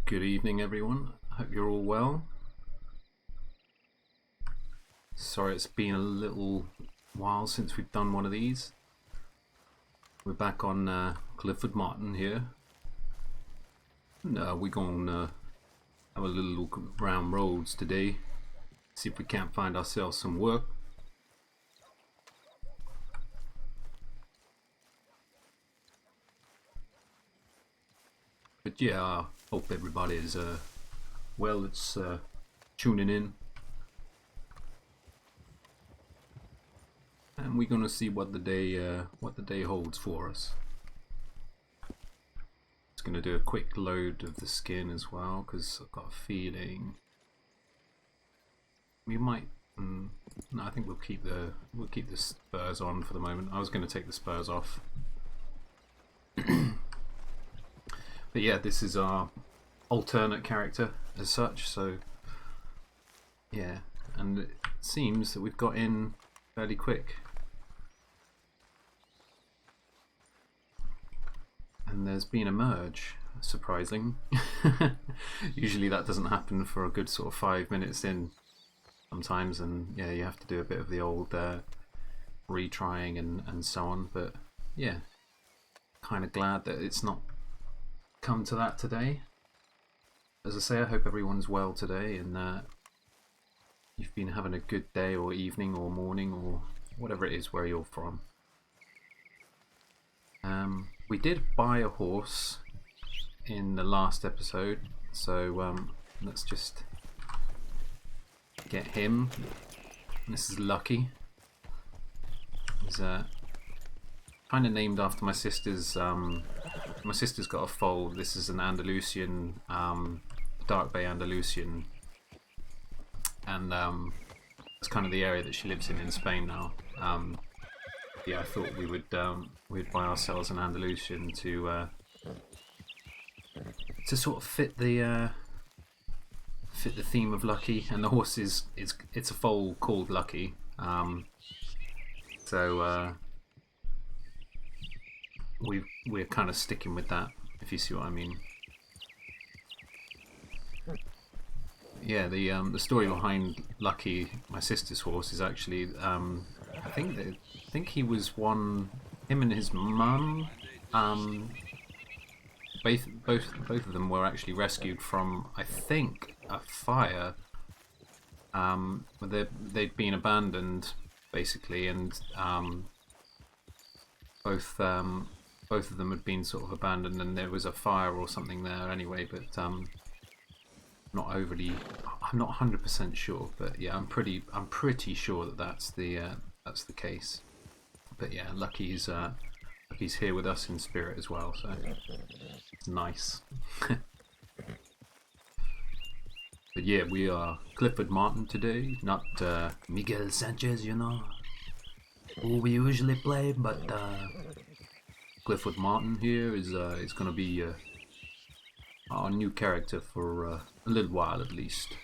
Good evening, everyone. I hope you're all well. Sorry it's been a little while since we've done one of these. We're back on Clifford Martin here. And we're going to have a little look around roads today. See if we can't find ourselves some work. But yeah, I hope everybody is well. It's tuning in, and we're gonna see what the day holds for us. Just gonna do a quick load of the skin as well, because I've got a feeling we might. No, I think we'll keep the spurs on for the moment. I was gonna take the spurs off. But yeah, this is our alternate character as such, so yeah, and it seems that we've got in fairly quick. And there's been a merge, surprising. Usually that doesn't happen for a good sort of 5 minutes in sometimes, and yeah, you have to do a bit of the old retrying and so on, but yeah, kind of glad that it's not come to that today. As I say, I hope everyone's well today and you've been having a good day or evening or morning or whatever it is where you're from. We did buy a horse in the last episode, so let's just get him. This is Lucky. He's kind of named after my sister's. My sister's got a foal. This is an Andalusian, Dark Bay Andalusian, and it's kind of the area that she lives in Spain now. Yeah, I thought we'd buy ourselves an Andalusian to sort of fit the theme of Lucky, and the horse it's a foal called Lucky. We're kind of sticking with that, if you see what I mean. Yeah, the story behind Lucky, my sister's horse, is actually I think he was one. Him and his mum, both of them were actually rescued from, I think, a fire. They'd been abandoned basically, and both of them had been sort of abandoned, and there was a fire or something there anyway, but I'm not 100% sure, but yeah, I'm pretty sure that that's the case. But yeah, Lucky's here with us in spirit as well, so it's nice. But yeah, we are Clifford Martin today, not Miguel Sanchez, you know, who we usually play, but Clifford Martin here is going to be our new character for a little while at least.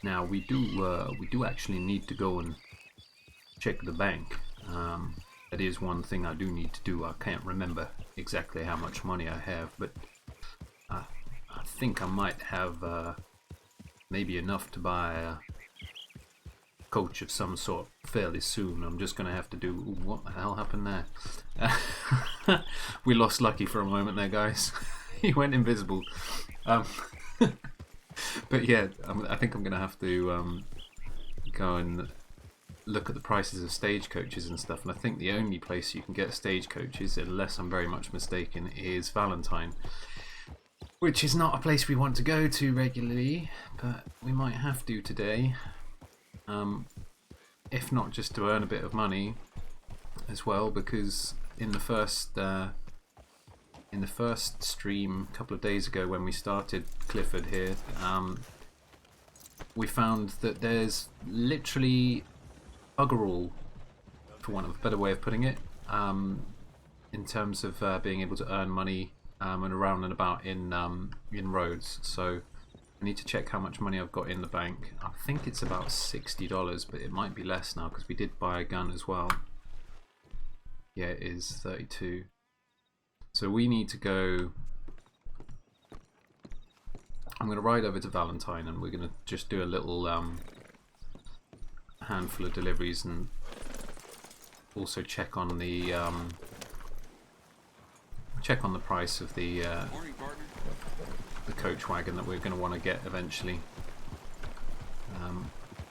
Now we do actually need to go and check the bank. That is one thing I do need to do. I can't remember exactly how much money I have, but I think I might have maybe enough to buy a coach of some sort fairly soon. I'm just going to have to do... Ooh, what the hell happened there? We lost Lucky for a moment there, guys. He went invisible. But yeah, I think I'm going to have to go and look at the prices of stagecoaches and stuff, and I think the only place you can get stagecoaches, unless I'm very much mistaken, is Valentine, which is not a place we want to go to regularly, but we might have to today. If not just to earn a bit of money as well, because in the first stream a couple of days ago when we started Clifford here, we found that there's literally bugger all, for want of a better way of putting it, in terms of being able to earn money and around and about in roads. So I need to check how much money I've got in the bank. I think it's about $60, but it might be less now because we did buy a gun as well. Yeah, it is 32. So we need to go I'm going to ride over to Valentine and we're going to just do a little handful of deliveries and also check on the price of the coach wagon that we're going to want to get eventually.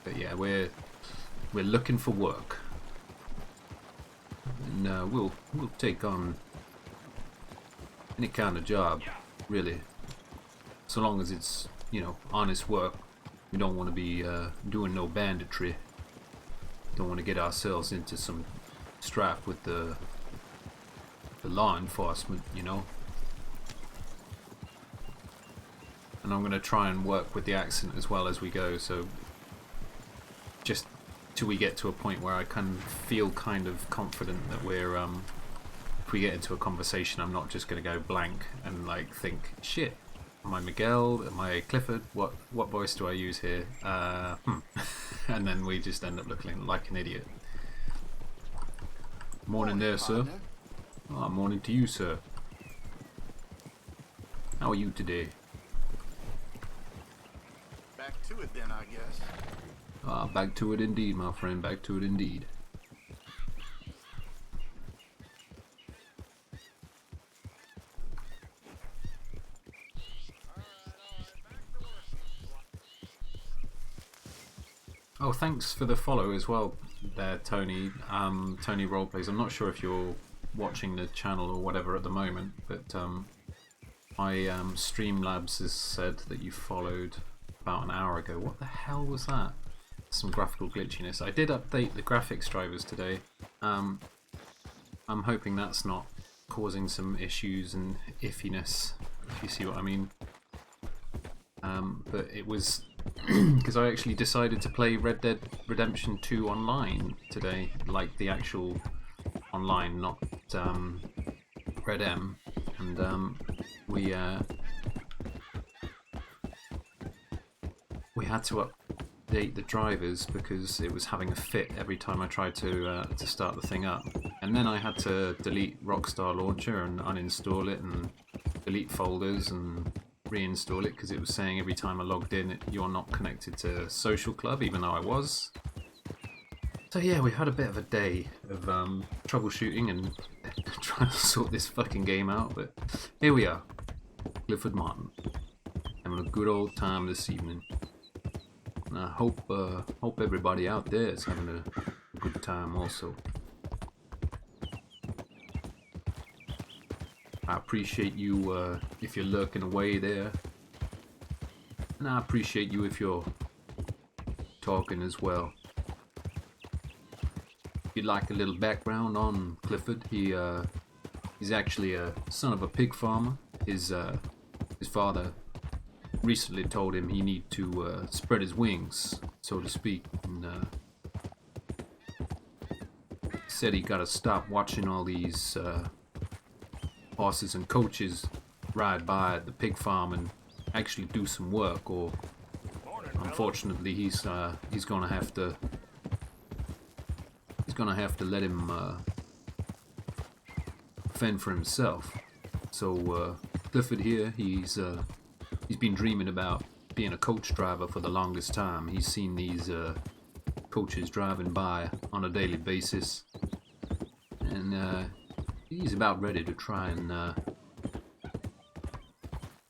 But yeah, we're looking for work, and we'll take on any kind of job, really, so long as it's, you know, honest work. We don't want to be doing no banditry. Don't want to get ourselves into some strife with the law enforcement, you know. And I'm going to try and work with the accent as well as we go, so just till we get to a point where I can feel kind of confident that we're if we get into a conversation, I'm not just going to go blank and like think, shit, am I Miguel, am I Clifford, what voice do I use here, and then we just end up looking like an idiot. Morning there, sir. Oh, morning to you, sir. How are you today? Back to it then, I guess. Ah, back to it indeed, my friend, back to it indeed. Oh, thanks for the follow as well there, Tony. Tony Roleplays. I'm not sure if you're watching the channel or whatever at the moment, but my Streamlabs has said that you followed about an hour ago. What the hell was that? Some graphical glitchiness. I did update the graphics drivers today. I'm hoping that's not causing some issues and iffiness, if you see what I mean. But it was because I actually decided to play Red Dead Redemption 2 online today, like the actual online, not Red M, and we had to update the drivers because it was having a fit every time I tried to start the thing up, and then I had to delete Rockstar Launcher and uninstall it and delete folders and reinstall it because it was saying every time I logged in, you're not connected to Social Club, even though I was. So yeah, we had a bit of a day of troubleshooting and trying to sort this fucking game out, but here we are, Clifford Martin, having a good old time this evening. And I hope everybody out there is having a good time also. I appreciate you if you're lurking away there, and I appreciate you if you're talking as well. If you'd like a little background on Clifford, he's actually a son of a pig farmer. His father recently told him he need to spread his wings, so to speak, and said he gotta stop watching all these horses and coaches ride by at the pig farm and actually do some work, or unfortunately he's gonna have to let him fend for himself. So Clifford here, he's been dreaming about being a coach driver for the longest time. He's seen these coaches driving by on a daily basis, and he's about ready to try and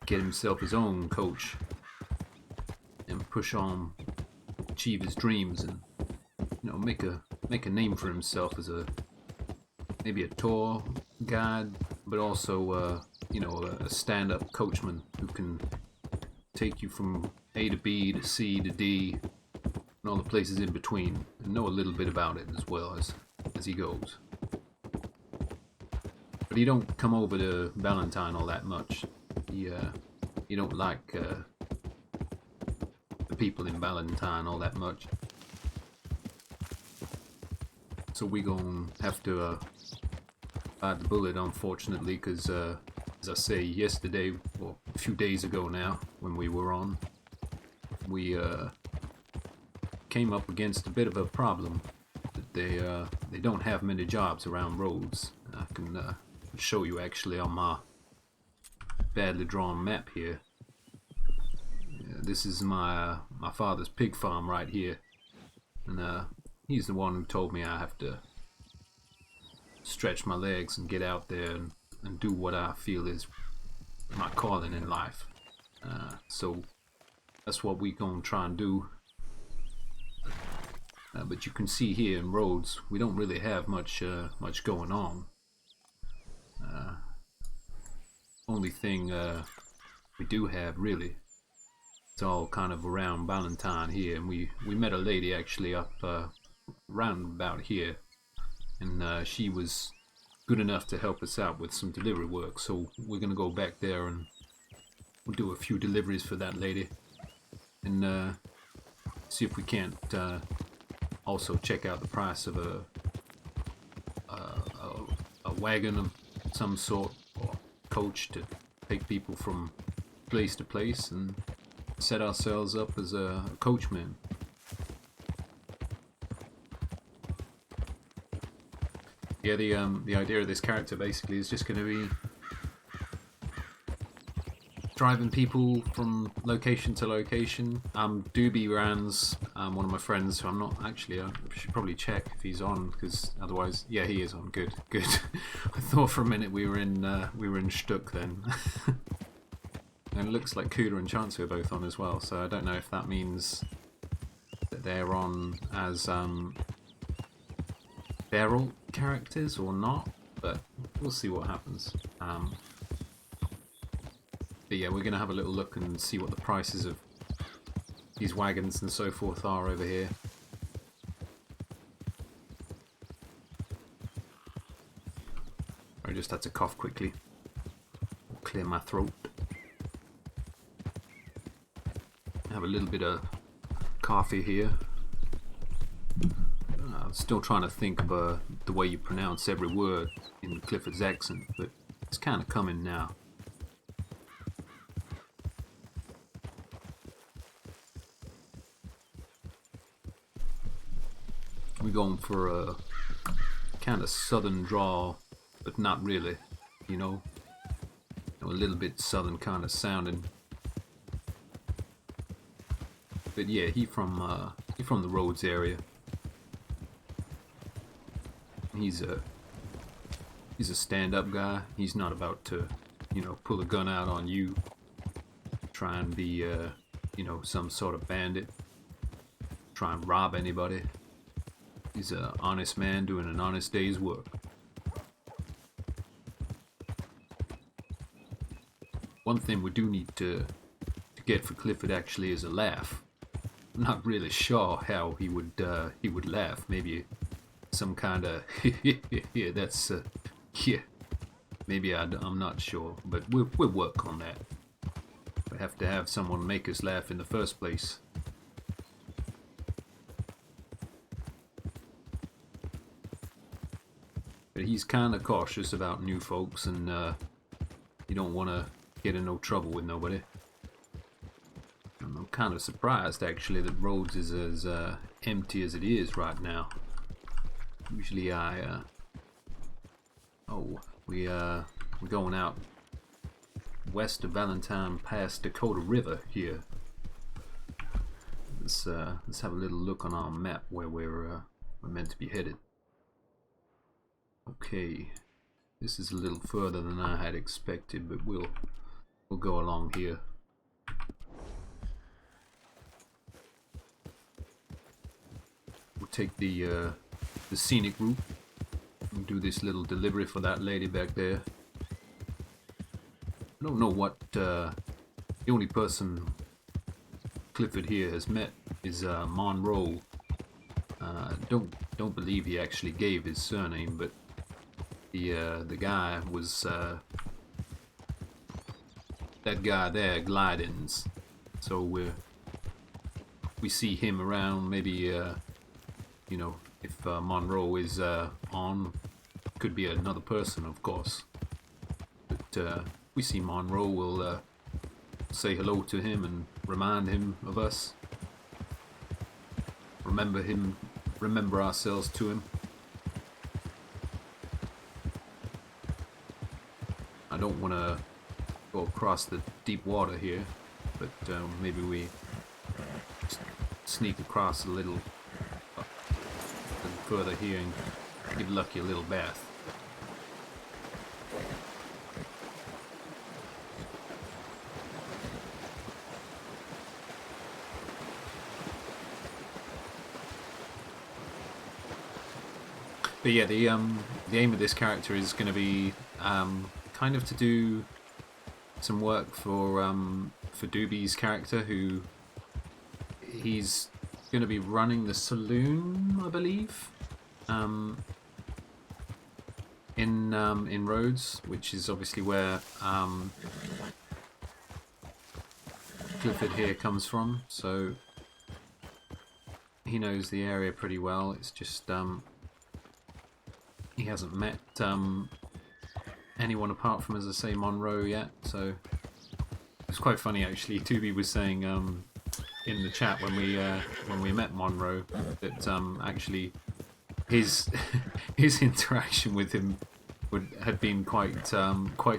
get himself his own coach and push on, achieve his dreams, and you know, make a name for himself as maybe a tour guide, but also you know, a stand-up coachman who can take you from A to B to C to D and all the places in between, and know a little bit about it as well as he goes. But he don't come over to Valentine all that much. He don't like the people in Valentine all that much. So we gonna have to bite the bullet, unfortunately, because as I say, yesterday, or a few days ago now, when we were on, we came up against a bit of a problem. That they don't have many jobs around roads. I can show you actually on my badly drawn map here. This is my father's pig farm right here, and he's the one who told me I have to stretch my legs and get out there and do what I feel is my calling in life. So that's what we gonna try and do. But you can see here in Rhodes, we don't really have much going on. Only thing we do have really, it's all kind of around Valentine here, and we met a lady actually up round about here, and she was good enough to help us out with some delivery work. So we're gonna go back there and we'll do a few deliveries for that lady, and see if we can't also check out the price of a wagon of some sort, or coach, to take people from place to place and set ourselves up as a coachman. Yeah, the idea of this character basically is just going to be driving people from location to location. Doobie Rans, one of my friends, who I'm not actually, I should probably check if he's on, because otherwise, yeah, he is on. Good. I thought for a minute we were in Stuck then. And it looks like Kuda and Chance are both on as well, so I don't know if that means that they're on as barrel characters or not, but we'll see what happens. But yeah, we're going to have a little look and see what the prices of these wagons and so forth are over here. I just had to cough quickly, clear my throat. Have a little bit of coffee here. I'm still trying to think of the way you pronounce every word in Clifford's accent, but it's kind of coming now. We're going for a kind of southern drawl, but not really, you know, a little bit southern kind of sounding. But yeah, he from the Rhodes area. He's a stand-up guy. He's not about to, you know, pull a gun out on you, try and be, you know, some sort of bandit, try and rob anybody. He's an honest man doing an honest day's work. One thing we do need to get for Clifford actually is a laugh. I'm not really sure how he would laugh. Maybe some kind of yeah, that's yeah. Maybe I'm not sure, but we'll work on that. We have to have someone make us laugh in the first place. But he's kind of cautious about new folks, and you don't want to get in no trouble with nobody. And I'm kind of surprised actually that Rhodes is as empty as it is right now. Usually we're going out west of Valentine past Dakota River here. Let's have a little look on our map where we're meant to be headed. Okay, this is a little further than I had expected, but we'll go along here. We'll take the scenic route and do this little delivery for that lady back there. I don't know what the only person Clifford here has met is Monroe. Don't believe he actually gave his surname, but the guy was that guy there, Glidens. So we see him around. Maybe you know, if Monroe is on, could be another person, of course. But we see Monroe, we'll say hello to him and remind him of us. Remember ourselves to him. I don't want to go across the deep water here. but maybe we sneak across a little further here and give Lucky a little bath. But yeah, the aim of this character is going to be kind of to do some work for Doobie's character, who he's going to be running the saloon, I believe, in Rhodes, which is obviously where Clifford here comes from. So he knows the area pretty well. It's just he hasn't met anyone apart from, as I say, Monroe yet. So it's quite funny actually. Doobie was saying in the chat when we met Monroe that actually his interaction with him had been quite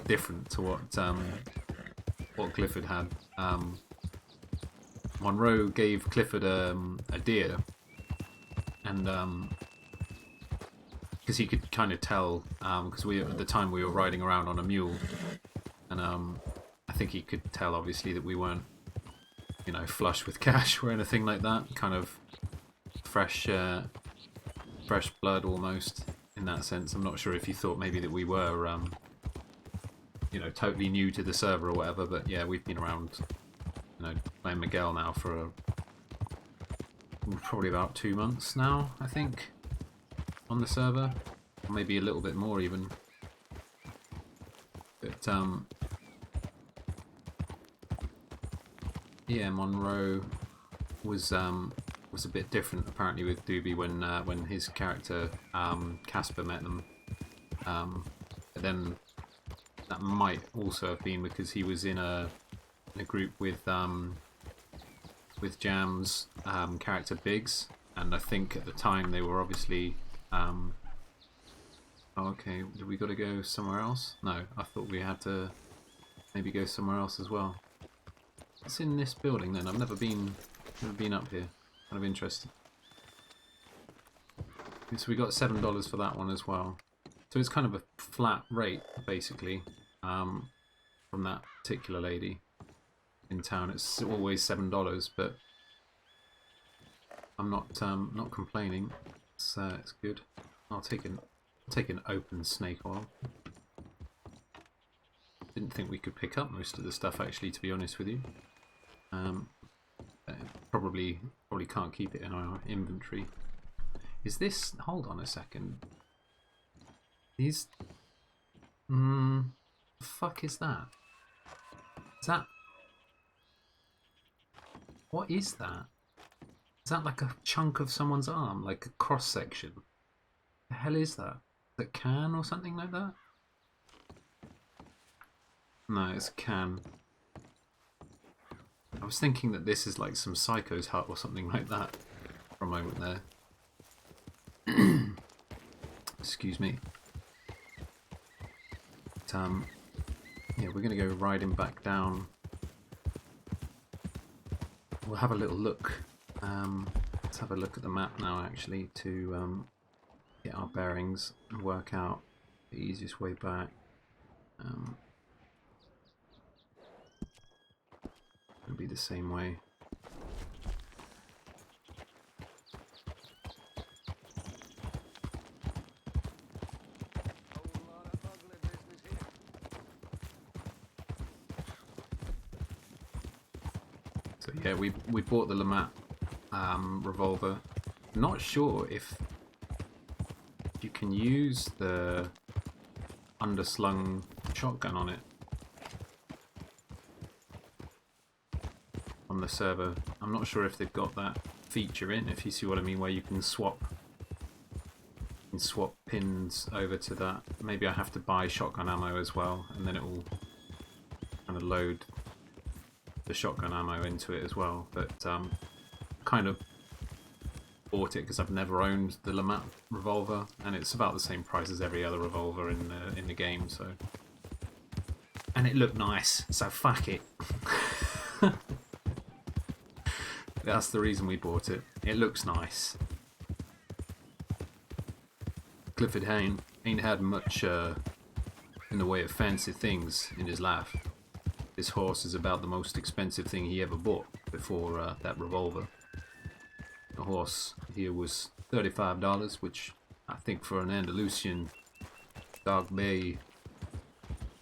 different to what Clifford had. Monroe gave Clifford a deer, and because he could kind of tell, because at the time we were riding around on a mule, and I think he could tell obviously that we weren't, you know, flush with cash or anything like that. Kind of fresh blood almost in that sense. I'm not sure if you thought maybe that we were, you know, totally new to the server or whatever. But yeah, we've been around, you know, playing Miguel now for probably about 2 months now, I think, on the server, or maybe a little bit more even. But yeah, Monroe was a bit different apparently with Doobie when his character Casper met them. But then that might also have been because he was in a group with Jam's character Biggs, and I think at the time they were obviously. Oh, okay, did we got to go somewhere else? No, I thought we had to maybe go somewhere else as well. It's in this building then. I've never been up here. Kind of interested. So we got $7 for that one as well. So it's kind of a flat rate basically from that particular lady in town. It's always $7, but I'm not complaining. It's good. I'll take an open snake oil. Didn't think we could pick up most of the stuff actually, to be honest with you. Probably can't keep it in our inventory. Is this? Hold on a second. These. The fuck is that? Is that? What is that? Is that like a chunk of someone's arm, like a cross section? The hell is that? Is it can or something like that? No, it's a can. I was thinking that this is like some psycho's hut or something like that for a moment there. Excuse me. But, yeah, we're going to go riding back down. We'll have a little look. Let's have a look at the map now actually to get our bearings and work out the easiest way back. It'll be the same way. So yeah, we bought the Lamat revolver. Not sure if you can use the underslung shotgun on it on the server. I'm not sure if they've got that feature in, if you see what I mean, where you can swap pins over to that. Maybe I have to buy shotgun ammo as well, and then it will kind of load the shotgun ammo into it as well. But kind of bought it because I've never owned the Lamat revolver, and it's about the same price as every other revolver in the game. So, and it looked nice, so fuck it. That's the reason we bought it. It looks nice. Clifford ain't had much in the way of fancy things in his life. This horse is about the most expensive thing he ever bought before that revolver. The horse here was $35, which I think for an Andalusian dark bay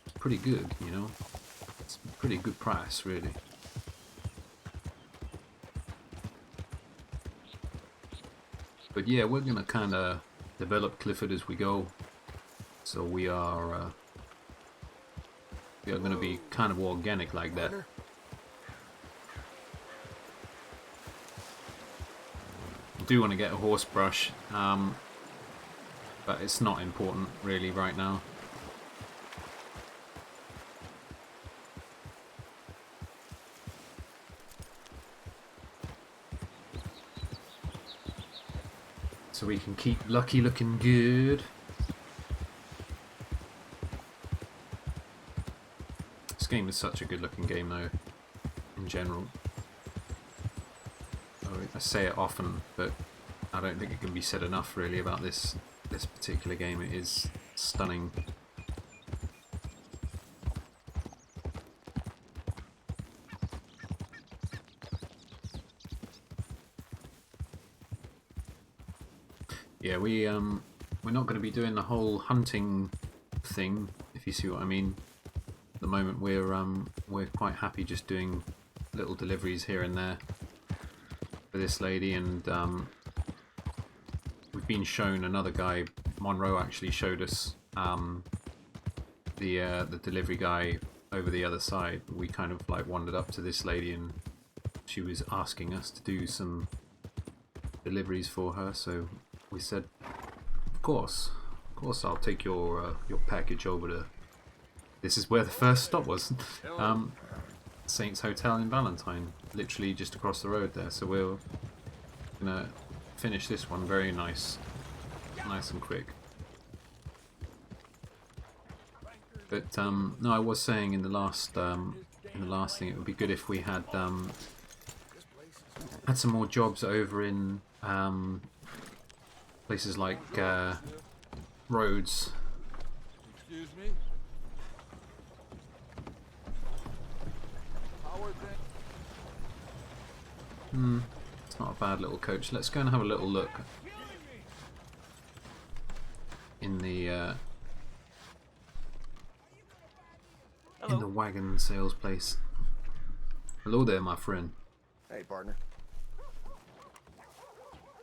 is pretty good, you know. It's a pretty good price, really. But yeah, we're gonna kind of develop Clifford as we go. So we are going to be kind of organic like that. I do want to get a horse brush, but it's not important really right now. So we can keep Lucky looking good. This game is such a good looking game though, in general. I say it often, but I don't think it can be said enough really about this particular game. It is stunning. Yeah, we're not going to be doing the whole hunting thing, if you see what I mean. At the moment, we're quite happy just doing little deliveries here and there for this lady, and we've been shown another guy. Monroe actually showed us the delivery guy over the other side. We kind of like wandered up to this lady, and she was asking us to do some deliveries for her. So we said, of course, I'll take your package over to. This is where the first stop was, Saints Hotel in Valentine, literally just across the road there. So we're gonna finish this one very nice and quick. But no, I was saying in the last thing, it would be good if we had some more jobs over in places like Rhodes. Excuse me? It's not a bad little coach. Let's go and have a little look in the wagon sales place. Hello there, my friend. Hey, partner.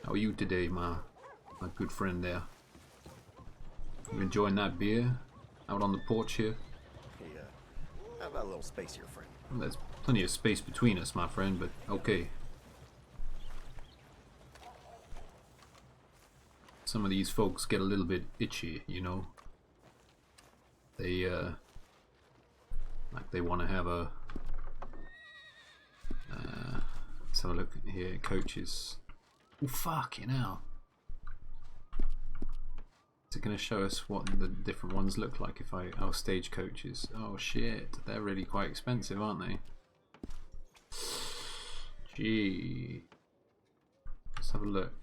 How are you today, my good friend there? You enjoying that beer out on the porch here? Hey, how about a little space here, friend? Well, there's plenty of space between us, my friend, but okay. Some of these folks get a little bit itchy, you know. They like they want to have a. Let's have a look here. Coaches. Oh, fucking hell. Is it going to show us what the different ones look like if I... Oh, stage coaches. Oh, shit. They're really quite expensive, aren't they? Gee. Let's have a look.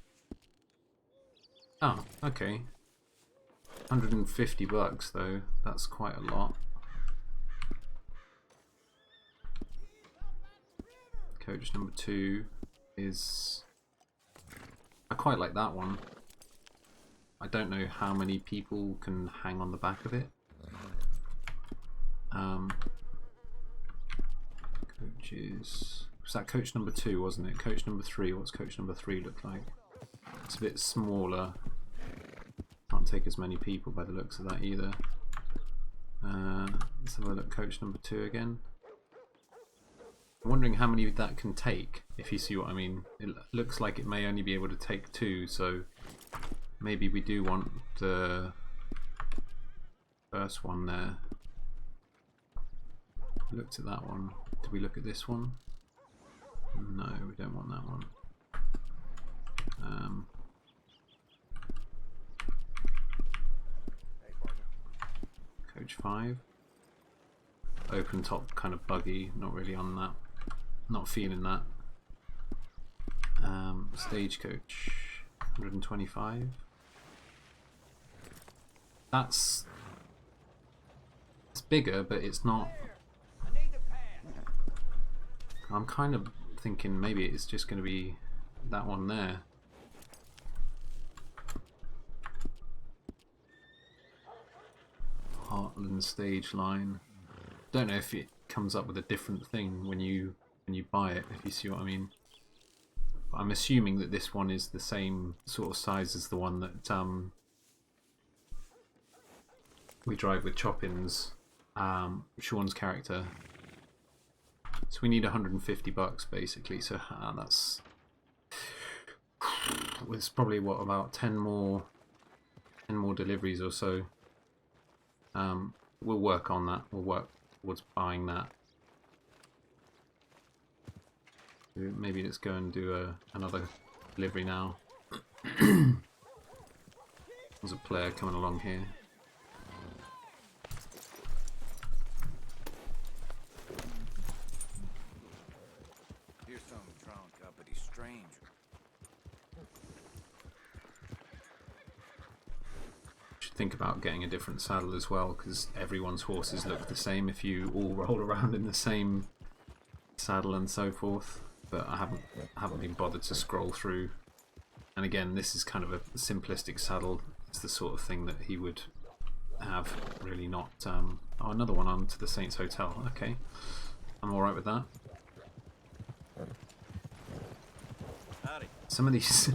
Oh, okay. $150 though. That's quite a lot. Coach number 2 is... I quite like that one. I don't know how many people can hang on the back of it. Coaches... Was that coach number 2, wasn't it? Coach number 3. What's coach number 3 look like? It's a bit smaller. Can't take as many people by the looks of that either. Let's have a look. Coach number 2 again. I'm wondering how many that can take, if you see what I mean. It looks like it may only be able to take 2, so maybe we do want the first one there. Looked at that one. Did we look at this one? No, we don't want that one. Coach 5. Open top, kind of buggy, not really on that. Not feeling that. Stagecoach, 125. It's bigger, but it's not. I'm kind of thinking maybe it's just going to be that one there. Heartland stage line. Don't know if it comes up with a different thing when you buy it, if you see what I mean. But I'm assuming that this one is the same sort of size as the one that we drive with Choppins, Sean's character. So we need $150 basically. So that's it's probably what, about 10 more deliveries or so. We'll work on that. We'll work towards buying that. Maybe let's go and do another delivery now. There's a player coming along here. Here's some trunk up, but he's strange. Should think about getting a different saddle as well, because everyone's horses look the same if you all roll around in the same saddle and so forth. But I haven't been bothered to scroll through. And again, this is kind of a simplistic saddle. It's the sort of thing that he would have, really not. Oh, another one on to the Saints Hotel. Okay, I'm all right with that. Howdy. Some of these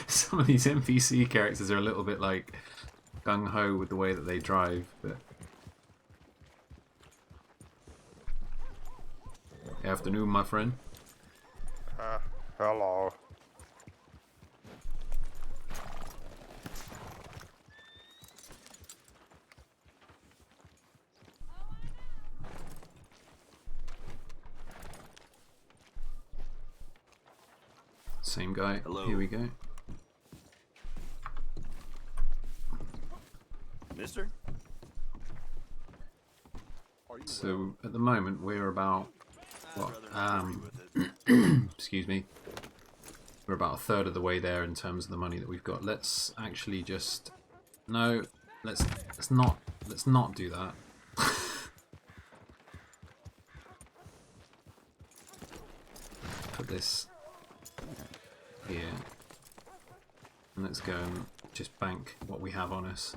some of these NPC characters are a little bit like gung ho with the way that they drive, but afternoon, my friend. Hello. Same guy. Hello. Here we go. Mister? So at the moment we're about what? Excuse me. We're about a third of the way there in terms of the money that we've got. Let's actually just let's not do that. Put this here, and let's go and just bank what we have on us.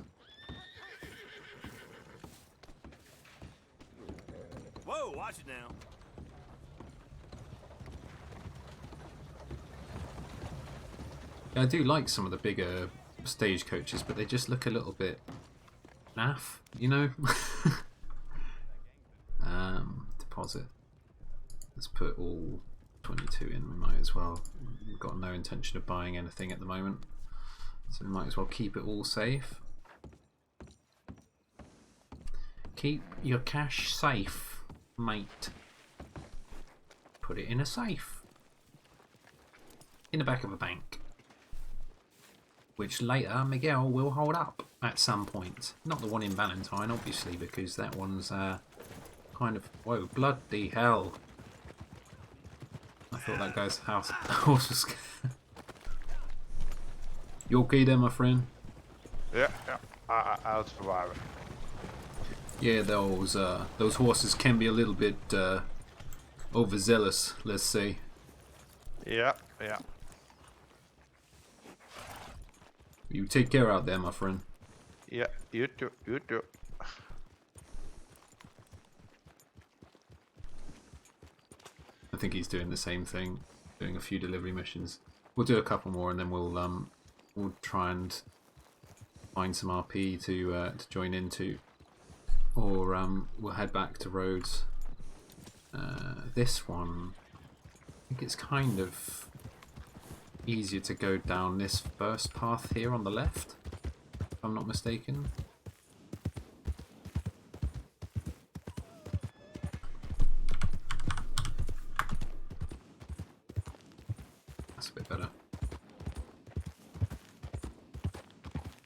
Whoa, watch it now. I do like some of the bigger stagecoaches, but they just look a little bit naff, you know? Deposit. Let's put all 22 in, we might as well. We've got no intention of buying anything at the moment, so we might as well keep it all safe. Keep your cash safe, mate. Put it in a safe. In the back of a bank. Which later Miguel will hold up at some point. Not the one in Valentine, obviously, because that one's kind of... Whoa, bloody hell. I thought that guy's horse was... You okay there, my friend? Yeah, I'll survive it. Yeah, those horses can be a little bit overzealous, let's say. Yeah. You take care out there, my friend. Yeah, you too. I think he's doing the same thing, doing a few delivery missions. We'll do a couple more, and then we'll try and find some RP to join into, or we'll head back to Rhodes. This one, I think it's kind of easier to go down this first path here on the left, if I'm not mistaken. That's a bit better.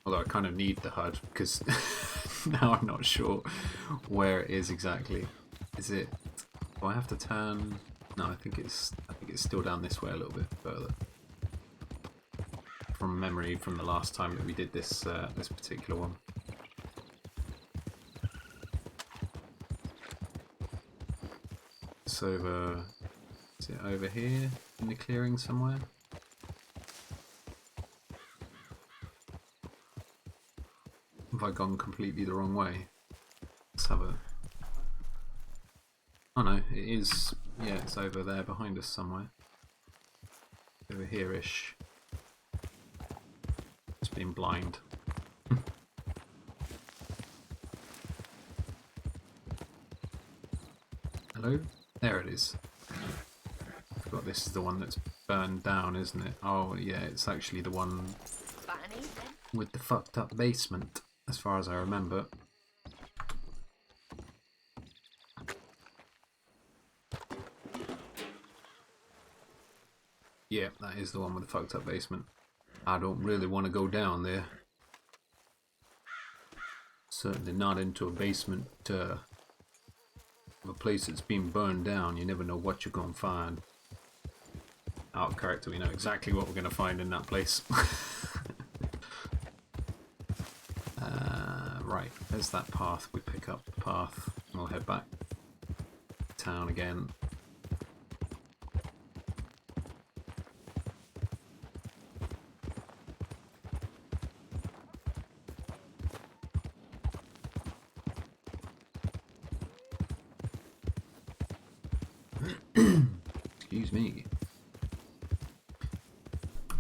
Although I kind of need the HUD, because now I'm not sure where it is exactly. Is it... Do I have to turn... No, I think it's still down this way a little bit further. From memory, from the last time that we did this this particular one. It's over. Is it over here in the clearing somewhere? Have I gone completely the wrong way? Let's have a. Oh no, it is. Yeah, it's over there behind us somewhere. Over here-ish. It's been blind. Hello? There it is. Forgot this is the one that's burned down, isn't it? Oh yeah, it's actually the one with the fucked up basement, as far as I remember. Yeah, that is the one with the fucked up basement. I don't really want to go down there. Certainly not into a basement of a place that's been burned down. You never know what you're going to find. Out of character, we know exactly what we're going to find in that place. Right, there's that path. We pick up the path and we'll head back to town again. Excuse me.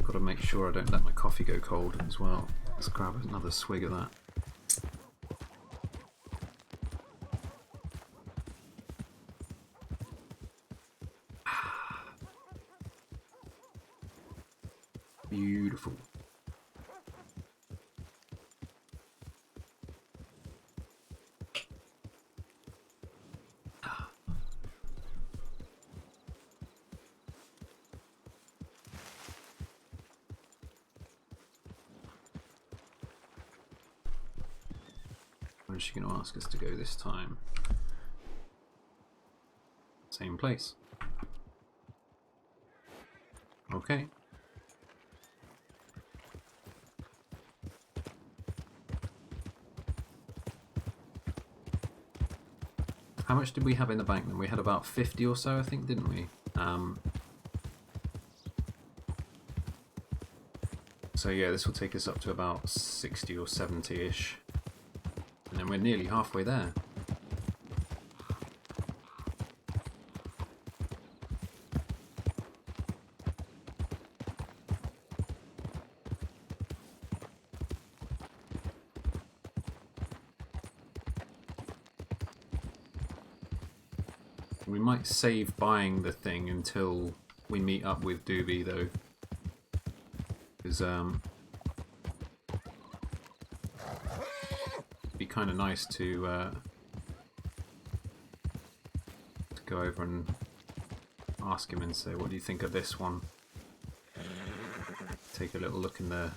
Got to make sure I don't let my coffee go cold as well. Let's grab another swig of that. Beautiful. Where is she going to ask us to go this time? Same place. Okay. How much did we have in the bank then? We had about 50 or so, I think, didn't we? So yeah, this will take us up to about 60 or 70-ish. And then we're nearly halfway there. We might save buying the thing until we meet up with Doobie though. Because it'd be kind of nice to go over and ask him and say, what do you think of this one? Take a little look in the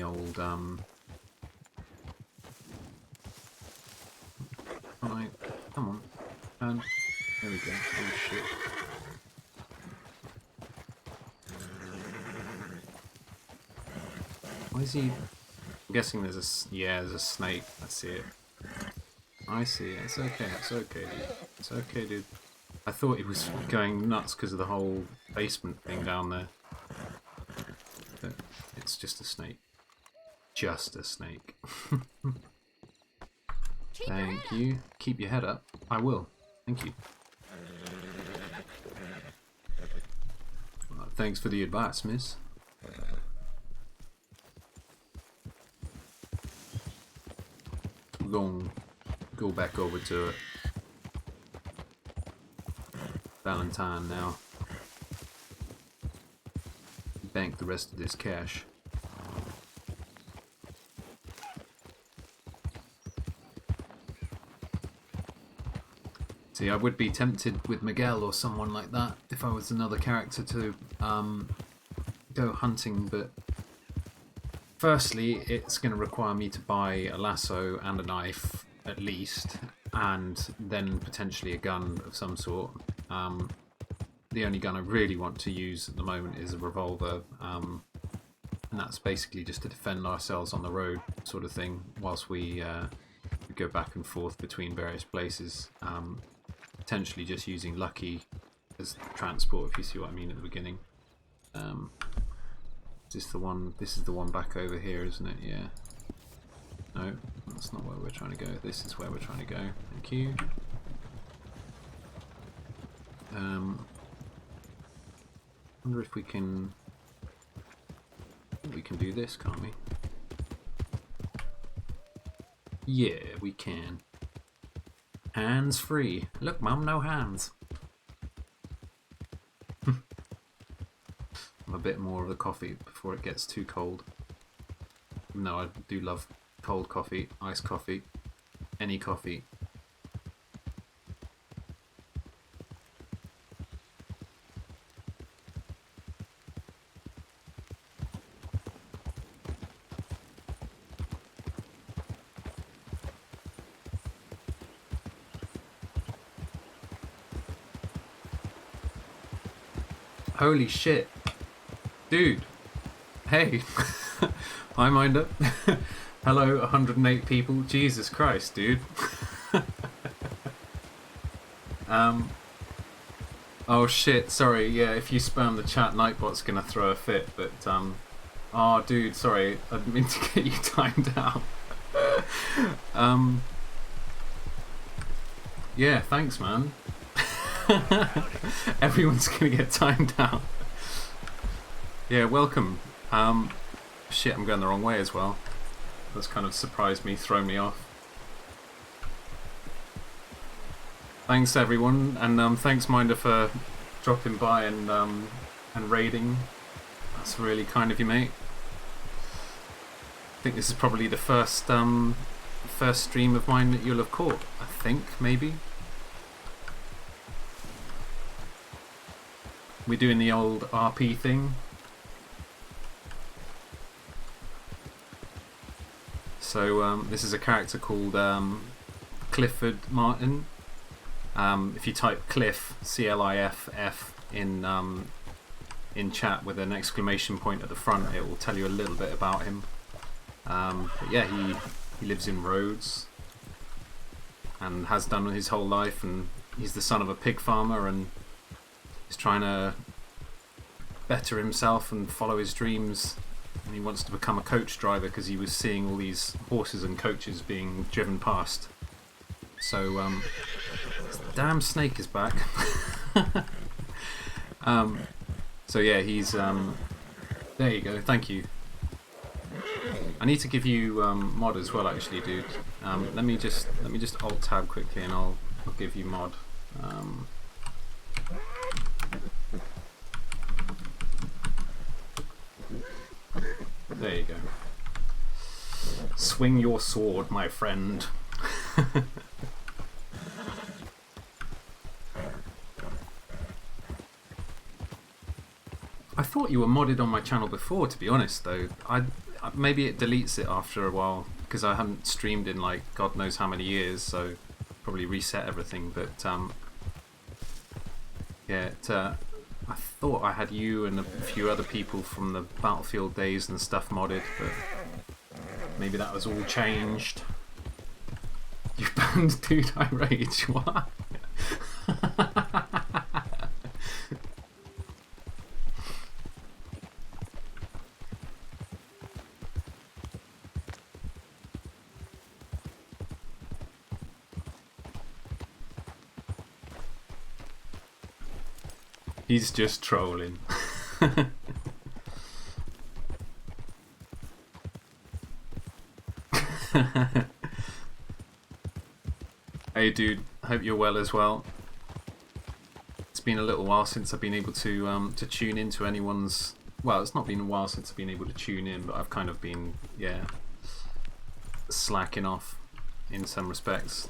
old Alright, come on. And there we go. Oh shit. Why is he? I'm guessing there's there's a snake. I see it. I see it. It's okay. It's okay, dude. It's okay, dude. I thought he was going nuts because of the whole basement thing down there. But it's just a snake. Just a snake. Thank you. Keep your head up. I will. Thank you. Thanks for the advice, miss. We're going to go back over to Valentine now. Bank the rest of this cash. See, I would be tempted with Miguel or someone like that if I was another character to go hunting, but firstly, it's going to require me to buy a lasso and a knife at least, and then potentially a gun of some sort. The only gun I really want to use at the moment is a revolver, and that's basically just to defend ourselves on the road, sort of thing, whilst we go back and forth between various places. Potentially just using Lucky as transport, if you see what I mean at the beginning. Is this the one? This is the one back over here, isn't it? Yeah. No, that's not where we're trying to go. This is where we're trying to go. Thank you. Wonder if we can. We can do this, can't we? Yeah, we can. Hands free. Look, Mum, no hands. Have a bit more of the coffee before it gets too cold. No, I do love cold coffee, iced coffee, any coffee. Holy shit. Dude. Hey. Hi, Minder. Hello, 108 people. Jesus Christ, dude. Oh shit, sorry. Yeah, if you spam the chat, Nightbot's gonna throw a fit, but oh dude, sorry. I didn't mean to get you timed out. Yeah, thanks, man. Everyone's gonna get timed out. Yeah, welcome. Shit, I'm going the wrong way as well. That's kind of surprised me, thrown me off. Thanks everyone, and thanks Minder for dropping by and raiding. That's really kind of you, mate. I think this is probably the first stream of mine that you'll have caught. I think, maybe. We're doing the old RP thing. So this is a character called Clifford Martin. If you type Cliff, C-L-I-F-F, in chat with an exclamation point at the front, it will tell you a little bit about him. But yeah, he lives in Rhodes and has done his whole life, and he's the son of a pig farmer, and he's trying to better himself and follow his dreams, and he wants to become a coach driver because he was seeing all these horses and coaches being driven past. So this damn snake is back. So yeah, he's there you go, thank you. I need to give you mod as well, actually, dude. Let me just alt tab quickly and I'll give you mod. There you go. Swing your sword, my friend. I thought you were modded on my channel before, to be honest, though. Maybe it deletes it after a while because I haven't streamed in like God knows how many years, so probably reset everything. But yeah, I thought I had you and a few other people from the Battlefield days and stuff modded, but maybe that was all changed. You banned Dude I Rage, what? He's just trolling. Hey dude, hope you're well as well. It's been a little while since I've been able to tune into anyone's... Well, it's not been a while since I've been able to tune in, but I've kind of been, yeah, slacking off in some respects.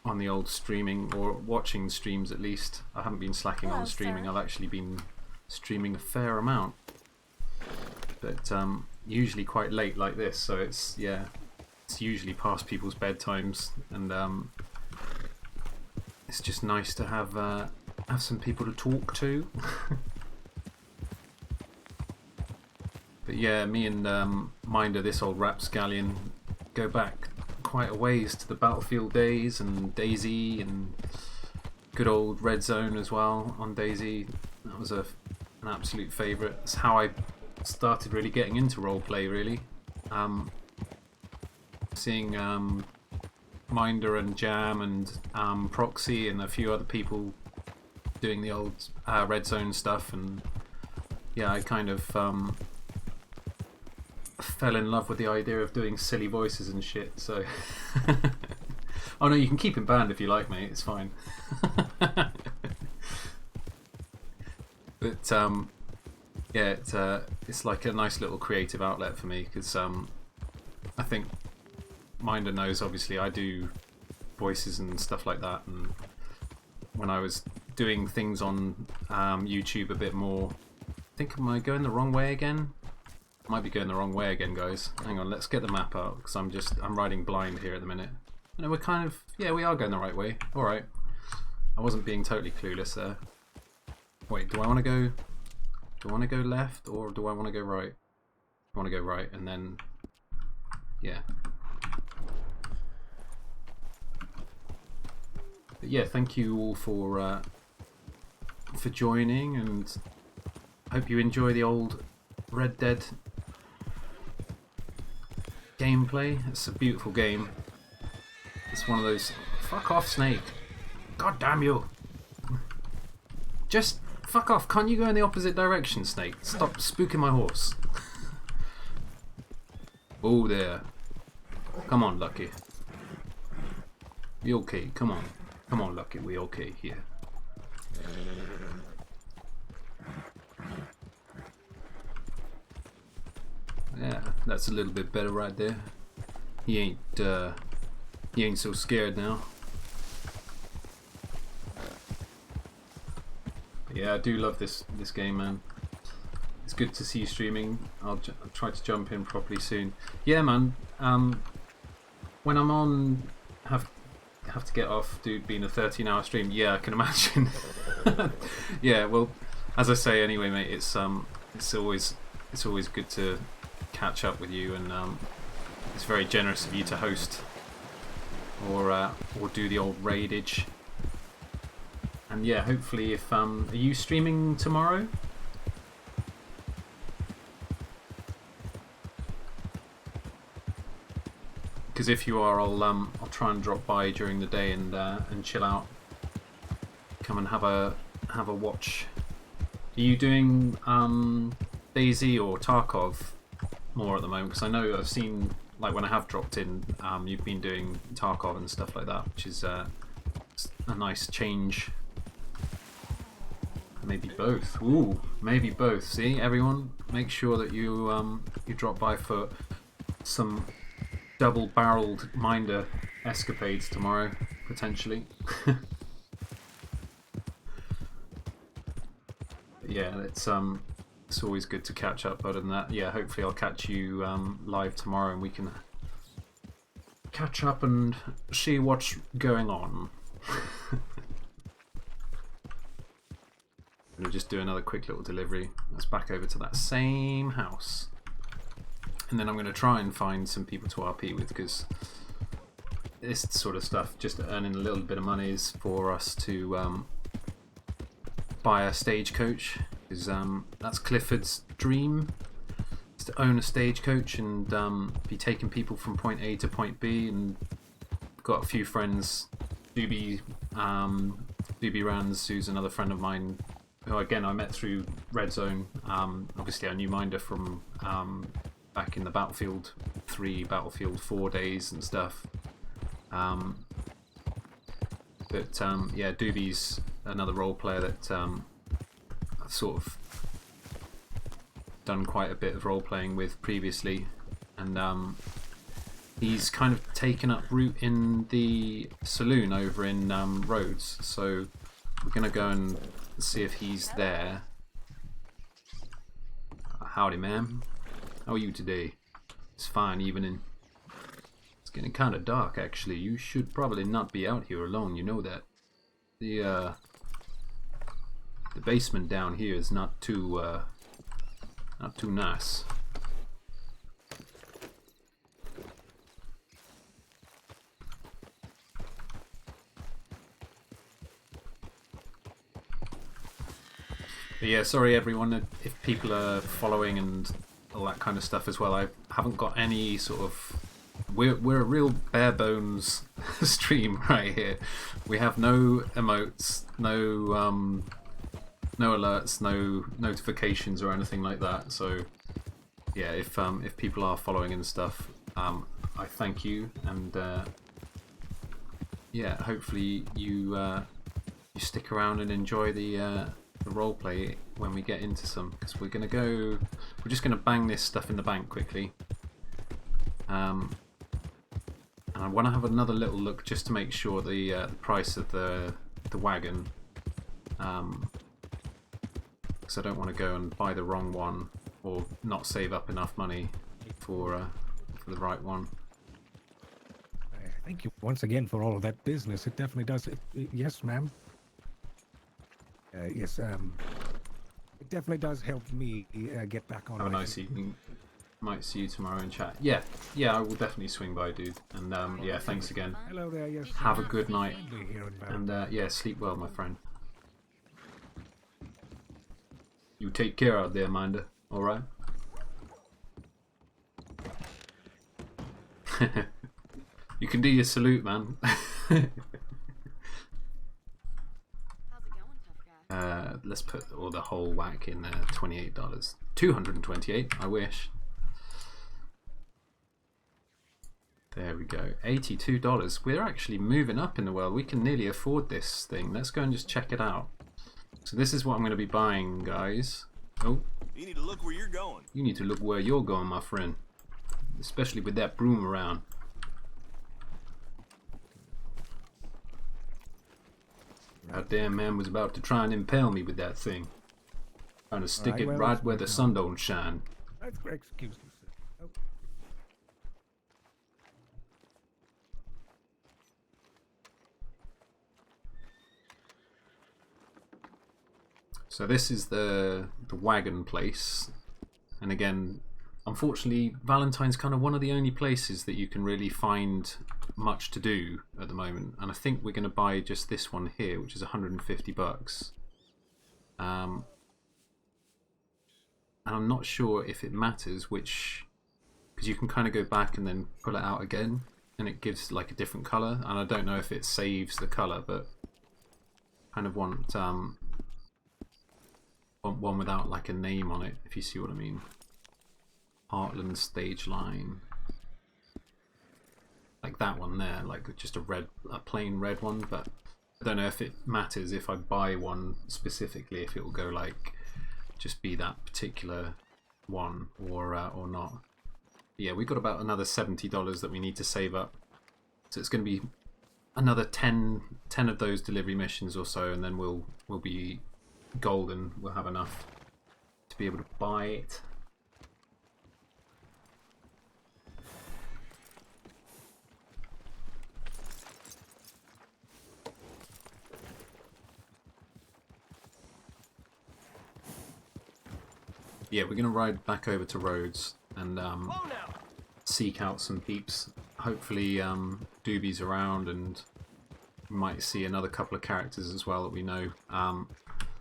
On the old streaming, or watching streams at least. I haven't been slacking on streaming, I've actually been streaming a fair amount. But usually quite late like this, so it's, yeah, usually past people's bedtimes, and it's just nice to have some people to talk to. But yeah, me and Minder, this old rapscallion, go back quite a ways to the Battlefield days and DayZ and good old Red Zone as well on DayZ. That was an absolute favourite. That's how I started really getting into roleplay, really. Seeing Minder and Jam and Proxy and a few other people doing the old Red Zone stuff, and yeah, I kind of fell in love with the idea of doing silly voices and shit, so oh no, you can keep in band if you like, mate, it's fine. But yeah, it's like a nice little creative outlet for me, because I think Minder knows, obviously I do voices and stuff like that, and when I was doing things on YouTube a bit more, I think, am I going the wrong way again? Might be going the wrong way again, guys. Hang on, let's get the map out, because I'm riding blind here at the minute. No, we're kind of, yeah, we are going the right way. Alright. I wasn't being totally clueless there. Wait, do I want to go left, or do I want to go right? I want to go right, and then, yeah. But yeah, thank you all for joining, and hope you enjoy the old Red Dead gameplay. It's a beautiful game. It's one of those... Fuck off, Snake. God damn you. Just fuck off. Can't you go in the opposite direction, Snake? Stop spooking my horse. Oh, there. Come on, Lucky. We okay. Come on. Come on, Lucky. We okay here. Yeah, that's a little bit better right there. He ain't so scared now. But yeah, I do love this game, man. It's good to see you streaming. I'll try to jump in properly soon. Yeah, man. When I'm on, have to get off, dude. Being a 13-hour stream, yeah, I can imagine. Yeah, well, as I say anyway, mate. It's always good to catch up with you, and it's very generous of you to host or do the old raidage. And yeah, hopefully, if are you streaming tomorrow? Because if you are, I'll try and drop by during the day and chill out. Come and have a watch. Are you doing DayZ or Tarkov more at the moment? Because I know I've seen, like, when I have dropped in, you've been doing Tarkov and stuff like that, which is a nice change. Maybe both. Ooh, maybe both. See, everyone, make sure that you drop by for some double-barreled Minder escapades tomorrow, potentially. Yeah, it's always good to catch up. Other than that, yeah, hopefully I'll catch you live tomorrow, and we can catch up and see what's going on. We'll just do another quick little delivery. Let's back over to that same house, and then I'm going to try and find some people to RP with, because this sort of stuff, just earning a little bit of money, is for us to buy a stagecoach. Because that's Clifford's dream, is to own a stagecoach and be taking people from point A to point B. And got a few friends, Doobie Rands, who's another friend of mine, who again I met through Red Zone. Obviously I knew Minder from back in the Battlefield 3, Battlefield 4 days and stuff. But yeah, Doobie's another role player that I've sort of done quite a bit of role playing with previously, and he's kind of taken up root in the saloon over in Rhodes, so we're gonna go and see if he's there. Howdy, ma'am. How are you today? It's fine evening. It's getting kind of dark, actually. You should probably not be out here alone. You know that. The basement down here is not too nice. But yeah, sorry everyone if people are following and all that kind of stuff as well. I haven't got any sort of... We're a real bare bones stream right here. We have no emotes, no alerts, no notifications or anything like that. So yeah, if people are following and stuff, I thank you, and yeah, hopefully you stick around and enjoy the roleplay when we get into some, because we're just gonna bang this stuff in the bank quickly. And I want to have another little look just to make sure the price of the wagon, because I don't want to go and buy the wrong one or not save up enough money for the right one. Thank you once again for all of that business. It definitely does. Yes, ma'am. Yes, it definitely does help me get back on. Have a nice evening. Might see you tomorrow in chat. Yeah, I will definitely swing by, dude. And yeah, thanks again. Hello there. Yes. Have a good night. Here And yeah, sleep well, my friend. You take care out there, Minder. All right. You can do your salute, man. Let's put all the whole whack in there. $28. $228. I wish. There we go. $82. We're actually moving up in the world. We can nearly afford this thing. Let's go and just check it out. So this is what I'm going to be buying, guys. Oh. You need to look where you're going. You need to look where you're going, my friend. Especially with that broom around. That damn man was about to try and impale me with that thing. Trying to stick it right where the sun don't shine. Excuse me, sir. Oh. So this is the wagon place, and again, unfortunately, Valentine's kind of one of the only places that you can really find much to do at the moment. And I think we're going to buy just this one here, which is $150. And I'm not sure if it matters which, because you can kind of go back and then pull it out again, and it gives like a different color. And I don't know if it saves the color, but kind of want one without like a name on it, if you see what I mean. Heartland stage line, like that one there, like just a plain red one. But I don't know if it matters if I buy one specifically, if it will go like just be that particular one or not. Yeah, we've got about another $70 that we need to save up, so it's going to be another 10 of those delivery missions or so, and then we'll be golden. We'll have enough to be able to buy it. Yeah, we're going to ride back over to Rhodes and seek out some peeps. Hopefully Doobie's around, and we might see another couple of characters as well that we know.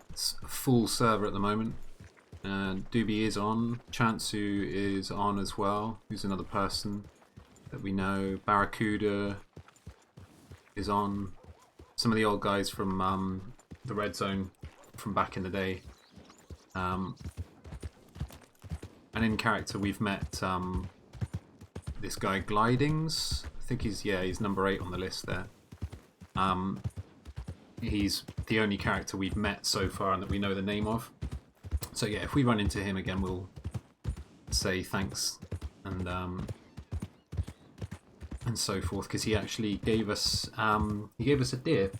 It's a full server at the moment. Doobie is on. Chansu is on as well, who's another person that we know. Barracuda is on. Some of the old guys from the Red Zone from back in the day. And in character we've met this guy Glidings. I think he's number 8 on the list there. He's the only character we've met so far and that we know the name of. So yeah, if we run into him again, we'll say thanks and so forth, because he actually gave us a deer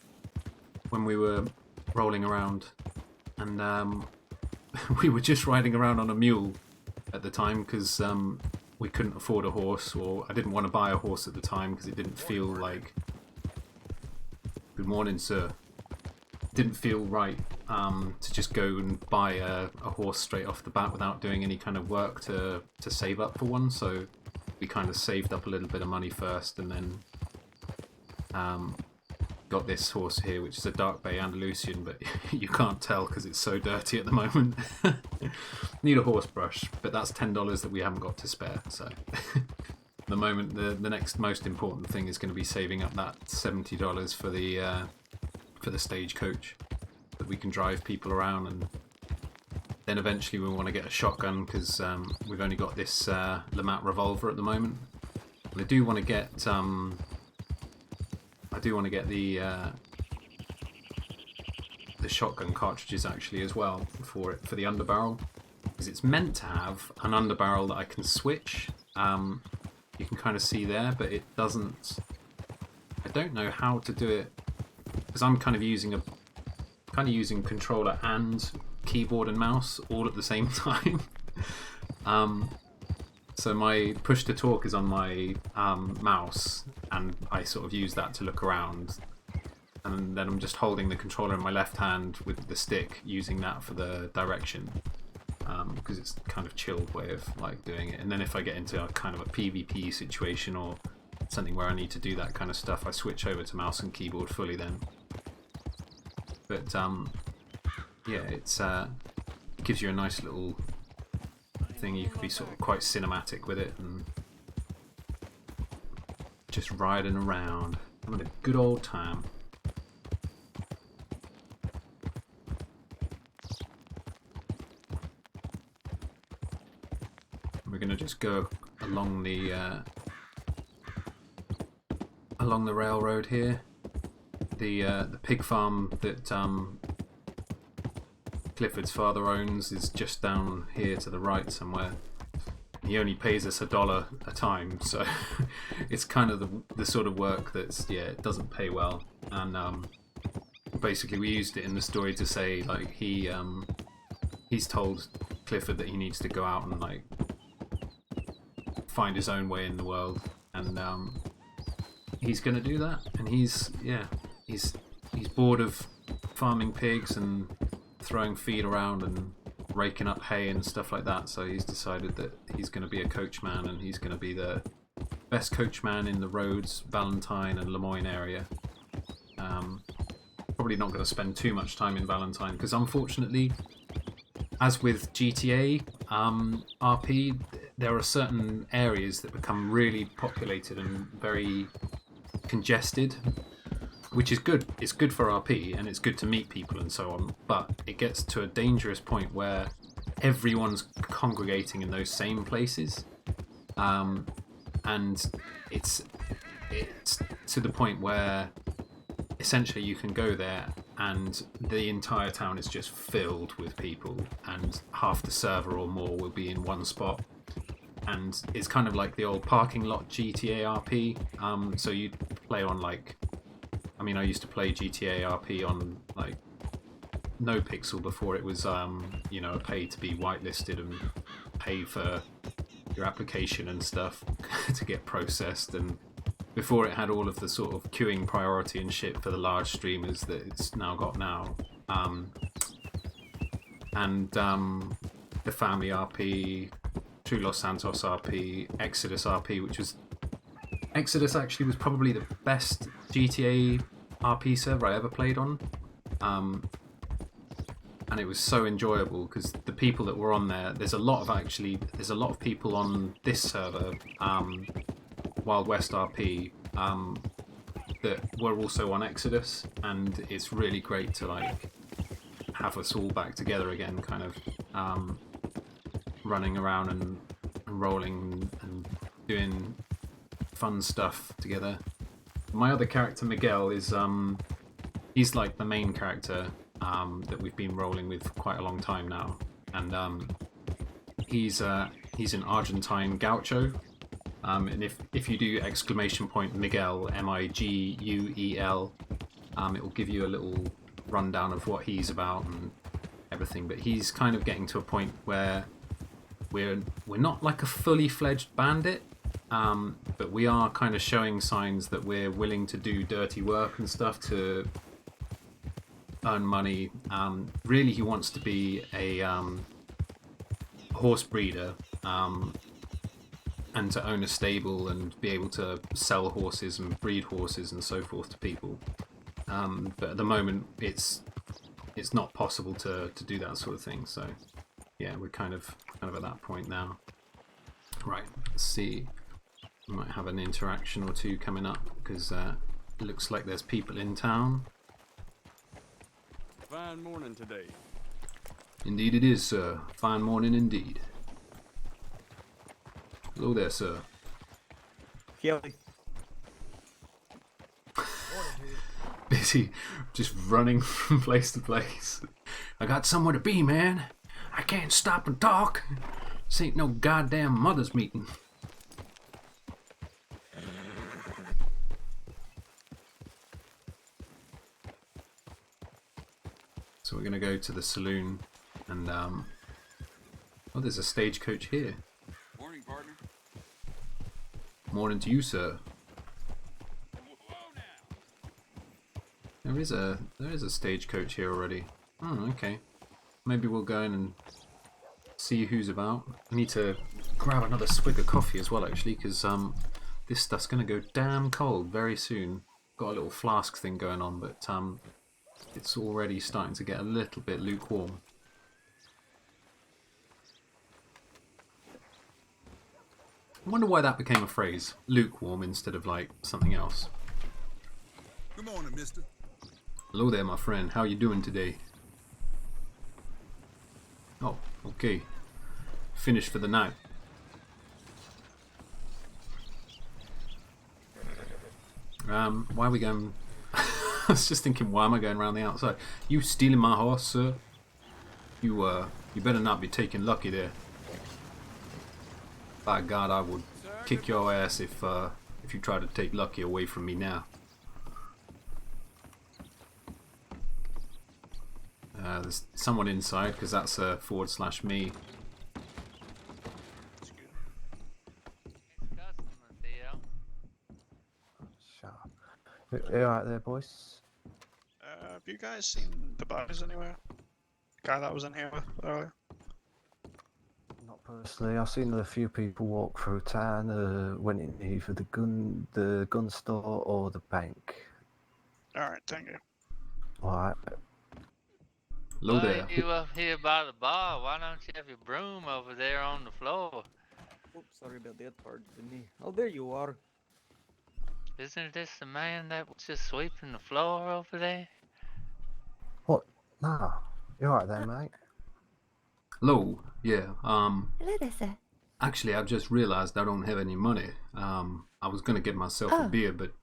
when we were rolling around, and we were just riding around on a mule at the time, because we couldn't afford a horse, or I didn't want to buy a horse at the time because it didn't feel like... Good morning, sir. Didn't feel right to just go and buy a horse straight off the bat without doing any kind of work to save up for one. So we kind of saved up a little bit of money first, and then got this horse here, which is a Dark Bay Andalusian, but you can't tell because it's so dirty at the moment. Need a horse brush, but that's $10 that we haven't got to spare. So at the moment, the next most important thing is going to be saving up that $70 for the stagecoach, that we can drive people around, and then eventually we want to get a shotgun because we've only got this Lamat revolver at the moment. And I do want to get the shotgun cartridges actually as well for the underbarrel, because it's meant to have an underbarrel that I can switch. You can kind of see there, but it doesn't. I don't know how to do it because I'm kind of using controller and keyboard and mouse all at the same time. So my push to talk is on my mouse, and I sort of use that to look around, and then I'm just holding the controller in my left hand with the stick, using that for the direction, because it's kind of chilled way of like doing it. And then if I get into a kind of a PvP situation or something where I need to do that kind of stuff, I switch over to mouse and keyboard fully then. But yeah, it gives you a nice little thing. You could be sort of quite cinematic with it and just riding around, having a good old time. We're gonna just go along the railroad here. The pig farm that Clifford's father owns is just down here to the right somewhere. He only pays us $1 a time, so it's kind of the sort of work that's, yeah, it doesn't pay well. And basically we used it in the story to say, like, he's told Clifford that he needs to go out and like find his own way in the world, and he's gonna do that. And he's bored of farming pigs and throwing feed around and raking up hay and stuff like that, so he's decided that he's going to be a coachman, and he's going to be the best coachman in the Rhodes, Valentine and Lemoyne area. Probably not going to spend too much time in Valentine because unfortunately, as with GTA RP, there are certain areas that become really populated and very congested, which is good. It's good for RP and it's good to meet people and so on, but it gets to a dangerous point where everyone's congregating in those same places, and it's to the point where essentially you can go there and the entire town is just filled with people, and half the server or more will be in one spot. And it's kind of like the old parking lot GTA RP. So you play on like, I mean, I used to play GTA RP on like no pixel before it was, you know, pay to be whitelisted and pay for your application and stuff to get processed, and before it had all of the sort of queuing priority and shit for the large streamers that it's now got now. The Family RP, True Los Santos RP, Exodus RP, which was... Exodus actually was probably the best GTA RP server I ever played on. And it was so enjoyable because the people that were on there, there's a lot of people on this server, WildWestRP, that were also on Exodus, and it's really great to like have us all back together again, kind of running around and rolling and doing fun stuff together. My other character, Miguel, is he's like the main character that we've been rolling with for quite a long time now, and he's an Argentine gaucho, and if you do !Miguel MIGUEL, it will give you a little rundown of what he's about and everything. But he's kind of getting to a point where we're not like a fully fledged bandit, but we are kind of showing signs that we're willing to do dirty work and stuff to earn money. Really, he wants to be a horse breeder, and to own a stable and be able to sell horses and breed horses and so forth to people. But at the moment, it's not possible to do that sort of thing. So yeah, we're kind of at that point now. Right, let's see. We might have an interaction or two coming up because it looks like there's people in town. Fine morning today. Indeed it is, sir. Fine morning indeed. Hello there, sir. Kelly. Busy just running from place to place. I got somewhere to be, man. I can't stop and talk. This ain't no goddamn mother's meeting. So we're gonna go to the saloon and oh, there's a stagecoach here. Morning, partner. Morning to you, sir. There is a stagecoach here already. Oh, okay. Maybe we'll go in and see who's about. I need to grab another swig of coffee as well, actually, because this stuff's gonna go damn cold very soon. Got a little flask thing going on, but it's already starting to get a little bit lukewarm. I wonder why that became a phrase, lukewarm, instead of like something else. Good morning, mister. Hello there, my friend. How you doing today? Oh, okay. Finished for the night. Why are we going... I was just thinking, why am I going around the outside? You stealing my horse, sir? You better not be taking Lucky there. By God, I would kick your ass if you try to take Lucky away from me now. There's someone inside, because that's a /me. Shut up. You alright there, boys? Have you guys seen the bodies anywhere? Guy that was in here earlier? Not personally. I've seen a few people walk through town, went in either the gun store or the bank. Alright, thank you. Alright. Hello Why there. you up here by the bar? Why don't you have your broom over there on the floor? Oops, sorry about that part, Vinny. Oh, there you are. Isn't this the man that was just sweeping the floor over there? What? Nah. You alright there, mate? Hello. Yeah. Hello there, sir. Actually, I've just realised I don't have any money. I was gonna get myself a beer, but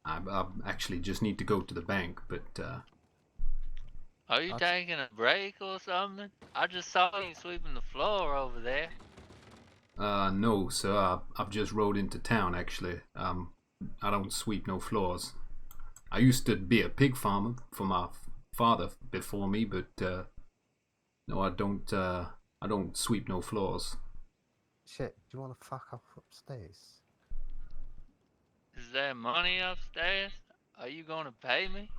I actually just need to go to the bank. But Are you taking a break or something? I just saw you sweeping the floor over there. no, sir. I've just rode into town. Actually, I don't sweep no floors. I used to be a pig farmer for my father before me, but no, I don't. I don't sweep no floors. Shit, do you want to fuck off upstairs? Is there money upstairs? Are you gonna pay me?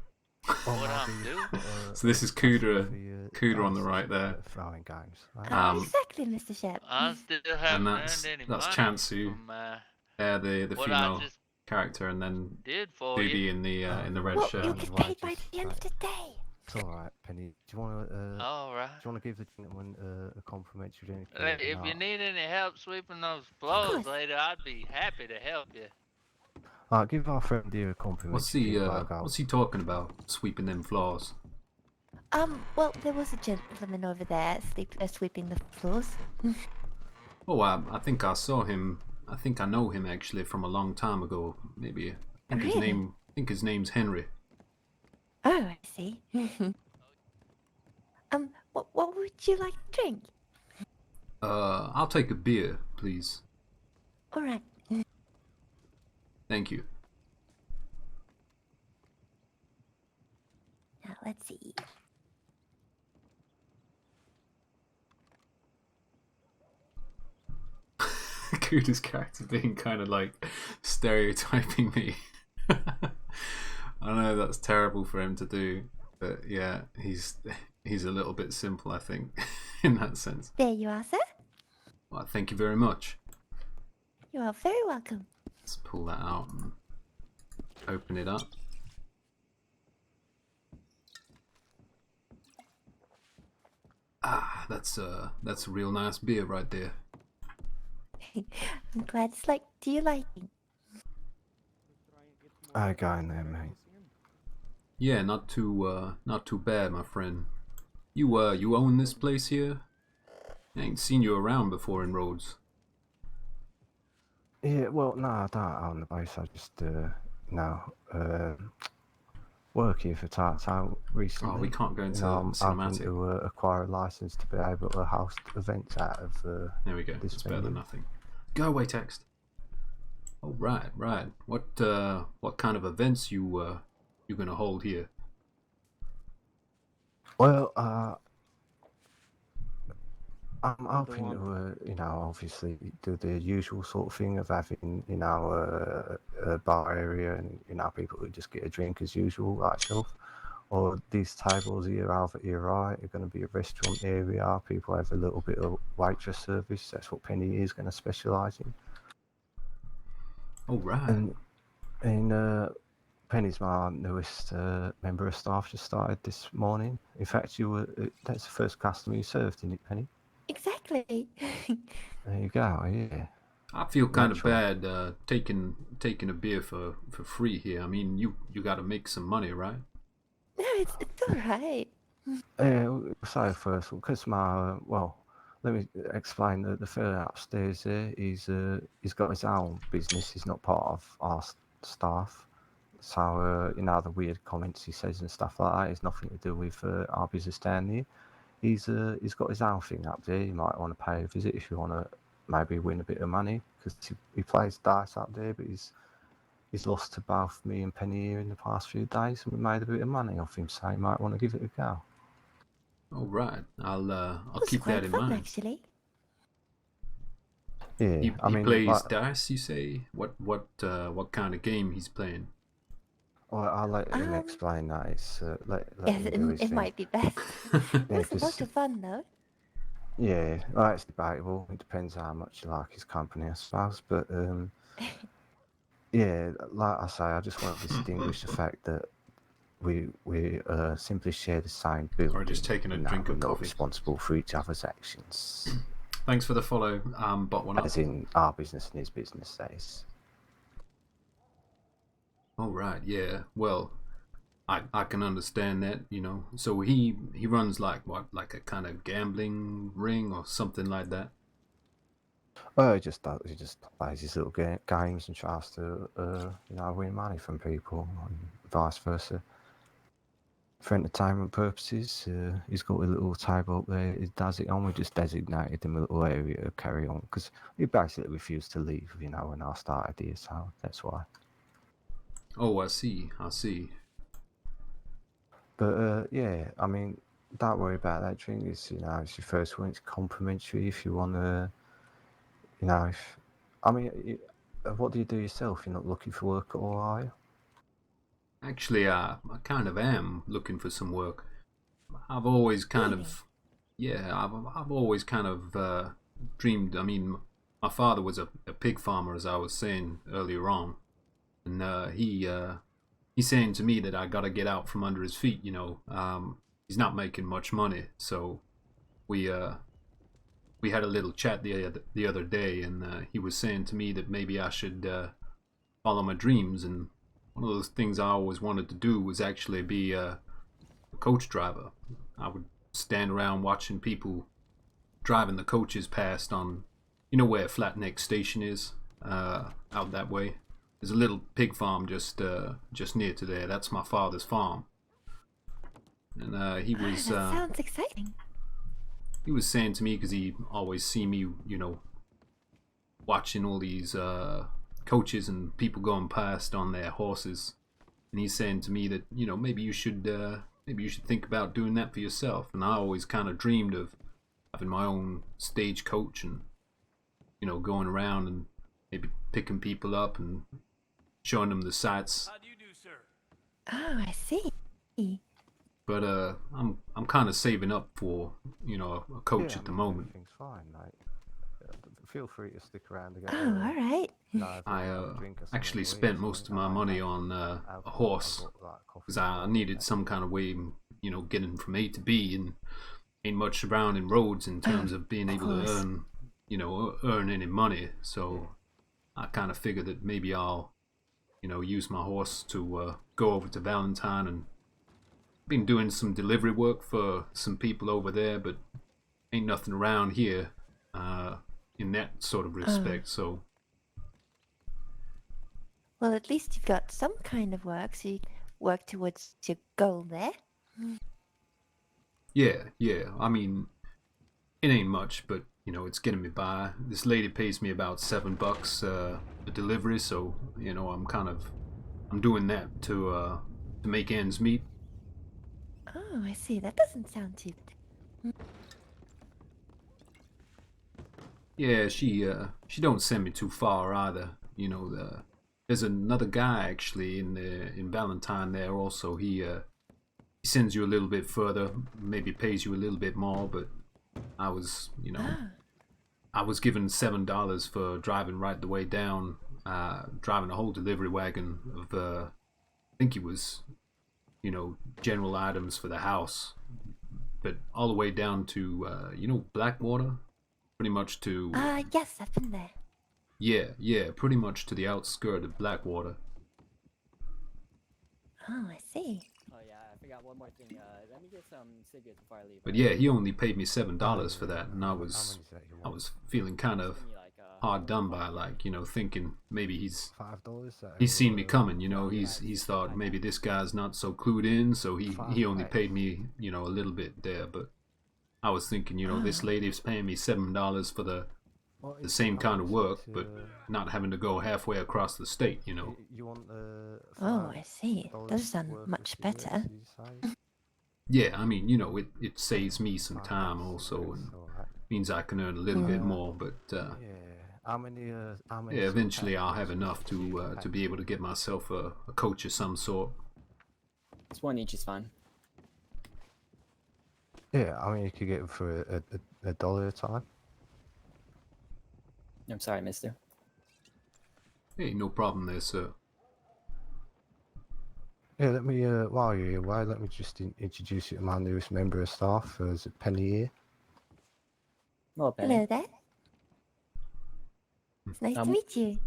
What I'm doing? So this is Cooder on the right there. Throwing games. Right? Exactly, Mr. Shep. I still haven't that's earned any that's money Chansu. from The what I female just character, and then did for Booby you. in the red Well, shirt. you'll get paid by the end of the day. It's alright, Penny. Do you want to? All right. Do you want to give the gentleman a complimentary drink? If you need any help sweeping those floors later, I'd be happy to help you. Alright, give our friend here a compliment. What's he talking about? Sweeping them floors. Well, there was a gentleman over there sweeping the floors. Oh, I think I saw him. I think I know him actually from a long time ago. Maybe I think his name's Henry. Oh, I see. What would you like to drink? I'll take a beer, please. All right. Thank you. Now let's see. dude, his character's being kind of like stereotyping me. I know that's terrible for him to do, but yeah, he's a little bit simple, I think, in that sense. There you are, sir. Well, thank you very much. You are very welcome. Let's pull that out and open it up. Ah, that's a real nice beer right there. I'm glad it's like. Do you like it? I go in there, mate. Yeah, not too bad, my friend. You own this place here? I ain't seen you around before in Rhodes. Yeah, well, no, I don't own the base. I just, work here for Tartar recently. Oh, we can't go into I'm hoping cinematic. to acquire a license to be able to host events out of There we go. this It's better than venue. nothing. Go away, text. Oh, right. What kind of events you gonna hold here? Well, I'm hoping to, obviously do the usual sort of thing of having, a bar area and, people who just get a drink as usual, like yourself. Or these tables here over here, right, are going to be a restaurant area. People have a little bit of waitress service. That's what Penny is going to specialise in. Oh, right. And Penny's my newest member of staff, just started this morning. In fact, that's the first customer you served, isn't it, Penny? Exactly. There you go, yeah. I feel kind of Natural. bad taking a beer for free here. I mean, you got to make some money, right? No, it's all right. Yeah, so first, because let me explain that the fella upstairs there, he's got his own business. He's not part of our staff. So, the weird comments he says and stuff like that is nothing to do with our business down here. He's got his own thing up there. You might want to pay a visit if you want to maybe win a bit of money, because he plays dice up there, but he's lost to both me and Penny here in the past few days, and we made a bit of money off him, so you might want to give it a go. All right. I'll It's keep quite that in fun, mind. actually. Yeah, He I mean, plays like, dice, you say? What kind of game he's playing? well, I'll let him explain that. It's let Yes, him do his it thing. might be best. It was a lot of fun, though. Yeah, well, it's debatable. It depends how much you like his company, I suppose. But yeah, like I say, I just want to distinguish the fact that we simply share the same building. Or just taking a drink we're of not coffee. responsible for each other's actions. Thanks for the follow, bot one up. As in our business and his business, that is. Oh right, yeah. Well, I can understand that, So he runs like a kind of gambling ring or something like that. Well, he just plays his little games and tries to win money from people, and vice versa. For entertainment purposes, he's got a little table up there. He does it on. We just designated him a little area to carry on because he basically refused to leave, when I started here. So that's why. Oh, I see. But yeah, I mean, don't worry about that drink. It's it's your first one. It's complimentary if you want to. What do you do yourself? You're not looking for work at all, are you? Actually, I kind of am looking for some work. I've always kind of, I've always kind of dreamed. I mean, my father was a pig farmer, as I was saying earlier on, and he's saying to me that I got to get out from under his feet. He's not making much money, so we had a little chat the other day, and he was saying to me that maybe I should follow my dreams. And one of those things I always wanted to do was actually be a coach driver. I would stand around watching people driving the coaches past on, where Flat Neck Station is, out that way. There's a little pig farm just near to there. That's my father's farm. And he was. That sounds exciting. He was saying to me, because he always see me, watching all these coaches and people going past on their horses, and he's saying to me that maybe you should think about doing that for yourself. And I always kind of dreamed of having my own stagecoach and you know, going around and maybe picking people up and showing them the sights. How do you do, sir? Oh, I see. But I'm kind of saving up for, you know, a coach Yeah, at the moment. Everything's fine, mate. Feel free to stick around and get Oh, all right. I actually spent most of my money on a horse because I needed some kind of way, you know, getting from A to B, and ain't much around in roads in terms of being able to earn, you know, earn any money. So I kind of figured that maybe I'll, you know, use my horse to go over to Valentine, and been doing some delivery work for some people over there, but ain't nothing around here in that sort of respect. So Well, at least you've got some kind of work, so you work towards your goal there. yeah. I mean, it ain't much, but you know, it's getting me by. This lady pays me about $7 a delivery, so you know, I'm doing that to make ends meet. Oh, I see. That doesn't sound too bad. Yeah, she don't send me too far either. You know, there's another guy actually in Valentine there also. He sends you a little bit further, maybe pays you a little bit more, but I was, you know, I was given $7 for driving right the way down, driving a whole delivery wagon of I think it was, you know, general items for the house, but all the way down to you know, Blackwater, pretty much to Yes, I've been there. yeah, pretty much to the outskirt of Blackwater. Oh, I see. Oh yeah, I forgot one more thing. Let me get some cigarettes before I leave. But yeah, he only paid me $7 for that, and I was feeling kind of hard done by, like, you know, thinking maybe he's seen me coming, you know, he's thought maybe this guy's not so clued in, so he only paid me, you know, a little bit there. But I was thinking, you know, this lady's paying me $7 for the same kind of work, but not having to go halfway across the state, you know. Oh, I see. Does sound much better. Yeah, I mean, you know, it saves me some time also, and means I can earn a little bit more. But yeah, eventually I'll have enough to be able to get myself a coach of some sort. Just one each is fine. Yeah, I mean, you could get them for a dollar a time. I'm sorry, mister. Hey, no problem there, sir. Yeah, let me, while you're away, let me just introduce you to my newest member of staff, is it Penny here? Hello, Penny. Hello there. It's nice to meet you.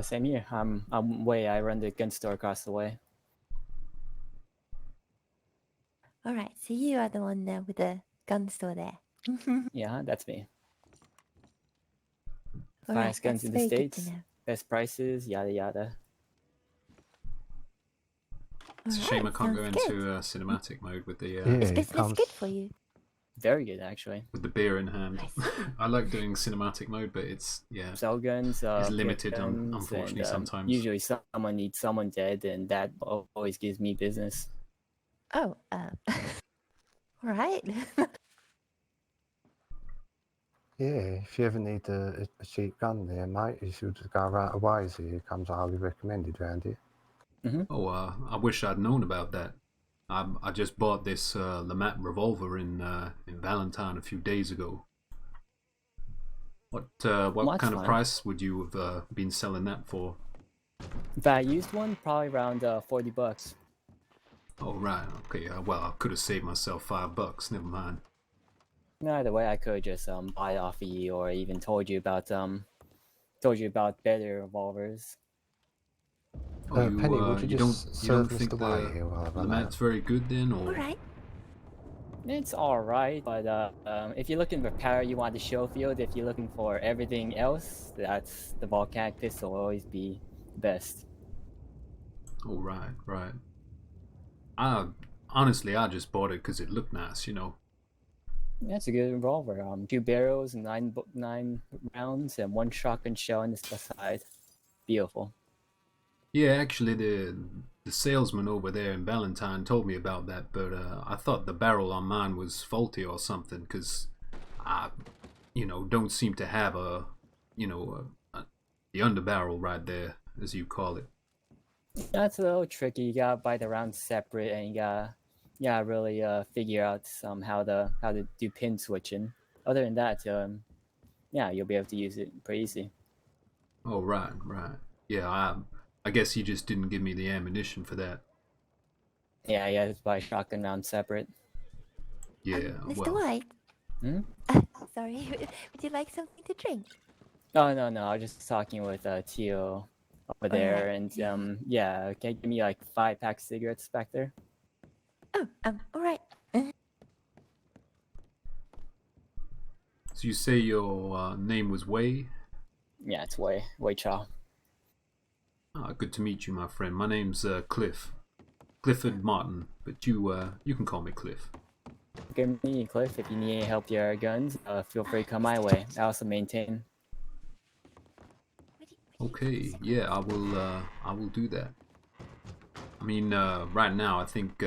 Same here. I'm Wei. I run the gun store across the way. All right, so you are the one there with the gun store there. Yeah, that's me. All right, Finest guns that's in the very good to States. know. Best prices, yada yada. It's a shame I can't go into cinematic mode with the Is business good for you? Very good, actually. with the beer in hand. I like doing cinematic mode, but it's Sell guns, it's flip limited, guns, unfortunately, and, sometimes. Usually someone needs someone dead, and that always gives me business. Oh, all right. Yeah, if you ever need a cheap gun there, mate, you should just go right away. So it comes highly recommended around here. Oh, I wish I'd known about that. I just bought this Lamat revolver in Valentine a few days ago. What kind of price would you have been selling that for? If I used one, probably around $40. Oh right, okay. Well, I could have saved myself $5. Never mind. No, either way, I could just buy it off of you, or even told you about better revolvers. Oh, Penny, would you don't serve think Mr. White here while I'm Lamat's very good then, or? All right. It's alright, but if you're looking for power, you want the show field. If you're looking for everything else, that's the volcanic pistol will always be best. Oh right. Honestly, I just bought it because it looked nice, you know. That's a good revolver. 2 barrels, 9 rounds, and 1 shotgun shell on the side. Beautiful. Yeah, actually, the salesman over there in Valentine told me about that, but I thought the barrel on mine was faulty or something, because I, don't seem to have a the underbarrel right there, as you call it. That's a little tricky. You gotta buy the rounds separate, and you gotta really figure out how to do pin switching. Other than that, yeah, you'll be able to use it pretty easy. Oh, right. Yeah, I guess you just didn't give me the ammunition for that. Yeah, you have to buy shotgun rounds separate. Yeah, Mr. well, White. Hmm? Sorry, would you like something to drink? Oh no, I was just talking with Tio over there, Alright. and yeah, can you give me like 5 packs of cigarettes back there? Oh, alright. so you say your name was Wei? Yeah, it's way chow. Good to meet you, my friend. My name's Clifford Martin, but you can call me Cliff. Give me Cliff if you need any help with your guns. Feel free to come my way. I also maintain. Okay, yeah, I will do that. I mean, right now I think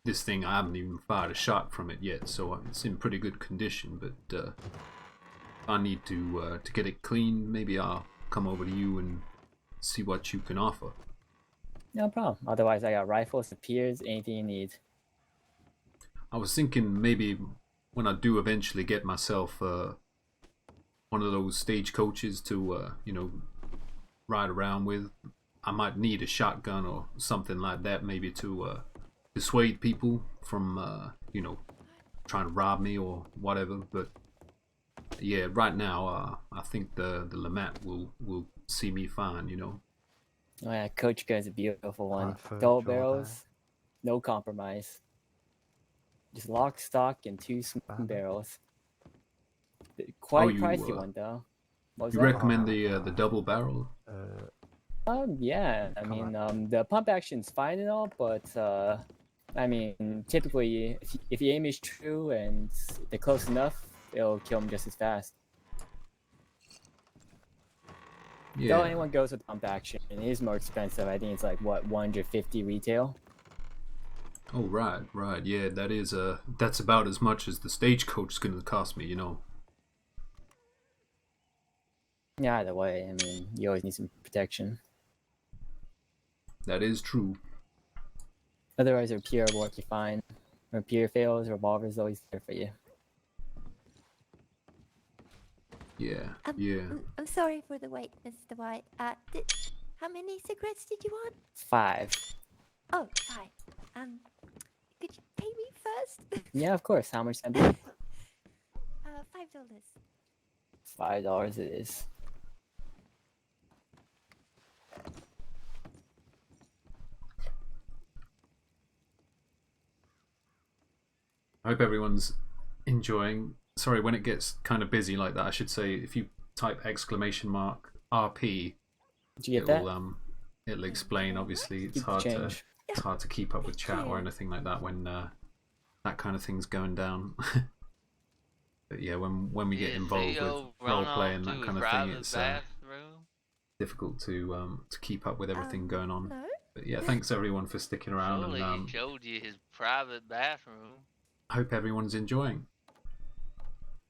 this thing, I haven't even fired a shot from it yet, so it's in pretty good condition. But if I need to get it cleaned, maybe I'll come over to you and see what you can offer. No problem. Otherwise, I got rifles, spears, anything you need. I was thinking maybe when I do eventually get myself one of those stagecoaches to ride around with, I might need a shotgun or something like that, maybe to dissuade people from trying to rob me or whatever. But yeah, right now I think the Lamat will see me fine. Oh yeah, Coach Gun's a beautiful one. Right, for Double Jordan. barrels, no compromise. Just lock, stock, and 2 smoking Bam. barrels. Quite you, pricey one though. What was You that? recommend the double barrel? Yeah. I mean, the pump action's fine and all, but I mean, typically, if your aim is true and they're close enough, it'll kill them just as fast. Yeah. Though anyone goes with pump action, it is more expensive. I think it's like what, 150 retail. Oh right. Yeah, that's about as much as the stagecoach is going to cost me. Yeah, either way, I mean, you always need some protection. That is true. Otherwise, repair will work you fine. Repair fails, revolver's always there for you. Yeah. I'm sorry for the wait, Mr. White. How many cigarettes did you want? 5. Oh, 5. Could you pay me first? Yeah, of course. How much that be? $5. $5 it is. I hope everyone's enjoying. Sorry, when it gets kind of busy like that, I should say if you type !RP, Did you get that? It'll explain. Obviously, it's Keep the hard change. to keep up with chat or anything like that when that kind of thing's going down. But yeah, when we get involved with role play and that kind of thing, it's difficult to keep up with everything going on. No? But yeah, thanks everyone for sticking around, Surely and he showed you his private bathroom. I hope everyone's enjoying.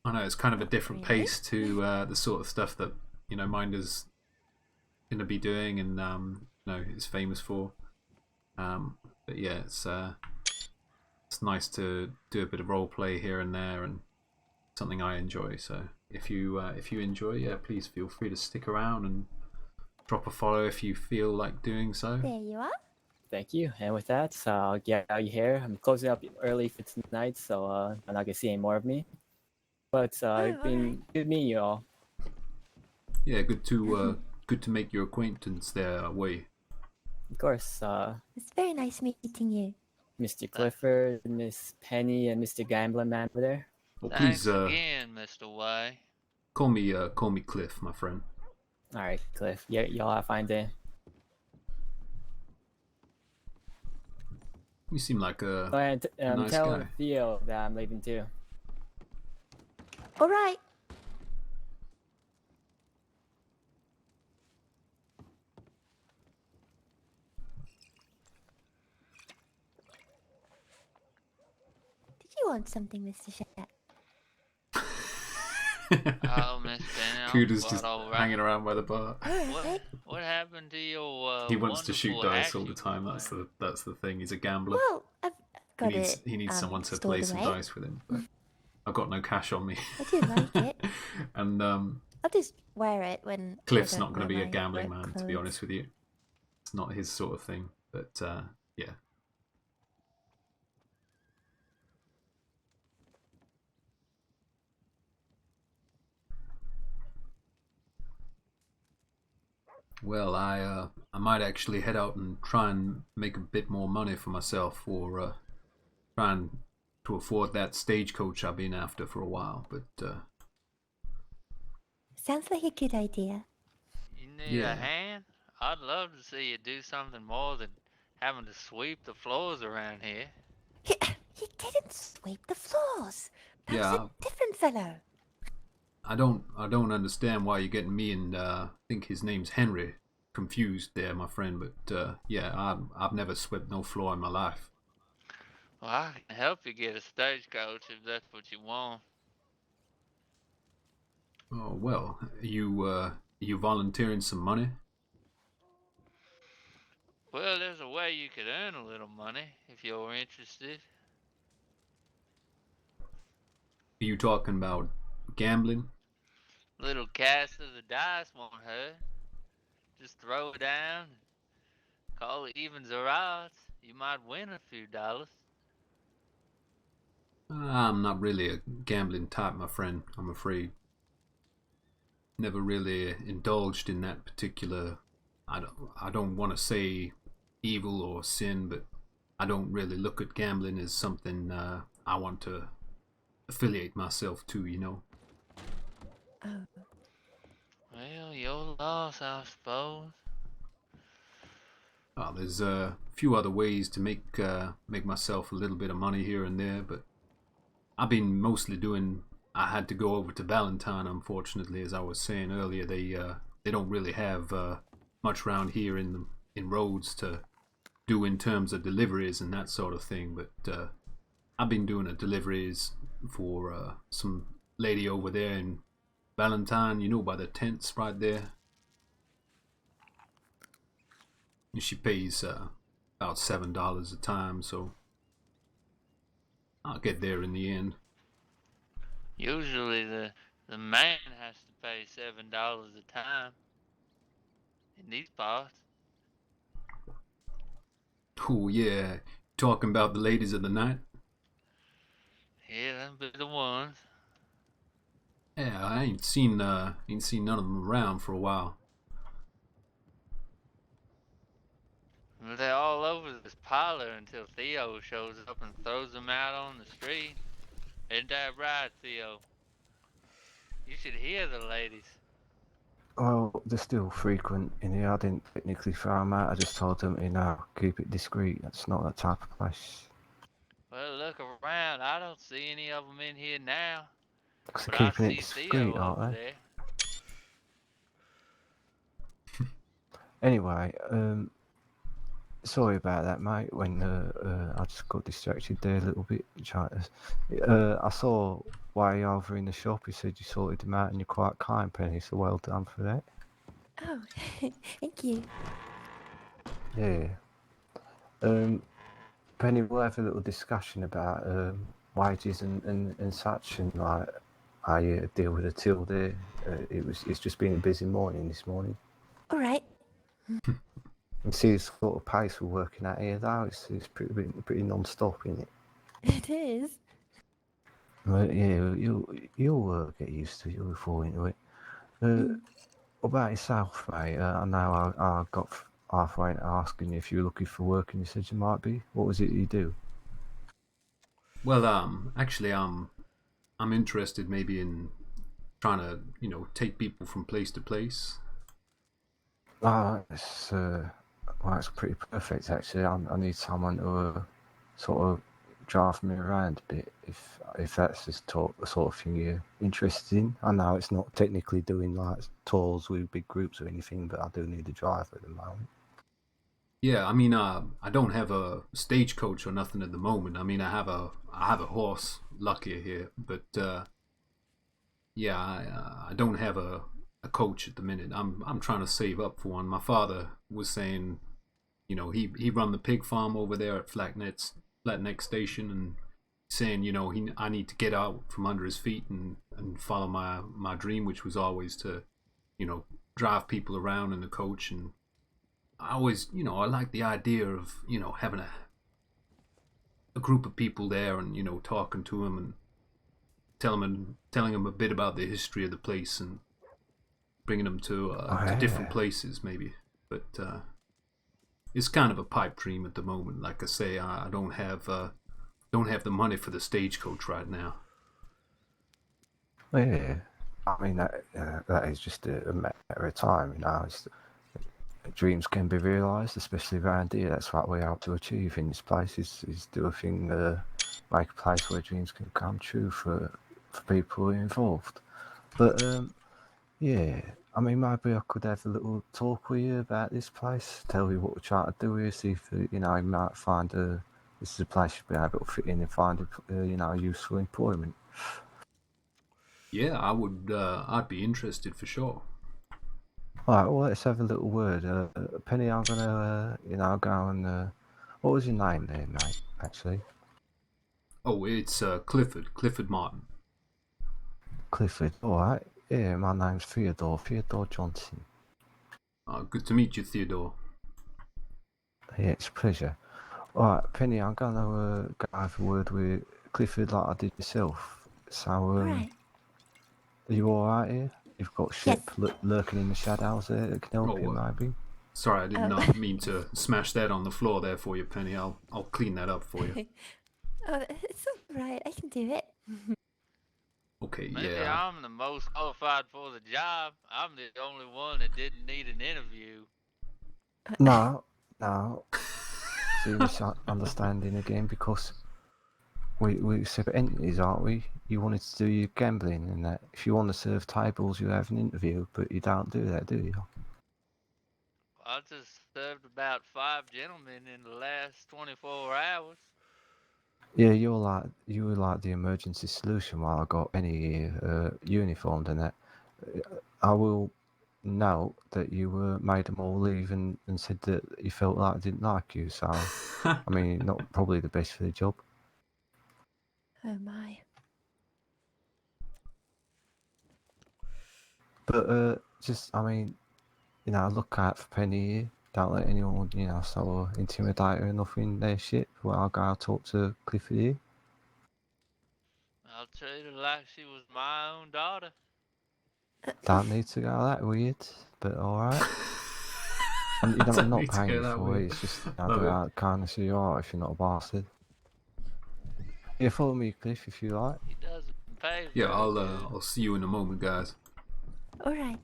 I know it's kind of a different pace to the sort of stuff that Minder's gonna be doing and is famous for. But yeah, it's nice to do a bit of role play here and there, and something I enjoy. So if you enjoy, yeah, please feel free to stick around and drop a follow if you feel like doing so. There you are. Thank you. And with that, I'll get out of here. I'm closing up early for tonight, so I'm not gonna see any more of me. But it's been good meeting you all. Yeah, good to make your acquaintance there, Wei. Of course, It's very nice meeting you. Mr. Clifford, Miss Penny, and Mr. Gambling Man over there. Well, Thanks please again, Mr. Way. call me Cliff, my friend. All right, Cliff. Yeah, y'all have a fine day. You seem like a And nice tell guy. Theo that I'm leaving too. All right. Did you want something, Mr. Shat? Oh, Miss Benny, I'm Cooter's quite just all right. hanging around by the bar. What happened to your He wants to shoot wonderful dice all the axe time. you That's were the thing. He's a gambler. Well, I've got it. He needs someone to stored play some away. dice with him. But I've got no cash on me. I do like it. And I'll just wear it when. Cliff's I not going to be wear a my gambling work man, to be clothes. honest with you. It's not his sort of thing. But yeah. Well, I might actually head out and try and make a bit more money for myself, or trying to afford that stagecoach I've been after for a while. But Sounds like a good idea. You need Yeah. a hand? I'd love to see you do something more than having to sweep the floors around here. He didn't sweep the floors. That was Yeah. a different fellow. I don't understand why you're getting me and I think his name's Henry confused there, my friend. But yeah, I've never swept no floor in my life. Well, I can help you get a stagecoach if that's what you want. Oh well, you volunteering some money? Well, there's a way you could earn a little money if you're interested. Are you talking about gambling? Little cast of the dice won't hurt. Just throw it down, call it evens or odds. You might win a few dollars. I'm not really a gambling type, my friend. I'm afraid. Never really indulged in that particular. I don't want to say evil or sin, but I don't really look at gambling as something I want to affiliate myself to. You know. Oh. Well, your loss, I suppose. There's a few other ways to make myself a little bit of money here and there, but I've been mostly doing. I had to go over to Valentine, unfortunately, as I was saying earlier. They don't really have much around here in Rhodes to do in terms of deliveries and that sort of thing. But I've been doing deliveries for some lady over there in Valentine, you know, by the tents right there. And she pays about $7 a time, so I'll get there in the end. Usually the man has to pay $7 a time in these parts. Oh yeah, talking about the ladies of the night. Yeah, them be the ones. Yeah, I ain't seen none of them around for a while. Well, they're all over this parlor until Theo shows up and throws them out on the street. Ain't that right, Theo? You should hear the ladies. Well, they're still frequent in here. I didn't technically throw them out. I just told them, keep it discreet. That's not that type of place. Well, look around. I don't see any of them in here now. Because But they're I keeping it see discreet, Theo aren't over they? there. Anyway, sorry about that, mate. When I just got distracted there a little bit. I saw way over in the shop. You said you sorted them out, and you're quite kind, Penny. So well done for that. Oh, thank you. Yeah. Penny, we'll have a little discussion about wages and such, and like I deal with the till there. It's just been a busy morning this morning. All right. You see the sort of pace we're working at here, though. It's pretty non-stop, isn't it? It is. But yeah, you'll get used to it. You'll fall into it. What about yourself, mate? I know I got halfway into asking you if you were looking for work, and you said you might be. What was it you do? Well, actually, I'm interested maybe in trying to, take people from place to place. It's pretty perfect, actually. I need someone to sort of drive me around a bit, if that's the sort of thing you're interested in. I know it's not technically doing like tours with big groups or anything, but I do need a driver at the moment. Yeah, I mean, I don't have a stagecoach or nothing at the moment. I mean, I have a horse, Lucky here, but yeah, I don't have a coach at the minute. I'm trying to save up for one. My father was saying, you know, he run the pig farm over there at Flatneck Station, and saying, you know, I need to get out from under his feet and follow my dream, which was always to, you know, drive people around in the coach. And I always, you know, I like the idea of, you know, having a group of people there and, you know, talking to them and telling them a bit about the history of the place and bringing them to different places maybe. But it's kind of a pipe dream at the moment. Like I say, I don't have the money for the stagecoach right now. Yeah, I mean that is just a matter of time, you know. Dreams can be realised, especially around here. That's what we hope to achieve in this place: is do a thing, make a place where dreams can come true for people involved. But yeah, I mean, maybe I could have a little talk with you about this place. Tell you what we're trying to do here. See if you know, you might find this is a place you'll be able to fit in and find you know, useful employment. Yeah, I would. I'd be interested for sure. All right, well, let's have a little word. Penny, I'm gonna, you know, go and. What was your name there, mate? Actually, Oh, it's Clifford Martin. Clifford. All right. Yeah, my name's Theodore Johnson. Good to meet you, Theodore. Yeah, it's a pleasure. All right, Penny, I'm gonna go have a word with Clifford like I did yourself. So, Alright. are you all right here? You've got Shep lurking in the shadows there that can help you, maybe. Sorry, I did not mean to smash that on the floor there for you, Penny. I'll clean that up for you. Oh, it's alright. I can do it. Okay, Maybe yeah. I'm the most qualified for the job. I'm the only one that didn't need an interview. No. See, misunderstanding again, because we're separate entities, aren't we? You wanted to do your gambling and that. If you want to serve tables, you have an interview, but you don't do that, do you? I just served about 5 gentlemen in the last 24 hours. Yeah, you were like the emergency solution while I got any uniformed and that. I will note that you made them all leave and said that you felt like I didn't like you. So, I mean, not probably the best for the job. Oh my. But just, I mean, you know, look out for Penny here. Don't let anyone, you know, sort of intimidate her or nothing their shit. Well, I'll go talk to Clifford here. I'll treat her like she was my own daughter. Don't need to go that weird, but alright. And you know, I'm not paying you for it, it's just, you know, do it out of kindness of your heart if you're not a bastard. Yeah, follow me, Cliff, if you like. He doesn't pay Yeah, very good. I'll see you in a moment, guys. Alright.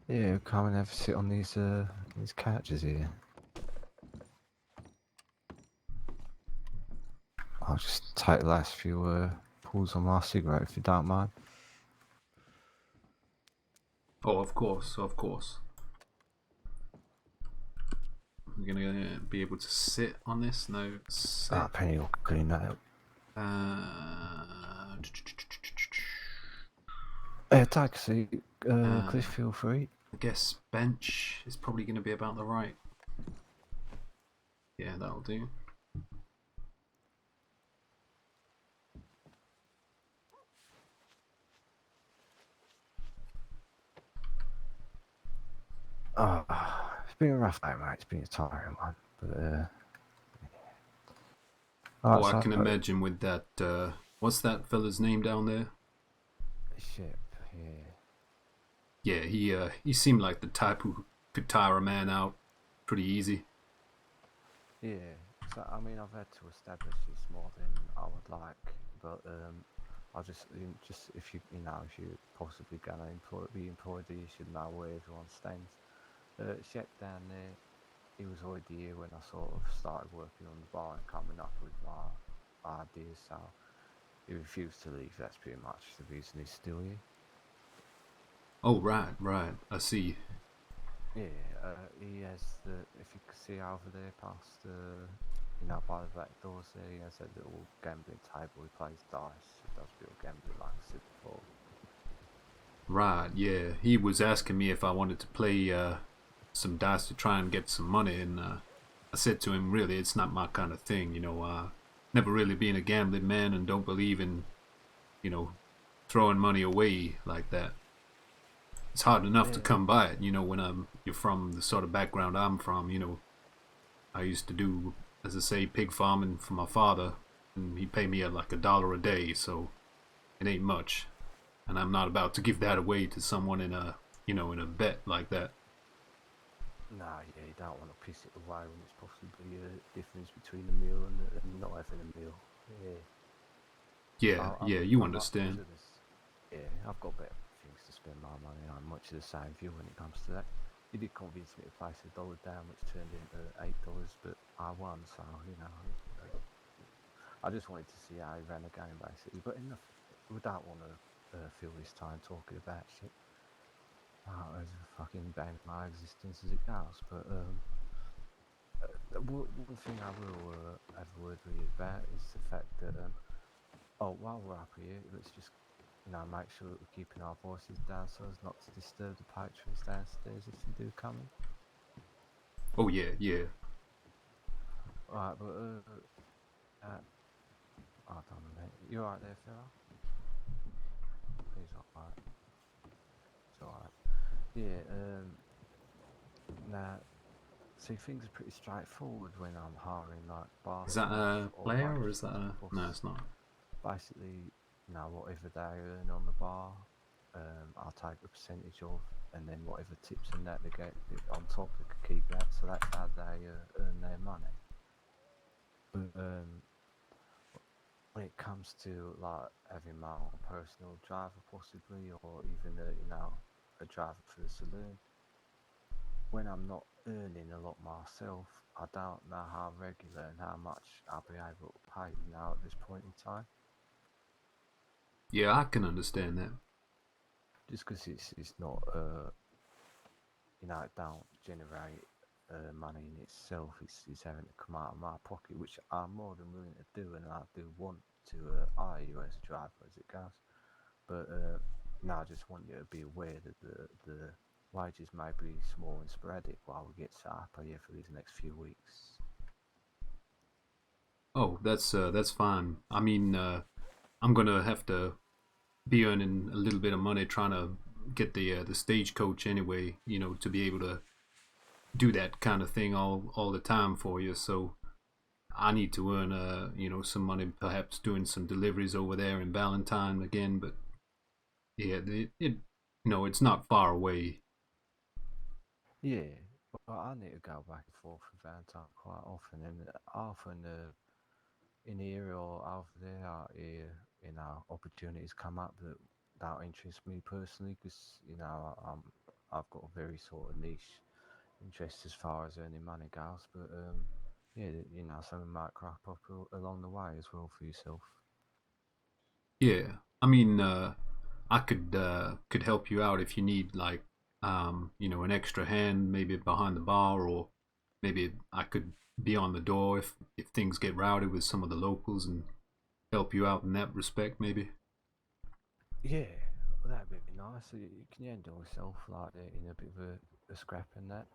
Yeah, come and have a sit on these couches here. I'll just take the last few pulls on my cigarette if you don't mind. Oh, of course. I'm gonna be able to sit on this. No, sit. Ah, Penny will clean that up. Take a seat, Cliff, feel free. I guess bench is probably going to be about the right. Yeah, that'll do. Oh, it's been a rough day, mate. It's been a tiring one. But, oh, I can imagine with that. What's that fella's name down there? Ship, yeah. Yeah, he seemed like the type who could tire a man out pretty easy. Yeah, so I mean, I've had to establish this more than I would like, but I just if you possibly gonna be employed, you should know where everyone stands. Shep down there, he was already here when I sort of started working on the bar and coming up with my ideas, so he refused to leave. That's pretty much the reason he's still here. Oh, right, right. I see. Yeah, he has the. If you can see over there past by the back doors there, he has a little gambling table. He plays dice. He does a bit of gambling, like I said before. Right, yeah. He was asking me if I wanted to play some dice to try and get some money, and I said to him, really, it's not my kind of thing. Never really been a gambling man and don't believe in, throwing money away like that. It's hard enough to Yeah, come by it, when you're from the sort of background I'm from. I used to do, as I say, pig farming for my father, and he paid me like $1 a day, so it ain't much. And I'm not about to give that away to someone in a bet like that. nah, yeah, you don't want to piss it away when it's possibly a difference between a meal and not having a meal. Yeah. Yeah, yeah, you I'm not understand. to this. Yeah, I've got better things to spend my money on. I'm much of the same view when it comes to that. He did convince me to place $1 down, which turned into $8, but I won, so I just wanted to see how he ran the game basically. But enough, we don't want to fill this time talking about shit. As a fucking bane of my existence as it goes. But one thing I will have a word with you about is the fact that while we're up here, let's just make sure that we're keeping our voices down so as not to disturb the patrons downstairs if they do come in. Oh yeah, yeah. Alright, but hold on a minute. You alright there, Phil? He's alright. It's alright. Yeah, now, see, things are pretty straightforward when I'm hiring like bar Is that staff a or player or is that waitresses, a? because No, it's not. basically, whatever they earn on the bar, I'll take a percentage of, and then whatever tips and that they get on top, they can keep that. So that's how they earn their money. But when it comes to like having my own personal driver, possibly, or even a driver for the saloon, when I'm not earning a lot myself, I don't know how regular and how much I'll be able to pay at this point in time. Yeah, I can understand that. Just because it's not it don't generate money in itself. It's having to come out of my pocket, which I'm more than willing to do, and I do want to hire you as a driver as it goes. But I just want you to be aware that the wages may be small and sporadic while we get set up here for these next few weeks. Oh, that's fine. I mean, I'm gonna have to be earning a little bit of money trying to get the stagecoach anyway. To be able to do that kind of thing all the time for you. So I need to earn some money, perhaps doing some deliveries over there in Valentine again. But yeah, it's not far away. Yeah, but I need to go back and forth with Valentine quite often, and often in here or over there, I hear opportunities come up that interest me personally, because I've got a very sort of niche interest as far as earning money goes. But yeah, something might crop up along the way as well for yourself. Yeah, I mean, I could help you out if you need like an extra hand, maybe behind the bar, or maybe I could be on the door if things get rowdy with some of the locals and help you out in that respect, maybe. Yeah, well, that'd be nice. Can you handle yourself like that in a bit of a scrap and that?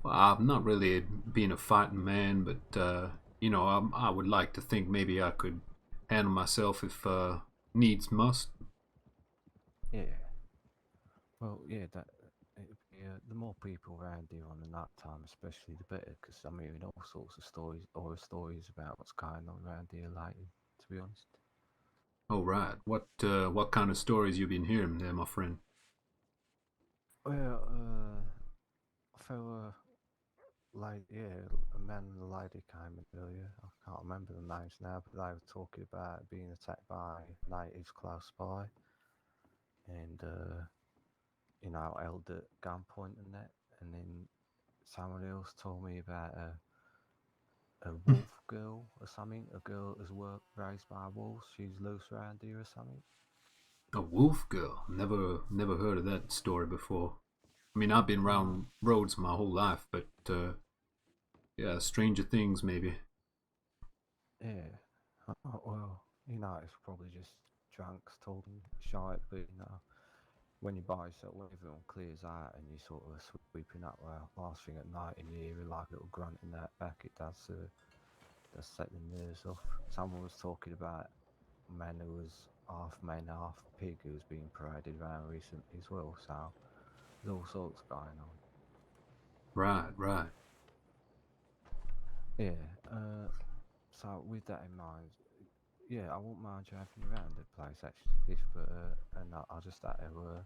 Well, I'm not really being a fighting man, but I would like to think maybe I could handle myself if needs must. Yeah. Well, yeah, the more people around here on the night time, especially, the better. Because I'm hearing all sorts of stories, horror stories about what's going on around here lately. To be honest. Oh right, what kind of stories you been hearing there, my friend? Well, I feel a man and a lady came in earlier. I can't remember the names now, but they were talking about being attacked by natives close by, and held at gunpoint and that. And then someone else told me about a wolf girl or something. A girl that was raised by wolves. She's loose around here or something. A wolf girl. Never heard of that story before. I mean, I've been around roads my whole life, but yeah, stranger things maybe. Yeah. Well, it's probably just drunks talking shite, but when you buy yourself, when everyone clears out and you sort of sweeping up, well, last thing at night and you hear like a little grunt in that back, it does set the nerves off. Someone was talking about a man who was half man, half pig, who was being paraded around recently as well, so there's all sorts going on. Right. Yeah, so with that in mind, yeah, I won't mind driving around the place actually, Cliff, but and I'll just have to,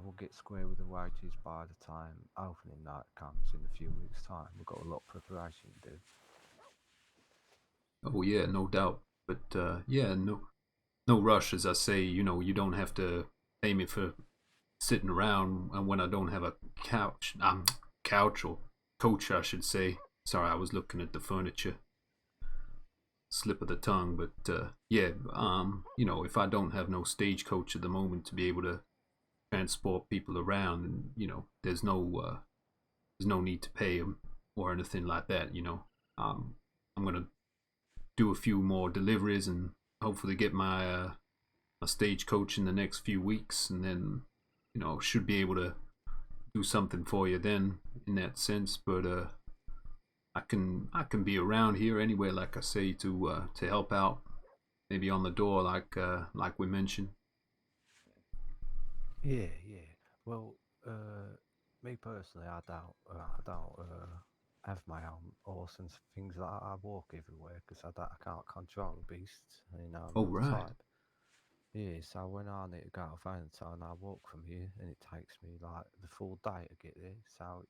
we'll get square with the wages by the time opening night comes in a few weeks' time. We've got a lot of preparation to do. Oh yeah, no doubt. But yeah, no rush. As I say, you don't have to pay me for sitting around and when I don't have a couch or coach, I should say. Sorry, I was looking at the furniture. Slip of the tongue, but yeah, if I don't have no stagecoach at the moment to be able to transport people around, and there's no need to pay them or anything like that. I'm gonna do a few more deliveries and hopefully get my stagecoach in the next few weeks, and then should be able to do something for you then in that sense. But I can be around here anyway, like I say, to help out, maybe on the door, like we mentioned. Yeah. Well, me personally, I don't have my own horse and things like that. I walk everywhere because I can't control the beasts. I'm Oh not the right. type. Yeah, so when I need to go to Valentine, I walk from here, and it takes me like the full day to get there. So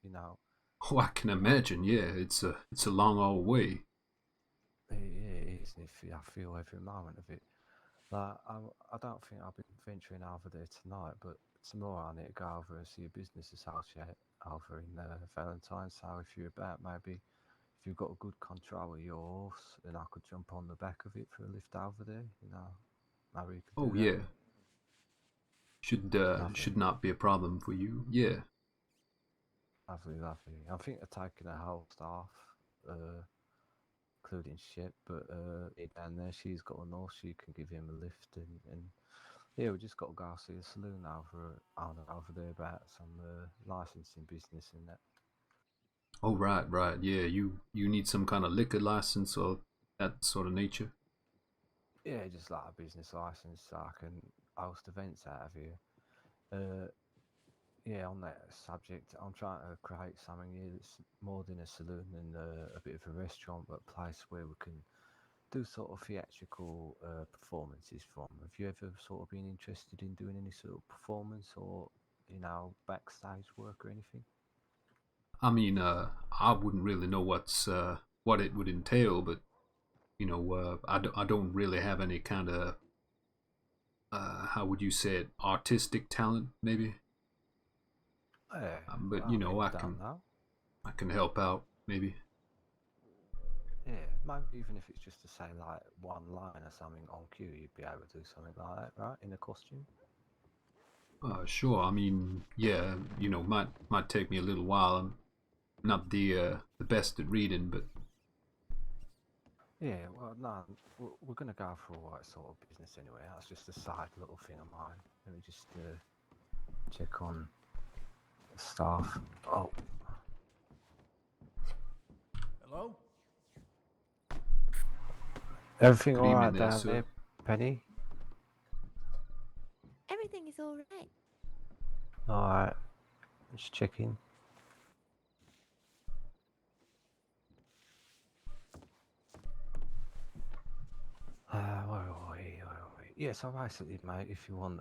Oh, I can imagine. Yeah, it's a long old way. yeah, it is. I feel every moment of it. Like I don't think I'll be venturing over there tonight, but tomorrow I need to go over and see a business associate over in Valentine. So if you're about, maybe if you've got a good control of your horse, then I could jump on the back of it for a lift over there. Maybe we could Oh do that. yeah, Lovely, should not be a problem for you. Yeah. lovely. I think they're taking a whole staff, uh, including Shep, but down there, she's got a horse. She can give him a lift, and yeah, we just got to go see a saloon over there about some licensing business and that. Oh right. Yeah, you need some kind of liquor license or that sort of nature. Yeah, just like a business license so I can host events out of here. Uh, yeah, on that subject, I'm trying to create something here that's more than a saloon and a bit of a restaurant, but a place where we can do sort of theatrical performances from. Have you ever sort of been interested in doing any sort of performance or, backstage work or anything? I mean, I wouldn't really know what it would entail, but I don't really have any kind of how would you say it, artistic talent, maybe. Yeah, But I mean, I don't know. I can help out, maybe. Yeah, maybe even if it's just to say like one line or something on cue, you'd be able to do something like that, right? In a costume. Sure. I mean, yeah, might take me a little while. I'm not the best at reading, but Yeah, well, no, we're gonna go for a right sort of business anyway. That's just a side little thing of mine. Let me just check on the staff. Oh, Hello? everything good all evening right there, down sir. there, Penny? Everything is all right. All right, just checking. Where are we? Yeah, so basically, mate, if you want,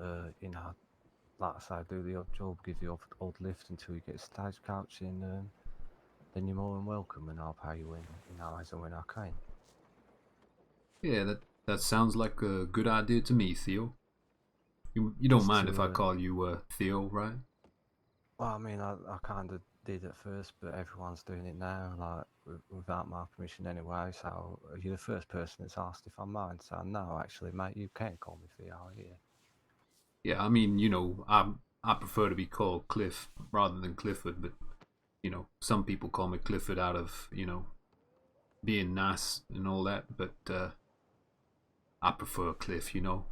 like I say, do the odd job, give the odd lift until you get a stagecoach in, then you're more than welcome, and I'll pay you as and when I can. Yeah, that sounds like a good idea to me, Theo. You don't Just mind if I to, call you Theo, right? well, I mean, I kind of did at first, but everyone's doing it now, like without my permission anyway. So you're the first person that's asked if I mind. So no, actually, mate, you can call me Theo. Yeah. Yeah, I mean, I prefer to be called Cliff rather than Clifford, but some people call me Clifford out of being nice and all that, but I prefer Cliff. Well,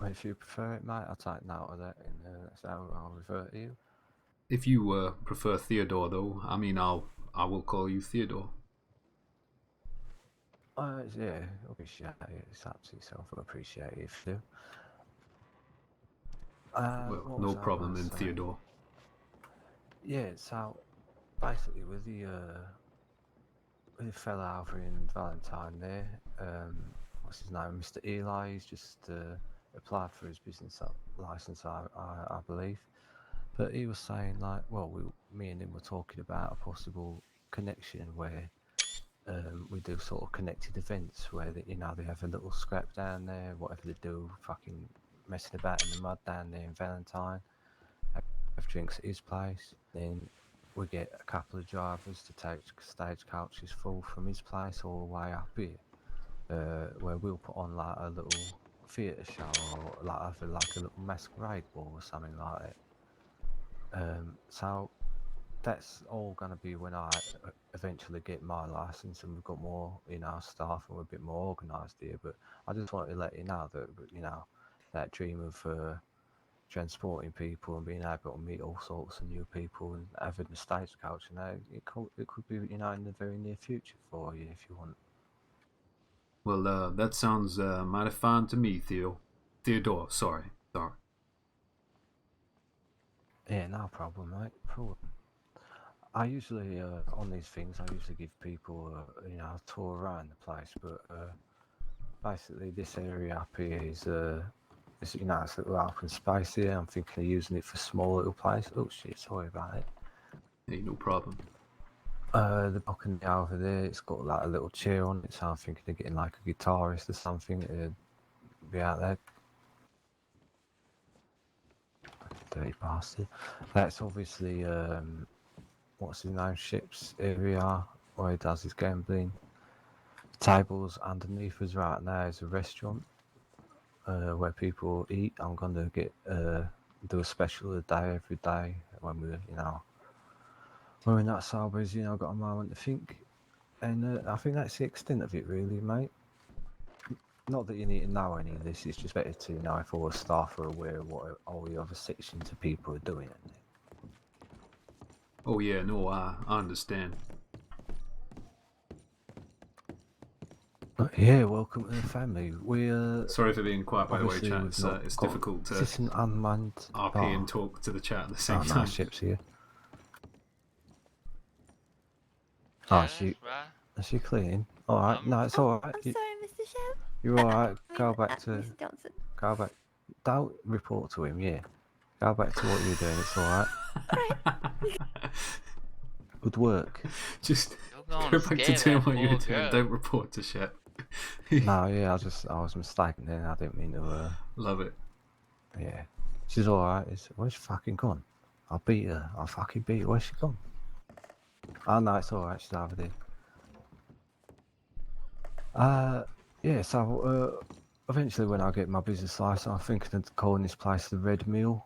if you prefer it, mate, I'll take note of that, and that's how I'll revert to you. If you prefer Theodore, though, I mean, I will call you Theodore. Yeah, appreciate it. It's up to yourself. I appreciate it if you do. Well, What no was I problem gonna in say? Theodore. Yeah, so basically with the fella over in Valentine there, what's his name, Mr. Eli, he's just applied for his business license, I believe. But he was saying like, well, me and him were talking about a possible connection where we do sort of connected events where they have a little scrap down there, whatever they do, fucking messing about in the mud down there in Valentine, have drinks at his place, then we get a couple of drivers to take stagecoaches full from his place all the way up here, where we'll put on like a little theatre show or like a little masquerade ball or something like that. So that's all going to be when I eventually get my license and we've got more staff and we're a bit more organised here. But I just wanted to let you know that that dream of transporting people and being able to meet all sorts of new people and having a stagecoach and that, it could be in the very near future for you if you want. Well, that sounds mighty fine to me, Theodore. Sorry. Yeah, no problem, mate. Problem. I usually on these things I usually give people a tour around the place, but basically this area up here is it's a little open space here. I'm thinking of using it for small little place. Oh shit, sorry about it. Hey, no problem. The balcony over there, it's got like a little chair on it, so I'm thinking of getting like a guitarist or something to be out there. Dirty bastard. That's obviously what's his name, Ship's area where he does his gambling. Tables underneath us right now is a restaurant where people eat. I'm going to do a special a day every day when we're when we're not sober, got a moment to think. And I think that's the extent of it, really, mate. Not that you need to know any of this, it's just better to know if all the staff are aware of what all the other sections of people are doing. Oh yeah, no, I understand. Yeah, welcome to the family. Sorry for being quiet, by the way, obviously chat. we've It's got- difficult to Is this an unmanned RP bar? and talk to the chat at the same Oh, no, time. Ship's here. Yeah, Oh, that's right. is she clean? Alright, no, it's alright. I'm sorry, Mr. Shep. You're alright. Go back to. Mr. Johnson. Go back. Don't report to him, yeah. Go back to what you're doing, it's alright. Good work. Just You're go gonna back to scare doing that what you're poor doing. girl. Don't report to Shep. No, yeah, I was mistaken then. I didn't mean to. Love it. Yeah. She's alright. Where's she fucking gone? I'll beat her. I'll fucking beat her. Where's she gone? Oh, no, it's alright. She's over there. Yeah, so, eventually when I get my business license, I'm thinking of calling this place the Red Mill.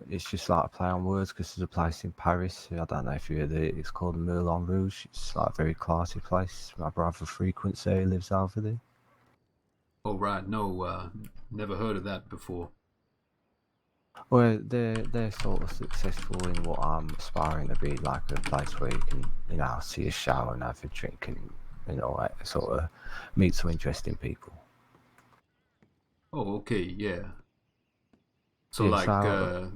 It's just like a play on words because there's a place in Paris. I don't know if you heard it. It's called Moulin Rouge. It's like a very classy place. My brother frequents there. He lives over there. Oh right, no, never heard of that before. Well, they're sort of successful in what I'm aspiring to be, like a place where you can, see a show and have a drink and, sort of meet some interesting people. Oh, okay, yeah. So Yeah, like, so-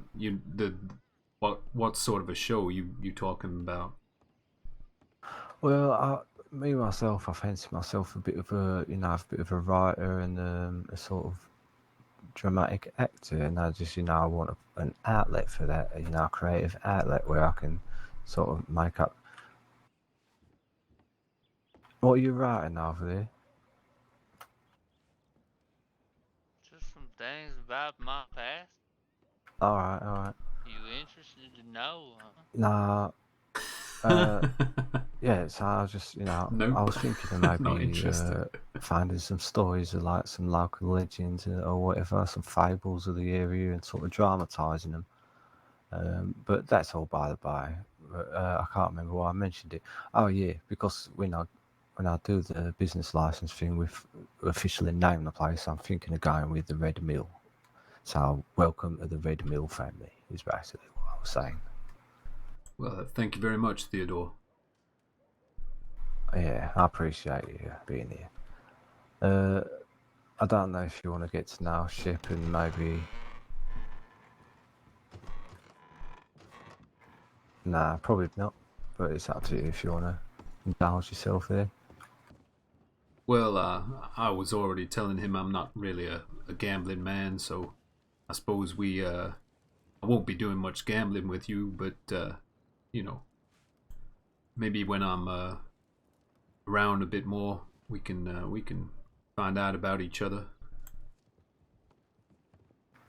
what sort of a show you talking about? Well, myself, I fancy myself a bit of a writer and a sort of dramatic actor, and I just, I want an outlet for that, a creative outlet where I can sort of make up. What are you writing over there? Just some things about my past. All right. You interested to know, huh? Nah. Yeah, so I was just, Nope. I was thinking of Not maybe interested. finding some stories of like some local legends or whatever, some fables of the area, and sort of dramatising them. But that's all by the by. I can't remember why I mentioned it. Oh yeah, because when I do the business license thing with officially name the place, I'm thinking of going with the Red Mill. So welcome to the Red Mill family is basically what I was saying. Well, thank you very much, Theodore. Yeah, I appreciate you being here. I don't know if you want to get to know Ship and maybe. Nah, probably not. But it's up to you if you want to indulge yourself there. Well, I was already telling him I'm not really a gambling man, so I suppose I won't be doing much gambling with you, but you know, maybe when I'm around a bit more, we can find out about each other.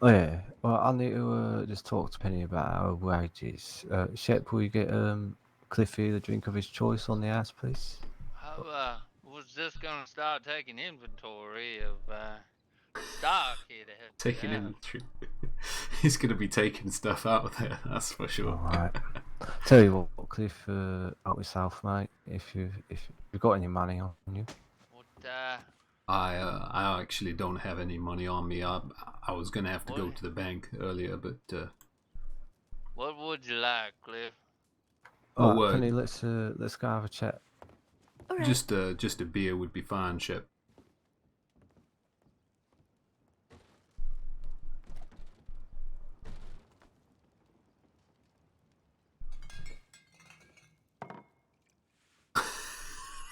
Oh yeah. Well, I need to just talk to Penny about our wages. Shep, will you get Cliffy the drink of his choice on the house, please? I was just gonna start taking inventory of stock here to help you Taking out. inventory. He's gonna be taking stuff out of there, that's for sure. All right. Tell you what, Cliff, help yourself, mate. If you've got any money on you. What I actually don't have any money on me. I was gonna have to go What? to the bank earlier, but What would you like, Cliff? All oh, right, Penny, let's go have a chat. All right. just a beer would be fine, Shep.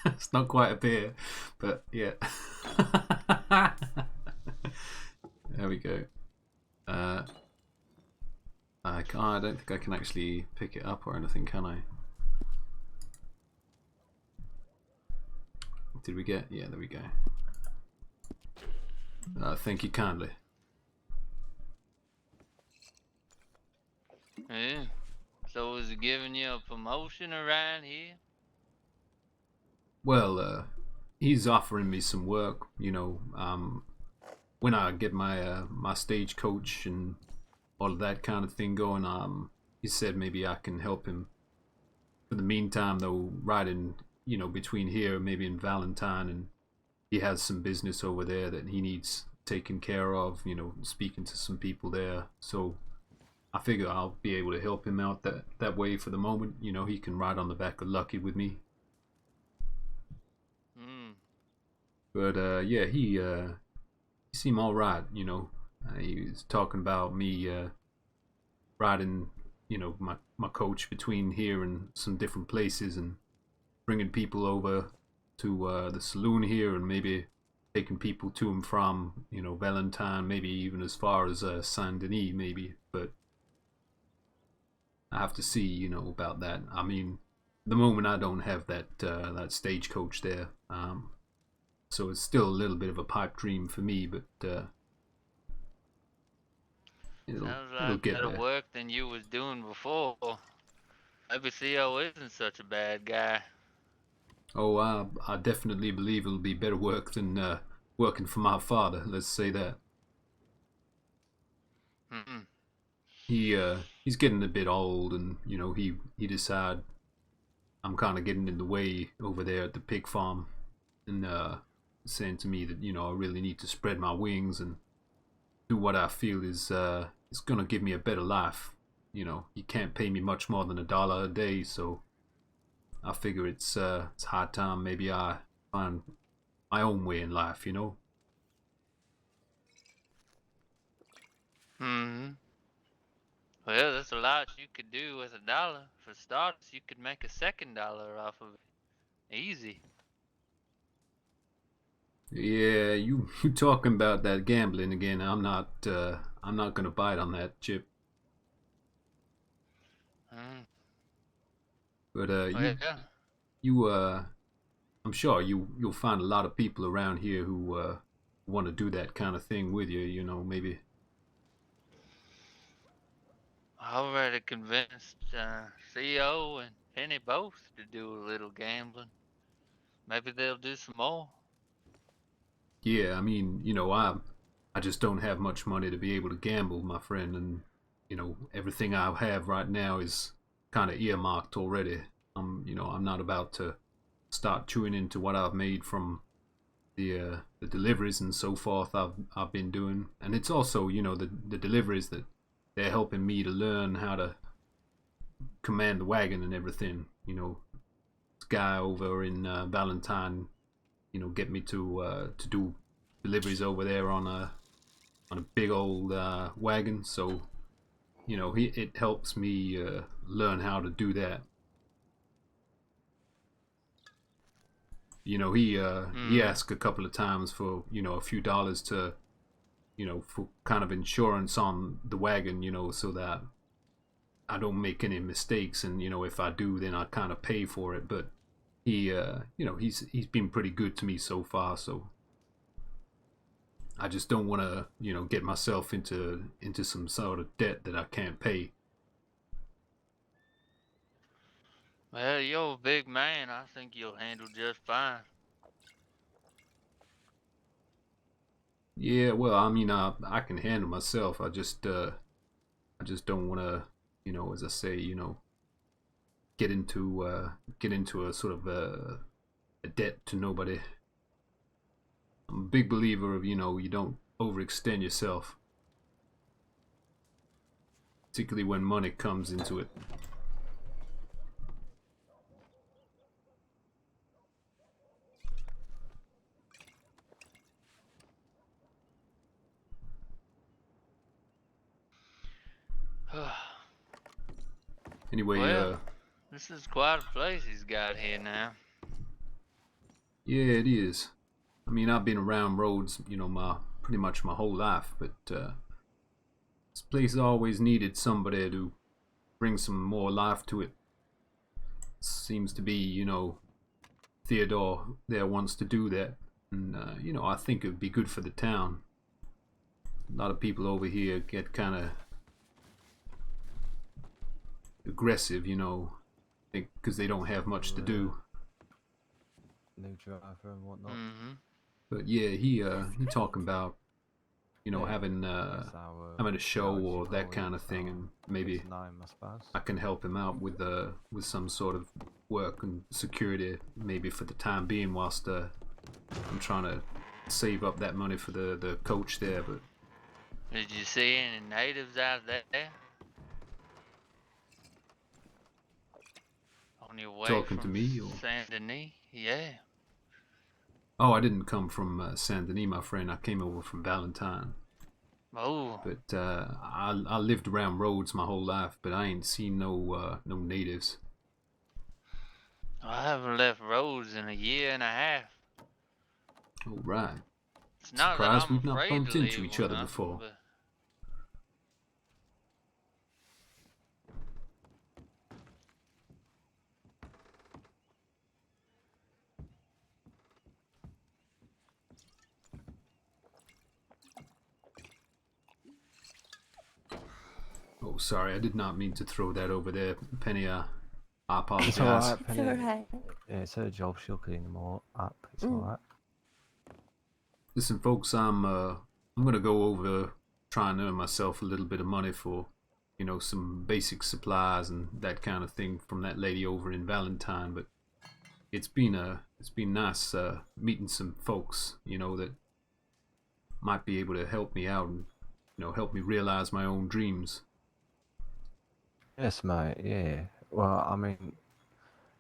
It's not quite a beer, but yeah. There we go. I don't think I can actually pick it up or anything, can I? Did we get? Yeah, there we go. Thank you kindly. Yeah. So is it giving you a promotion around here? Well, he's offering me some work. When I get my stagecoach and all of that kind of thing going, he said maybe I can help him. For the meantime, though, riding, between here, maybe in Valentine, and he has some business over there that he needs taken care of. Speaking to some people there, so I figure I'll be able to help him out that way for the moment. He can ride on the back of Lucky with me. But yeah, he seemed all right. He was talking about me riding, my coach between here and some different places, and bringing people over to the saloon here, and maybe taking people to and from, Valentine, maybe even as far as Saint Denis, maybe. But I have to see, about that. I mean, at the moment I don't have that stagecoach there, so it's still a little bit of a pipe dream for me. But it'll Sounds like get better there. work than you was doing before. Maybe Theo isn't such a bad guy. Oh, I definitely believe it'll be better work than working for my father. Let's say that. He's getting a bit old, and he decided I'm kind of getting in the way over there at the pig farm, and saying to me that I really need to spread my wings and do what I feel is gonna give me a better life. He can't pay me much more than $1 a day, so I figure it's high time maybe I find my own way in life. Well, there's a lot you could do with $1. For starters, you could make a second dollar off of it. Easy. Yeah, you talking about that gambling again? I'm not gonna bite on that, Chip. But I'm sure you'll find a lot of people around here who want to do that kind of thing with you. Maybe. I already convinced CEO and Penny both to do a little gambling. Maybe they'll do some more. Yeah, I mean, I just don't have much money to be able to gamble, my friend, and everything I have right now is kind of earmarked already. I'm not about to start chewing into what I've made from the deliveries and so forth I've been doing, and it's also the deliveries that they're helping me to learn how to command the wagon and everything. This guy over in Valentine, get me to do deliveries over there on a big old wagon. So it helps me learn how to do that. He asked a couple of times for a few dollars to for kind of insurance on the wagon, so that I don't make any mistakes, and if I do, then I kind of pay for it. But he's been pretty good to me so far, so I just don't want to get myself into some sort of debt that I can't pay. Well, you're a big man. I think you'll handle just fine. Yeah, well, I mean, I can handle myself. I just don't want to, as I say, get into a sort of a debt to nobody. I'm a big believer of, you don't overextend yourself, particularly when money comes into it. Anyway, well, this is quite a place he's got here now. Yeah, it is. I mean, I've been around roads, pretty much my whole life, but this place always needed somebody to bring some more life to it. Seems to be, Theodore there wants to do that, and I think it would be good for the town. A lot of people over here get kind of aggressive, because they don't have much to do. New driver and whatnot. But yeah, he talking about having a show or that kind of thing, and maybe I can help him out with some sort of work and security, maybe for the time being, whilst I'm trying to save up that money for the coach there. But did you see any natives out there? On your way talking from to me or Saint Denis? Yeah. Oh, I didn't come from Saint Denis, my friend. I came over from Valentine. Oh. But I lived around roads my whole life, but I ain't seen no natives. I haven't left Rhodes in a year and a half. Oh, right. It's not that Surprised I'm we've not afraid bumped to into leave each or other nothing, before. but Oh, sorry, I did not mean to throw that over there, Penny. I apologize. It's alright, It's Penny. alright. Yeah, it's her job. She'll clean them all up. It's Mm. alright. Listen, folks, I'm gonna go over, try and earn myself a little bit of money for, some basic supplies and that kind of thing from that lady over in Valentine. But it's been nice meeting some folks, that might be able to help me out and help me realize my own dreams. Yes, mate. Yeah. Well, I mean,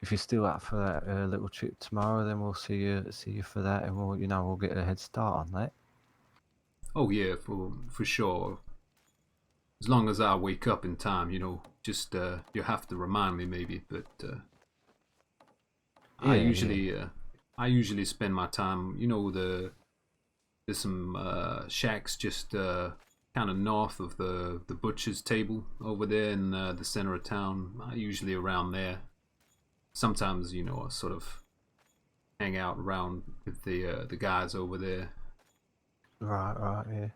if you're still up for that little trip tomorrow, then we'll see you for that, and we'll get a head start on that. Oh yeah, for sure. As long as I wake up in time, just you have to remind me maybe. But I usually spend my time. There's some shacks just kind of north of the butcher's table over there in the center of town. I usually around there. Sometimes I sort of hang out around with the guys over there. Right, yeah.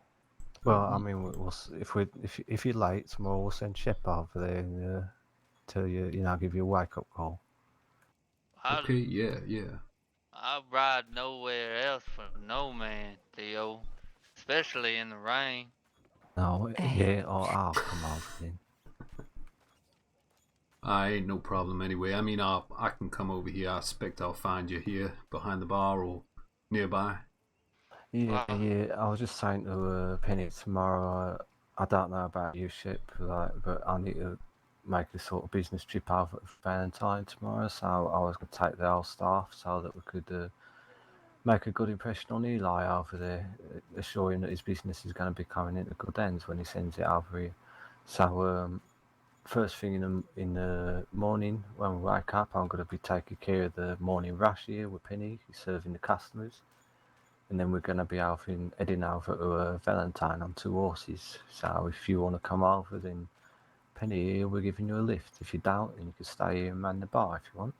Well, I mean, if you're late tomorrow, we'll send Shep over there and tell you, give you a wake up call. Okay, yeah. I'll ride nowhere else for no man, Theo. Especially in the rain. No, yeah, I'll come over then. I ain't no problem anyway. I mean, I can come over here. I expect I'll find you here behind the bar or nearby. Yeah, Wow. yeah. I was just saying to Penny tomorrow. I don't know about you, Ship, but I need to make a sort of business trip over to Valentine tomorrow. So I was going to take the whole staff so that we could make a good impression on Eli over there, assure him that his business is going to be coming into good hands when he sends it over here. So first thing in the morning when we wake up, I'm going to be taking care of the morning rush here with Penny, serving the customers. And then we're going to be heading over to Valentine on 2 horses. So if you want to come over, then Penny here, we're giving you a lift. If you don't, then you can stay here and man the bar if you want.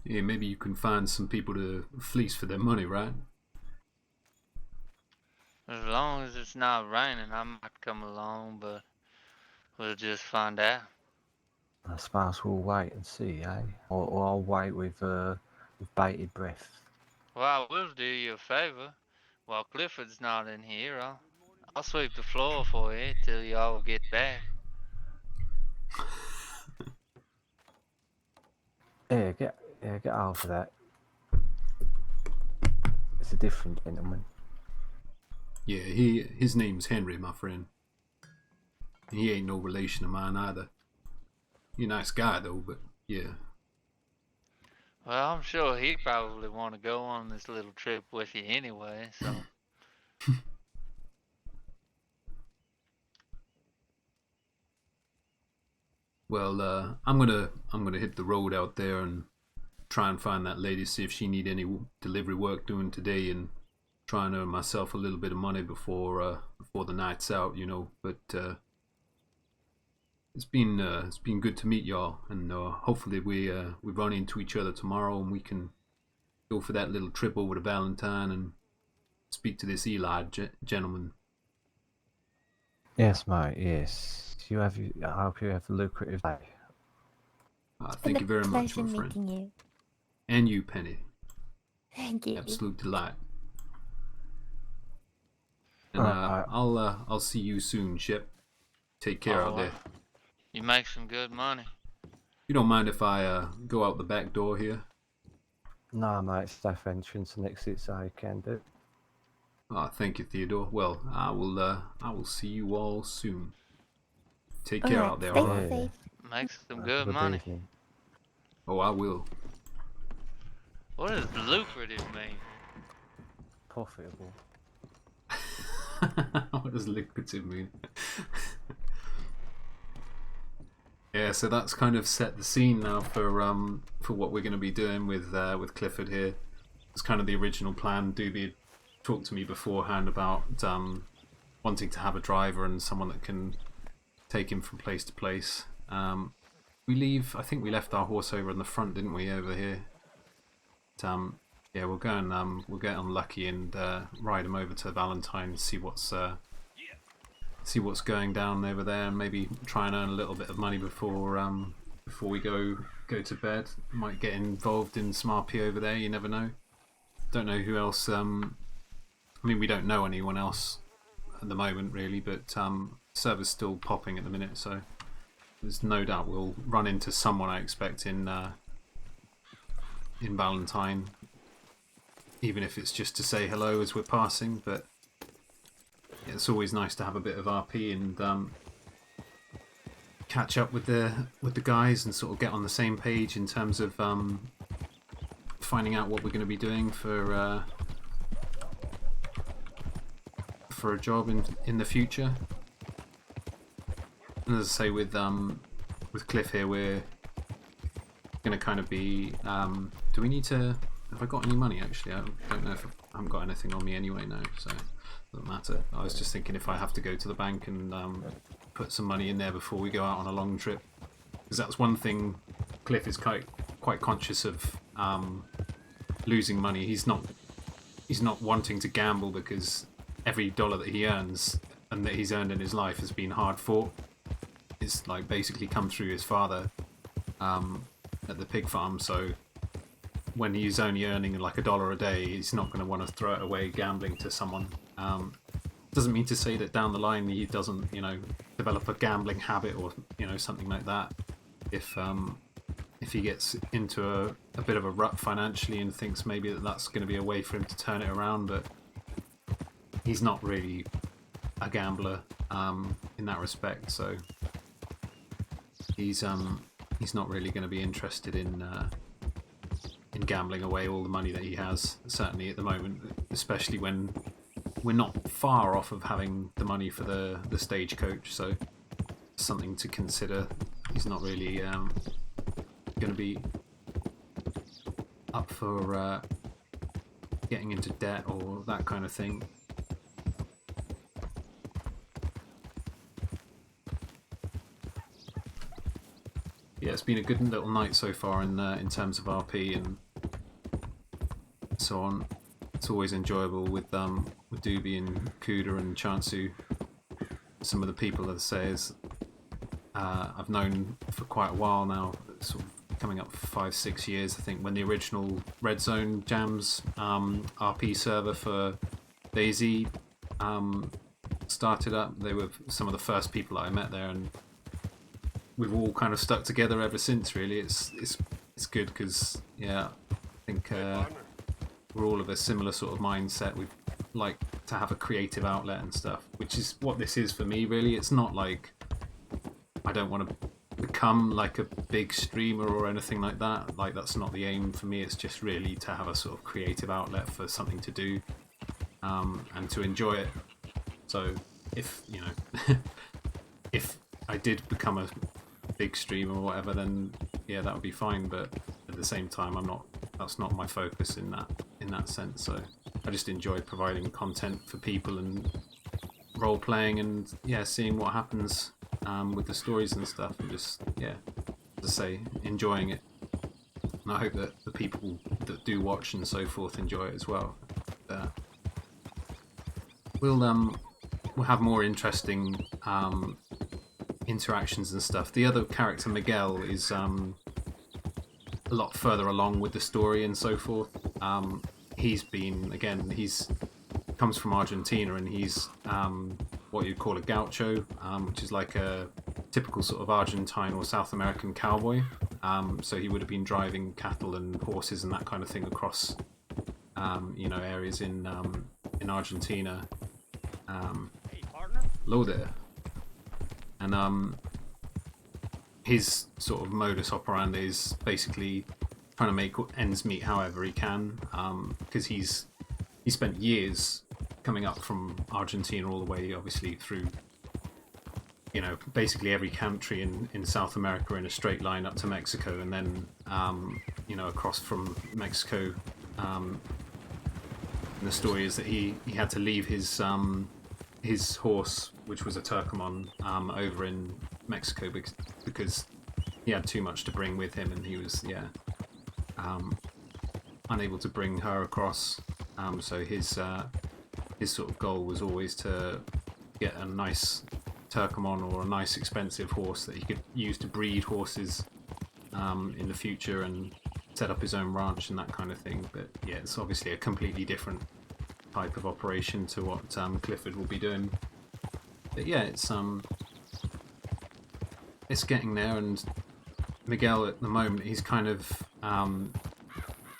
Yeah, maybe you can find some people to fleece for their money, right? As long as it's not raining, I might come along, but we'll just find out. I suppose we'll wait and see, eh? Or I'll wait with bated breath. Well, I will do you a favor. While Clifford's not in here, I'll sweep the floor for you till y'all get back. Yeah, get over that. It's a different gentleman. Yeah, his name's Henry, my friend. He ain't no relation of mine either. He's a nice guy though, but yeah. Well, I'm sure he'd probably want to go on this little trip with you anyway, so. Well, I'm gonna hit the road out there and try and find that lady, see if she need any delivery work doing today, and try and earn myself a little bit of money before the night's out, But it's been good to meet y'all, and hopefully we run into each other tomorrow and we can go for that little trip over to Valentine and speak to this Eli gentleman. Yes, mate. Yes. I hope you have a lucrative day. Thank you very much, Pleasure my friend. meeting you. And you, Penny. Thank you. Absolute delight. And Alright. I'll see you soon, Ship. Take care out there. You make some good money. You don't mind if I go out the back door here? No, mate. Staff entrance and exit, so you can do. Thank you, Theodore. Well, I will see you all soon. Take care out there, Stay alright? safe. Make some good money. Evening. Oh, I will. What does lucrative mean? Profitable. What does lucrative mean? Yeah, so that's kind of set the scene now for what we're going to be doing with Clifford here. It's kind of the original plan. Doobie talked to me beforehand about wanting to have a driver and someone that can take him from place to place. I think we left our horse over in the front, didn't we, over here? But, yeah, we'll go and we'll get unlucky and ride him over to Valentine and see what's going down over there, and maybe try and earn a little bit of money before we go to bed. Might get involved in some RP over there. You never know. Don't know who else. I mean, we don't know anyone else at the moment, really, but server's still popping at the minute, so there's no doubt we'll run into someone, I expect, in Valentine, even if it's just to say hello as we're passing. But it's always nice to have a bit of RP and catch up with the guys and sort of get on the same page in terms of finding out what we're going to be doing for a job in the future. And as I say, with Cliff here, we're going to kind of be. Do we need to? Have I got any money? Actually, I don't know if I haven't got anything on me anyway now, so it doesn't matter. I was just thinking if I have to go to the bank and put some money in there before we go out on a long trip, because that's one thing Cliff is quite conscious of losing money. He's not wanting to gamble because every dollar that he earns and that he's earned in his life has been hard fought. it's like basically come through his father at the pig farm. So when he's only earning like $1 a day, he's not going to want to throw it away gambling to someone. Doesn't mean to say that down the line he doesn't, develop a gambling habit or something like that. If he gets into a bit of a rut financially and thinks maybe that's going to be a way for him to turn it around, but he's not really a gambler in that respect. So he's not really going to be interested in gambling away all the money that he has, certainly at the moment, especially when we're not far off of having the money for the stagecoach. So something to consider. He's not really going to be up for getting into debt or that kind of thing. Yeah, it's been a good little night so far in terms of RP and so on. It's always enjoyable with Doobie and Kuda and Chansu. Some of the people that say I've known for quite a while now, sort of coming up for 5-6 years, I think, when the original Red Zone Jams RP server for DayZ started up. They were some of the first people that I met there, and we've all kind of stuck together ever since. Really, it's good because I think we're all of a similar sort of mindset. We like to have a creative outlet and stuff, which is what this is for me. Really, it's not like I don't want to become like a big streamer or anything like that. Like, that's not the aim for me. It's just really to have a sort of creative outlet for something to do and to enjoy it. So if if I did become a big streamer or whatever, then that would be fine. But at the same time, that's not my focus in that sense. So I just enjoy providing content for people and role playing and seeing what happens with the stories and stuff, and just as I say, enjoying it. And I hope that the people that do watch and so forth enjoy it as well. We'll have more interesting interactions and stuff. The other character, Miguel, is a lot further along with the story and so forth. He's comes from Argentina, and he's what you'd call a gaucho, which is like a typical sort of Argentine or South American cowboy. So he would have been driving cattle and horses and that kind of thing across areas in Argentina. Hello there. And his sort of modus operandi is basically trying to make ends meet however he can, because he spent years coming up from Argentina all the way, obviously, through basically every country in South America in a straight line up to Mexico, and then across from Mexico. And the story is that he had to leave his horse, which was a Turkomon, over in Mexico because he had too much to bring with him, and he was unable to bring her across. So his sort of goal was always to get a nice Turkomon or a nice expensive horse that he could use to breed horses in the future and set up his own ranch and that kind of thing. But it's obviously a completely different type of operation to what Clifford will be doing. But it's getting there. And Miguel at the moment, he's kind of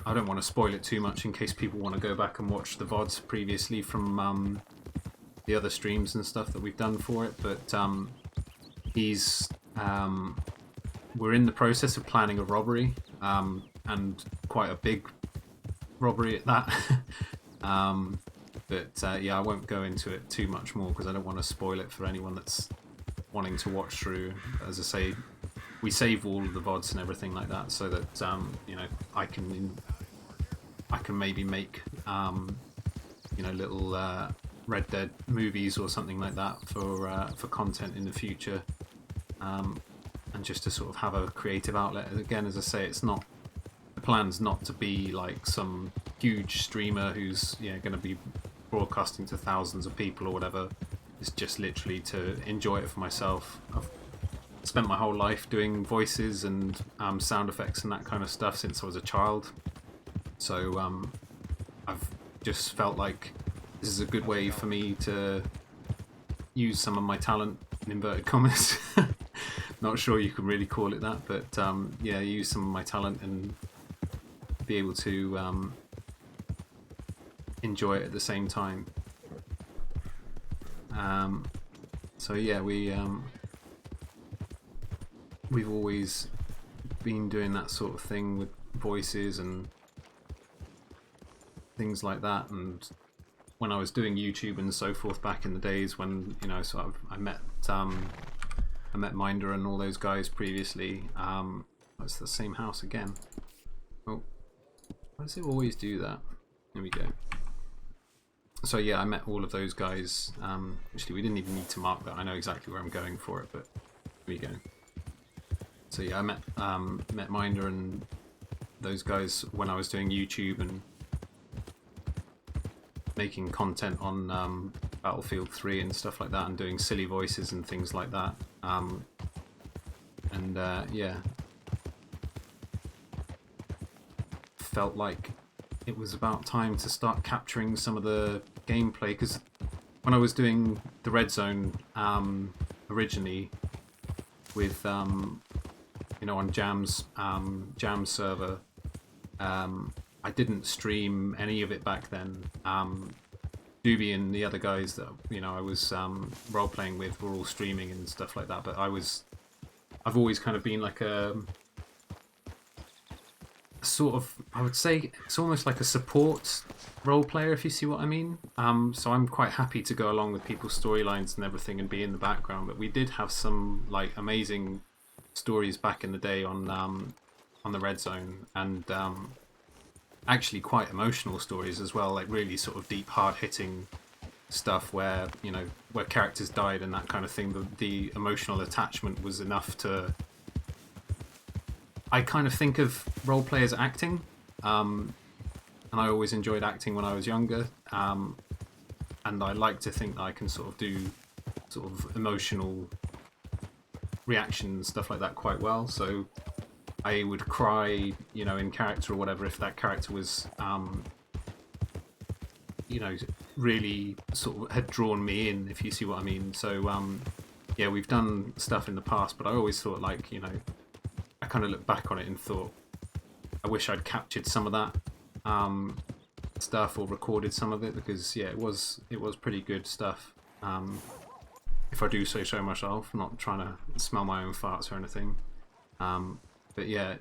I don't want to spoil it too much in case people want to go back and watch the VODs previously from the other streams and stuff that we've done for it, but he's we're in the process of planning a robbery, and quite a big robbery at that. But I won't go into it too much more because I don't want to spoil it for anyone that's wanting to watch through. As I say, we save all of the VODs and everything like that so that I can maybe make little Red Dead movies or something like that for content in the future, and just to sort of have a creative outlet. Again, as I say, the plan's not to be like some huge streamer who's going to be broadcasting to thousands of people or whatever. It's just literally to enjoy it for myself. spent my whole life doing voices and sound effects and that kind of stuff since I was a child. So I've just felt like this is a good way for me to use some of my talent, in inverted commas. Not sure you can really call it that, but yeah, use some of my talent and be able to enjoy it at the same time. So yeah, we've always been doing that sort of thing with voices and things like that. And when I was doing YouTube and so forth back in the days when, you know, sort of I met Minder and all those guys previously. It's the same house again. Oh, why does it always do that? There we go. So yeah, I met all of those guys. Actually, we didn't even need to mark that. I know exactly where I'm going for it, but here we go. So yeah, I met Minder and those guys when I was doing YouTube and making content on Battlefield 3 and stuff like that, and doing silly voices and things like that. Yeah, felt like it was about time to start capturing some of the gameplay, because when I was doing the Red Zone originally with you know, on Jam's server, I didn't stream any of it back then. Doobie and the other guys that, you know, I was role playing with were all streaming and stuff like that, but I've always kind of been like a sort of, I would say it's almost like a support role player, if you see what I mean. So I'm quite happy to go along with people's storylines and everything and be in the background. But we did have some like amazing stories back in the day on the Red Zone, and actually quite emotional stories as well, like really sort of deep, hard-hitting stuff where, you know, where characters died and that kind of thing. The emotional attachment was enough to, I kind of think of role play as acting, and I always enjoyed acting when I was younger, and I like to think that I can sort of do sort of emotional reaction and stuff like that quite well. So I would cry, you know, in character or whatever if that character was, you know, really sort of had drawn me in, if you see what I mean. So yeah, we've done stuff in the past, but I always thought, like, you know, I kind of looked back on it and thought, I wish I'd captured some of that stuff or recorded some of it, because yeah, it was pretty good stuff. If I do say so myself, I'm not trying to smell my own farts or anything. But yeah,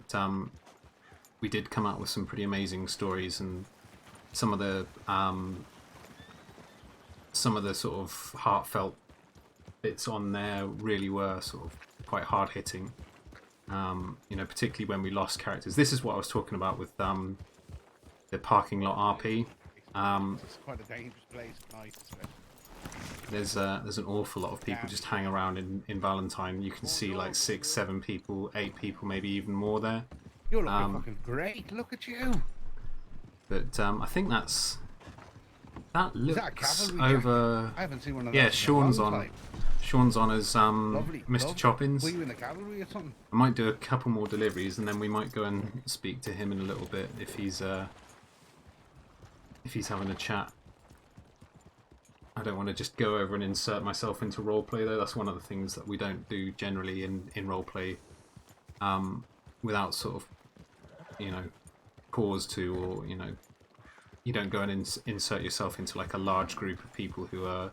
we did come out with some pretty amazing stories, and some of the sort of heartfelt bits on there really were sort of quite hard hitting. You know, particularly when we lost characters. This is what I was talking about with the parking lot RP. It's quite a dangerous place at night, especially. There's an awful lot of people just hang around in Valentine. You can see like 6, 7 people, 8 people, maybe even more there. You're looking fucking great. Look at you. But I think that looks that a cavalry over. jacket? I haven't seen one of those. Yeah, in a Sean's long on. time. Sean's on as Lovely, Mr. lovely. Choppins. Were you in the cavalry or something? I might do a couple more deliveries, and then we might go and speak to him in a little bit if he's having a chat. I don't want to just go over and insert myself into roleplay, though. That's one of the things that we don't do generally in roleplay, without sort of, you know, cause to, or, you know, you don't go and insert yourself into like a large group of people who are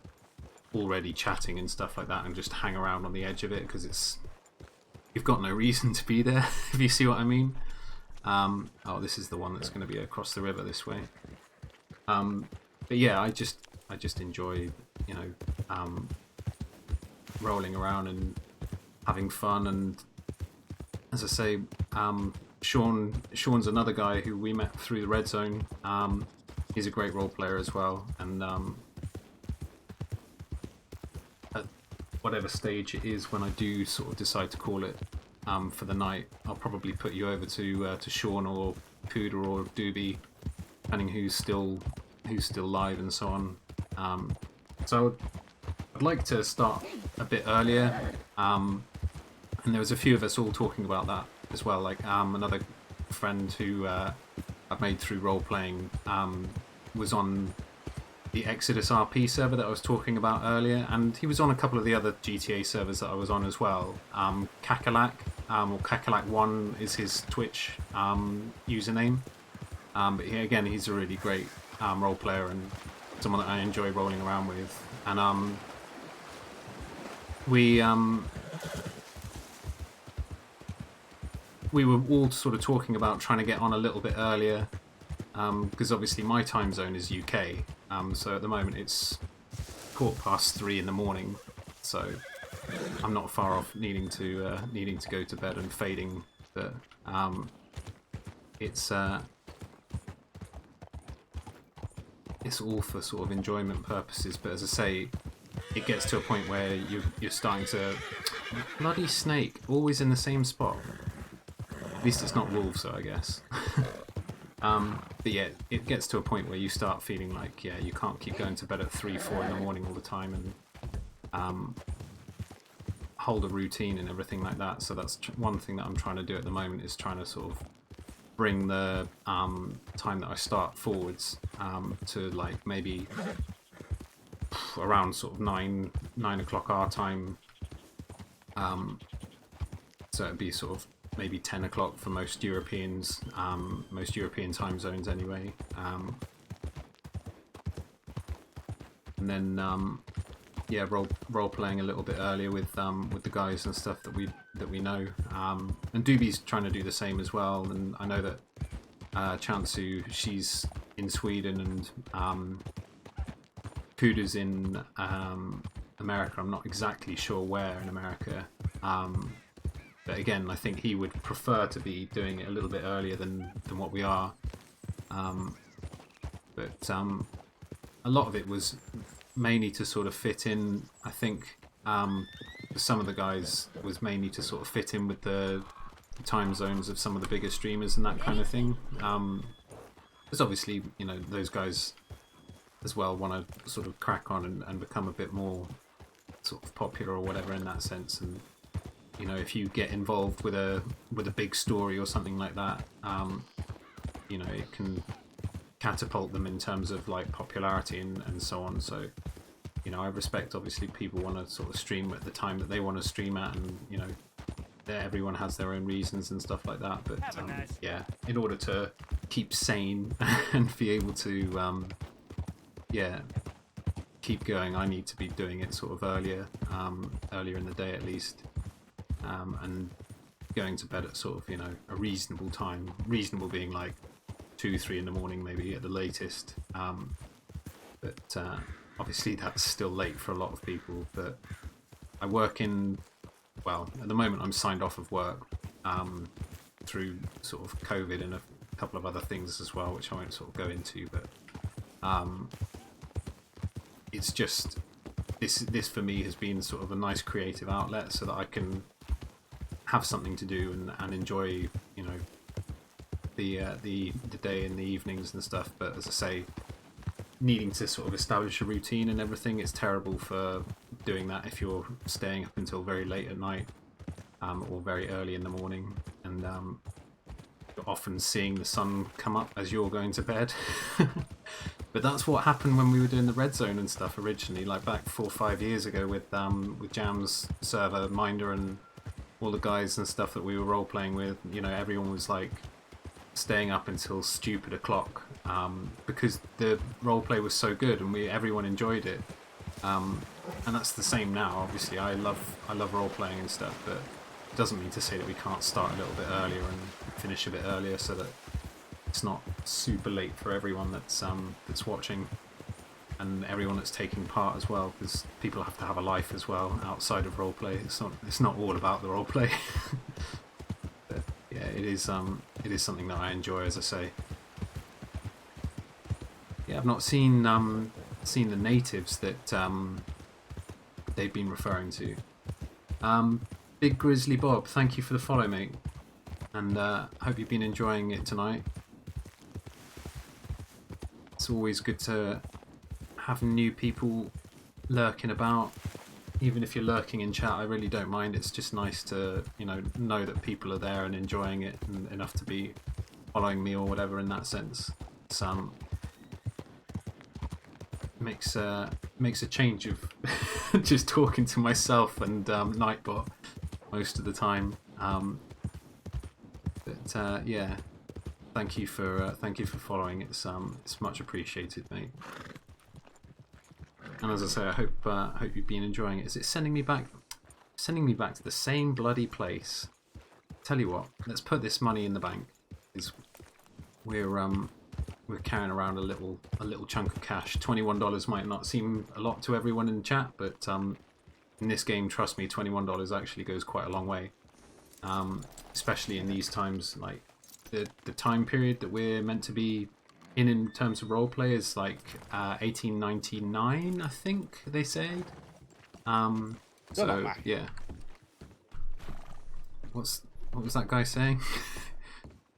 already chatting and stuff like that and just hang around on the edge of it, because you've got no reason to be there, if you see what I mean. Oh, this is the one that's going to be across the river this way. But yeah, I just enjoy, you know, rolling around and having fun. And as I say, Sean's another guy who we met through the Red Zone. He's a great role player as well, and at whatever stage it is when I do sort of decide to call it for the night, I'll probably put you over to Sean or Pooder or Doobie, depending who's still live and so on. So I'd like to start a bit earlier, And there was a few of us all talking about that as well. Like another friend who I've made through role playing was on the Exodus RP server that I was talking about earlier, and he was on a couple of the other GTA servers that I was on as well. Kakalak, or Kakalak1 is his Twitch username. But again, he's a really great role player and someone that I enjoy rolling around with. And we were all sort of talking about trying to get on a little bit earlier, because obviously my time zone is UK, so at the moment it's 3:15 in the morning, so I'm not far off needing to go to bed and fading, but it's all for sort of enjoyment purposes. But as I say, it gets to a point where you're starting to... Bloody snake, always in the same spot. At least it's not wolves, so I guess. But yeah, it gets to a point where you start feeling like, yeah, you can't keep going to bed at 3-4 in the morning all the time and hold a routine and everything like that. So that's one thing that I'm trying to do at the moment, is trying to sort of bring the time that I start forwards to like maybe around sort of 9 o'clock our time. So it'd be sort of maybe 10 o'clock for most Europeans, most European time zones anyway. And then yeah, role playing a little bit earlier with the guys and stuff that we know. And Doobie's trying to do the same as well. And I know that Chansu, she's in Sweden, and Kuda's in America. I'm not exactly sure where in America. But again, I think he would prefer to be doing it a little bit earlier than what we are. But a lot of it was mainly to sort of fit in. I think for some of the guys was mainly to sort of fit in with the time zones of some of the bigger streamers and that kind of thing. Because obviously, you know, those guys as well want to sort of crack on and become a bit more sort of popular or whatever in that sense. And you know, if you get involved with a big story or something like that, you know, it can catapult them in terms of like popularity and so on. So, you know, I respect obviously people want to sort of stream at the time that they want to stream at, and you know, everyone has their own reasons and stuff like that. But yeah, in order to keep sane and be able to yeah, keep going, I need to be doing it sort of earlier in the day at least. And going to bed at sort of, you know, a reasonable time. Reasonable being like 2-3 in the morning maybe at the latest. But obviously that's still late for a lot of people. But I work in, well, at the moment I'm signed off of work through sort of COVID and a couple of other things as well, which I won't sort of go into. But it's just, this for me has been sort of a nice creative outlet so that I can have something to do and enjoy, you know, the day and the evenings and stuff. But as I say, needing to sort of establish a routine and everything, it's terrible for doing that if you're staying up until very late at night or very early in the morning, and you're often seeing the sun come up as you're going to bed. But that's what happened when we were doing the Red Zone and stuff originally, like back 4 or 5 years ago with Jam's server, Minder, and all the guys and stuff that we were role playing with. You know, everyone was like staying up until stupid o'clock because the role play was so good and everyone enjoyed it. And that's the same now. Obviously, I love role playing and stuff, but it doesn't mean to say that we can't start a little bit earlier and finish a bit earlier so that it's not super late for everyone that's watching and everyone that's taking part as well, because people have to have a life as well outside of roleplay. It's not all about the roleplay. But yeah, it is something that I enjoy, as I say. Yeah, I've not seen the natives that they've been referring to. Big Grizzly Bob, thank you for the follow, mate, and hope you've been enjoying it tonight. It's always good to have new people lurking about. even if you're lurking in chat, I really don't mind. It's just nice to, know that people are there and enjoying it and enough to be following me or whatever in that sense. It's, makes a change of just talking to myself and Nightbot most of the time. But yeah, thank you for following. It's much appreciated, mate. And as I say, I hope you've been enjoying it. Is it sending me back to the same bloody place? Tell you what, let's put this money in the bank. Because we're carrying around a little chunk of cash. $21 might not seem a lot to everyone in the chat, but in this game, trust me, $21 actually goes quite a long way. Especially in these times, like the time period that we're meant to be in terms of roleplay is like 1899, I think they said. So yeah. What was that guy saying?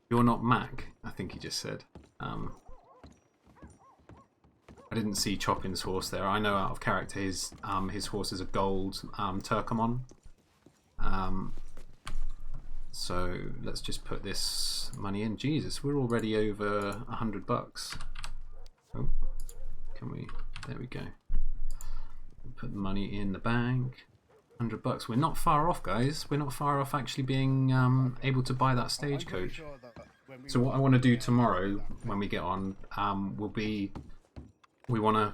You're not Mac, I think he just said. I didn't see Choppin's horse there. I know out of character his horse is a gold Turkomon. So let's just put this money in. Jesus, we're already over $100. Oh, can we? There we go. Put the money in the bank. $100. We're not far off, guys. We're not far off actually being able to buy that stagecoach. So what I want to do tomorrow when we get on will be we might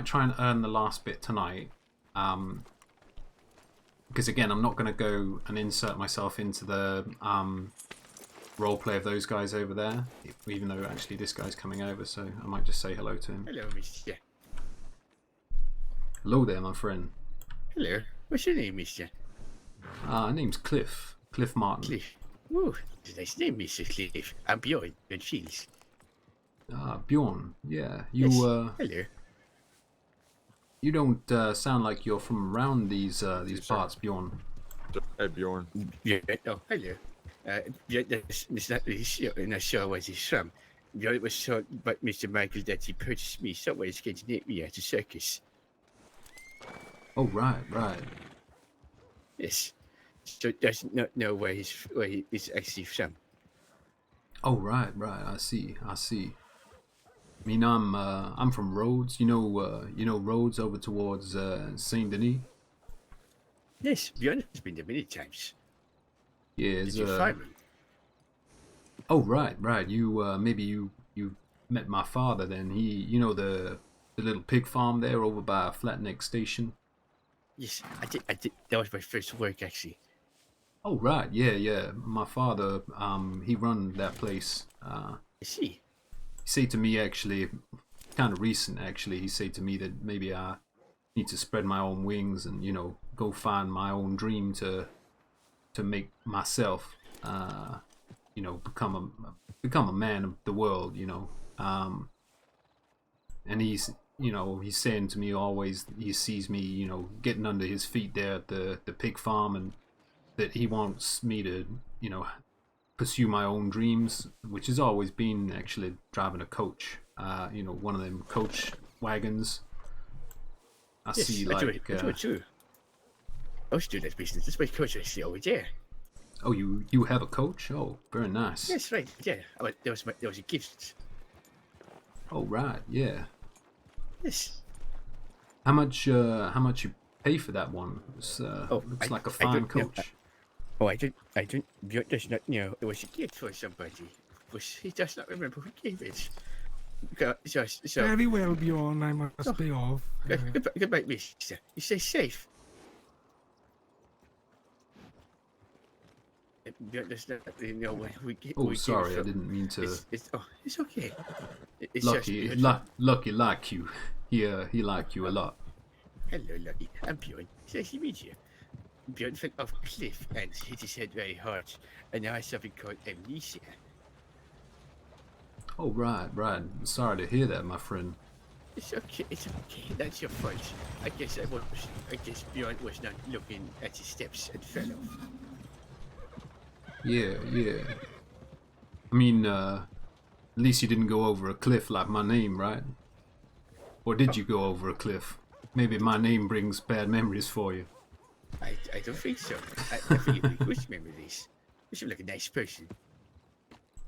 try and earn the last bit tonight. Because again, I'm not going to go and insert myself into the roleplay of those guys over there, even though actually this guy's coming over, so I might just say hello to him. Hello, mister. Hello there, my friend. Hello. What's your name, mister? Name's Cliff Martin. Cliff. Oh, it's a nice name, Mr. Cliff. I'm Bjorn and Shields. Bjorn. Yeah, you. Yes. Hello. You don't sound like you're from around these parts, Bjorn. Hey, Bjorn. Yeah. Oh, hello. That's not sure where he's from. It was told by Mr. Michael that he purchased me somewhere in Scandinavia at a circus. Oh, right. Yes. So does not know where he is actually from. Oh, right. I see. I mean, I'm from Rhodes. You know Rhodes over towards Saint Denis. Yes, Bjorn has been there many times. Yeah. Did you find him? Oh, right. You maybe you met my father then. He, the little pig farm there over by Flatneck Station. Yes, I did. That was my first work actually. Oh, right. Yeah. My father, he run that place. I see. He said to me actually, kind of recent actually, he said to me that maybe I need to spread my own wings and go find my own dream to make myself become a man of the world, and he's saying to me always, he sees me getting under his feet there at the pig farm, and that he wants me to pursue my own dreams, which has always been actually driving a coach, one of them coach wagons. I see, like... I do it too. I was doing that business. That's my coach I see over there. Oh, you have a coach? Oh, very nice. Yes, right. Yeah, that was a gift. Oh, right. Yeah. Yes. How much you pay for that one? It's, looks like a fine coach. I don't. Bjorn does not know it was a gift for somebody, but he does not remember who gave it. So Very well, Bjorn, I must be off. Goodbye, mister. You stay safe. Bjorn does not really know when we get. Oh, sorry, I didn't mean to. It's okay. It's Lucky, Lucky like you. He like you a lot. Hello, Lucky. I'm Bjorn. Nice to meet you. Bjorn fell off a cliff and hit his head very hard, and now has something called amnesia. Oh, right. Sorry to hear that, my friend. It's okay. That's your fault. I guess Bjorn was not looking at his steps and fell off. Yeah. I mean, at least you didn't go over a cliff like my name, right? Or did you go over a cliff? Maybe my name brings bad memories for you. I don't think so. I think you good memories. You seem like a nice person.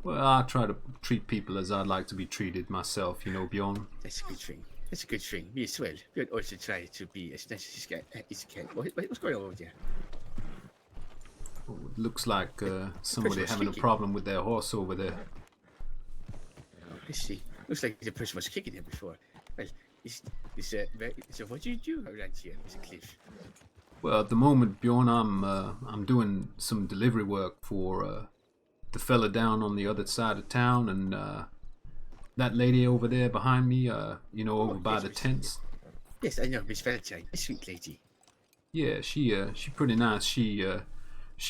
Well, I try to treat people as I'd like to be treated myself, you know, Bjorn. That's a good thing. That's a good thing. Me as well. But also try to be as nice as you can. What's going on over there? Oh, it looks like somebody was having a kicking. problem with their horse over there. Oh, I see. Looks like the person was kicking him before. Well, so what do you do around here, Mr. Cliff? Well, at the moment, Bjorn, I'm doing some delivery work for the fella down on the other side of town, and that lady over there behind me, you know, over by yes, the Miss- tents. Yes, I know, Miss Valentine, a sweet lady. Yeah, she pretty nice. She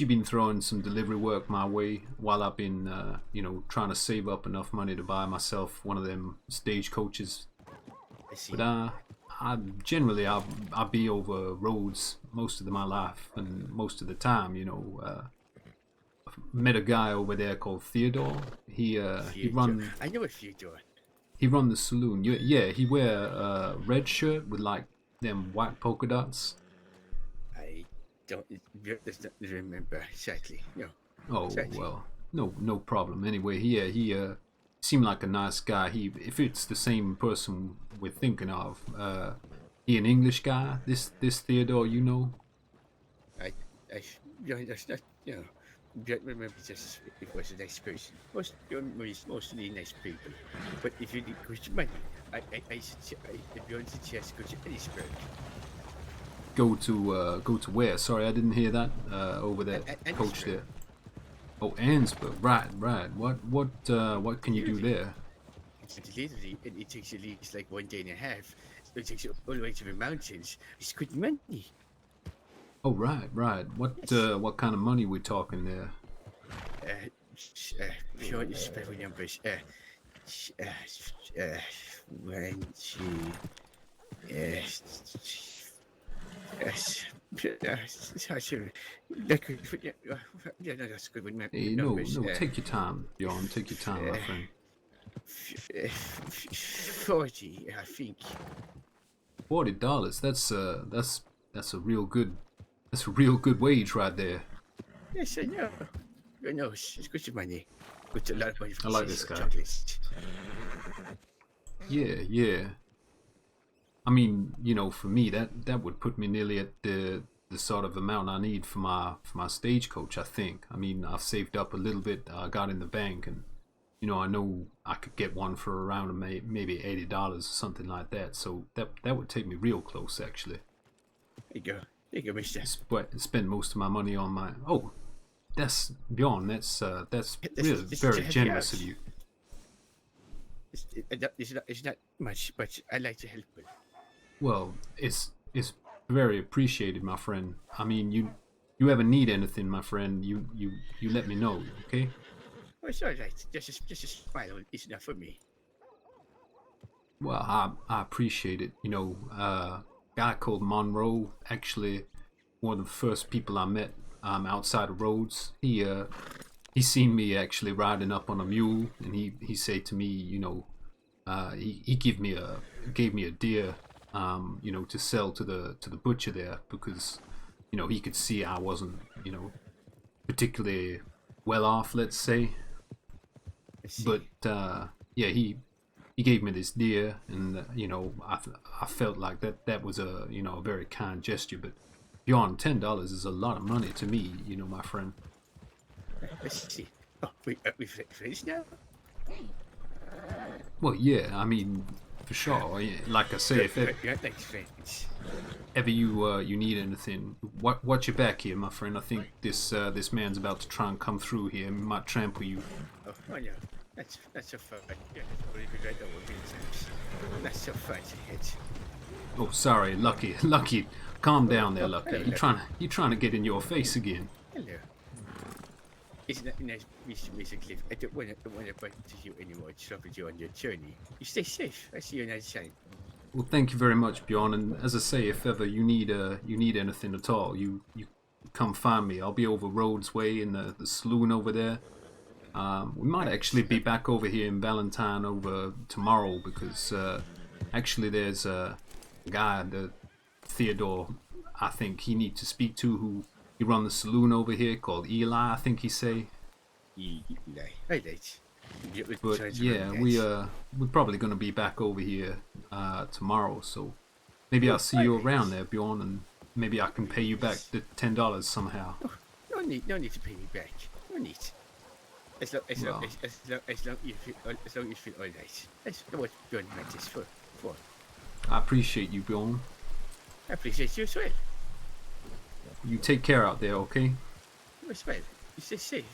been throwing some delivery work my way while I've been, you know, trying to save up enough money to buy myself one of them stagecoaches. I see. But I generally I'll be over roads most of my life, and most of the time, you know. Met a guy over there called Theodore. He run. I know a Theodore. He run the saloon. Yeah, he wear a red shirt with like them white polka dots. I don't remember exactly. No. Oh Exactly. well, no problem. Anyway, he seemed like a nice guy. If it's the same person we're thinking of, he an English guy. This Theodore, you know. That's not, you know. Don't remember just it was a nice person. Mostly nice people. But if you need good money, if you suggest go to Edinburgh. Go to where? Sorry, I didn't hear that. Over there, coach Annesburg. there. Oh, Annesburg. Right. What can you do there? It's literally, and it takes at least like 1 day and a half. It takes you all the way to the mountains. It's good money. Oh, right. What kind of money we talking there? Pure spell numbers. 1, 2, yeah, no, that's good with Hey, numbers. no, take your time, Bjorn. Take your time, my friend. 40, I think. $40. That's a real good. That's a real good wage right there. Yes, I know. I know, it's good money. Good, a lot of money for I like this guy. chocolates. Yeah. I mean, you know, for me, that would put me nearly at the sort of amount I need for my stagecoach. I think. I mean, I've saved up a little bit. I got in the bank, and you know, I know I could get one for around maybe $80 or something like that. So that would take me real close, actually. There you go, mister. Spend most of my money on my. Oh, that's Bjorn. That's really this very is generous out. of you. It's not much, but I like to help you. Well, it's very appreciated, my friend. I mean, you ever need anything, my friend, you let me know, okay? Oh, it's all right. Just a smile is enough for me. Well, I appreciate it. You know, guy called Monroe, actually one of the first people I met outside of Rhodes. He seen me actually riding up on a mule, and he said to me, you know, he gave me a deer, you know, to sell to the butcher there, because you know he could see I wasn't, you know, particularly well off, let's say. But yeah, he gave me this deer, and you know, I felt like that was a, you know, a very kind gesture. But beyond $10 is a lot of money to me, you know, my friend. Let's see. Oh, we've finished now? Well, yeah, I mean, for sure. Like I say, if You're like friends. ever you need anything, watch your back here, my friend. I think this man's about to try and come through here. He might trample you. Oh no, that's so fun. Yeah, really good right over times. That's so fun to hit. Oh, sorry, Lucky. Calm down there, Lucky. Hello, You trying to get in your face again? Hello. It's not nice, Mr. Cliff. I don't want to bother you anymore. Trouble you on your journey. You stay safe. I see you another time. Well, thank you very much, Bjorn. And as I say, if ever you need anything at all, you come find me. I'll be over Rhodes Way in the saloon over there. We might actually be back over here in Valentine over tomorrow, because actually there's guy, the Theodore, I think he need to speak to, who he run the saloon over here called Eli, I think he say. Eli. Right. But yeah, we're probably gonna be back over here tomorrow, so maybe I'll see you around there, Bjorn, and maybe I can pay you back the $10 somehow. No need to pay me back. No need. As long as you feel all right. That's what doing like this for. I appreciate you, Bjorn. I appreciate you as well. You take care out there, okay? As well. You stay safe.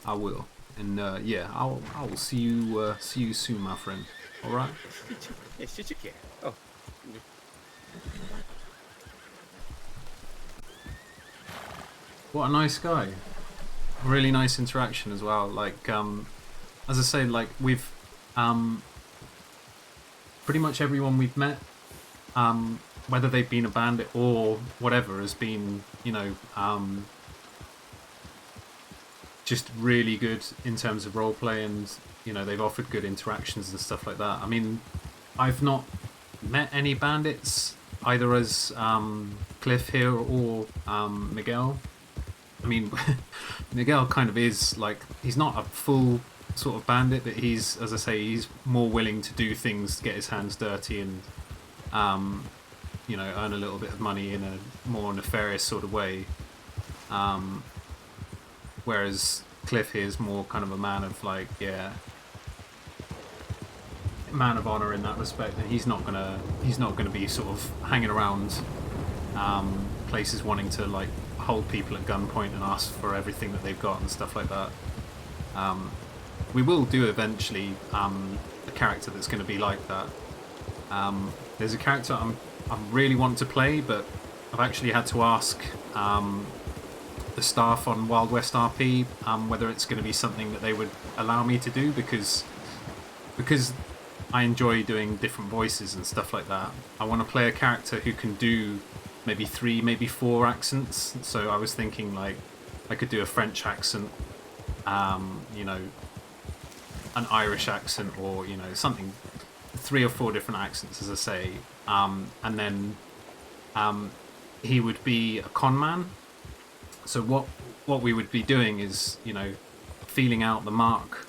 I will. And yeah, I will see you soon, my friend. All right. Yes, you take care. Oh. What a nice guy. Really nice interaction as well. Like, as I say, like we've pretty much everyone we've met, whether they've been a bandit or whatever, has been, you know, just really good in terms of roleplay, and you know, they've offered good interactions and stuff like that. I mean, I've not met any bandits either as Cliff here or Miguel. I mean, Miguel kind of is like, he's not a full sort of bandit, but he's, as I say, he's more willing to do things, get his hands dirty, and you know, earn a little bit of money in a more nefarious sort of way. Whereas Cliff here is more kind of a man of like, yeah, man of honor in that respect, and he's not gonna be sort of hanging around places wanting to like hold people at gunpoint and ask for everything that they've got and stuff like that. We will do eventually a character that's going to be like that. There's a character I really want to play, but I've actually had to ask the staff on WildWestRP whether it's going to be something that they would allow me to do, because I enjoy doing different voices and stuff like that. I want to play a character who can do maybe 3, maybe 4 accents. So I was thinking like I could do a French accent, you know, an Irish accent, or you know, something, 3 or 4 different accents, as I say, and then he would be a con man. So what we would be doing is, you know, feeling out the mark.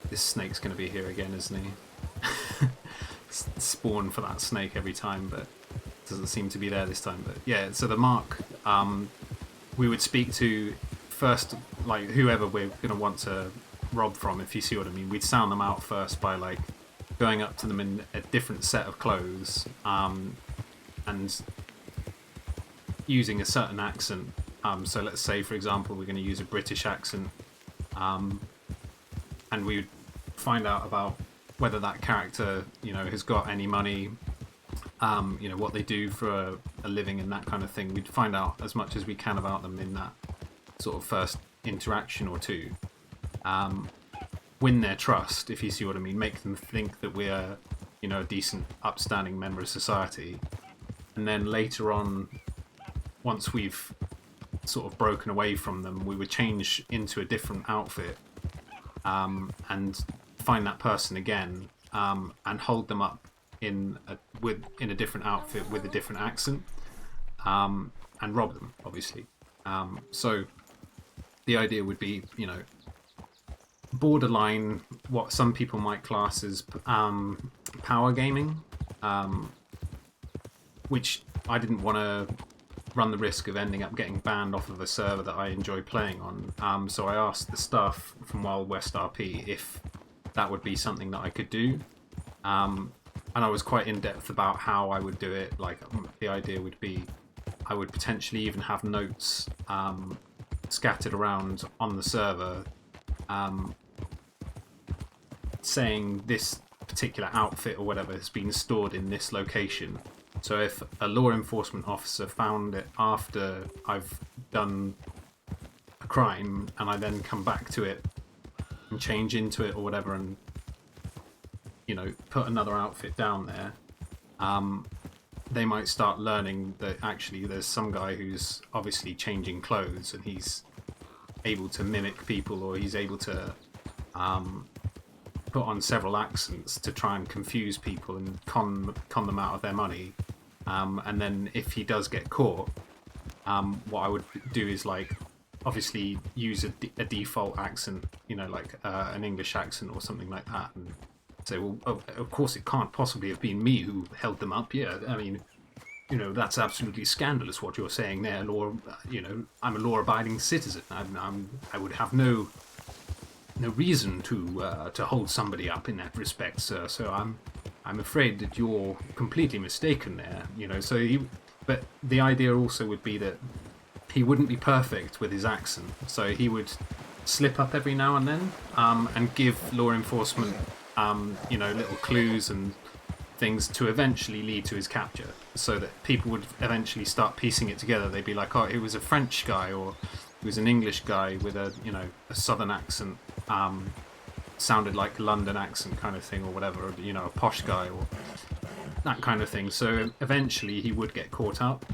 This snake's going to be here again, isn't he? Spawn for that snake every time, but doesn't seem to be there this time. But yeah, so the mark, we would speak to first, like whoever we're going to want to rob from, if you see what I mean. We'd sound them out first by like going up to them in a different set of clothes, and using a certain accent. So let's say, for example, we're going to use a British accent, and we would find out about whether that character, you know, has got any money, you know, what they do for a living and that kind of thing. We'd find out as much as we can about them in that sort of first interaction or two. Win their trust, if you see what I mean. Make them think that we're, you know, a decent, upstanding member of society. And then later on, once we've sort of broken away from them, we would change into a different outfit, and find that person again, and hold them up in a different outfit with a different accent, and rob them, obviously. So the idea would be, you know, borderline what some people might class as power gaming, which I didn't want to run the risk of ending up getting banned off of a server that I enjoy playing on. So I asked the staff from WildWestRP if that would be something that I could do. And I was quite in-depth about how I would do it. Like, the idea would be I would potentially even have notes scattered around on the server, saying this particular outfit or whatever has been stored in this location. So if a law enforcement officer found it after I've done a crime, and I then come back to it and change into it or whatever, and, you know, put another outfit down there, they might start learning that actually there's some guy who's obviously changing clothes and he's able to mimic people, or he's able to put on several accents to try and confuse people and con them out of their money. And then if he does get caught, what I would do is like obviously use a default accent, you know, like an English accent or something like that, and say, well, of course it can't possibly have been me who held them up. Yeah, I mean, you know, that's absolutely scandalous what you're saying there, law. You know, I'm a law-abiding citizen. I would have no reason to hold somebody up in that respect, sir. So I'm afraid that you're completely mistaken there. You know, so but the idea also would be that he wouldn't be perfect with his accent, so he would slip up every now and then, and give law enforcement, you know, little clues and things to eventually lead to his capture, so that people would eventually start piecing it together. They'd be like, oh, it was a French guy, or it was an English guy with a, you know, a southern accent, sounded like a London accent kind of thing, or whatever, or, you know, a posh guy, or that kind of thing. So eventually he would get caught up.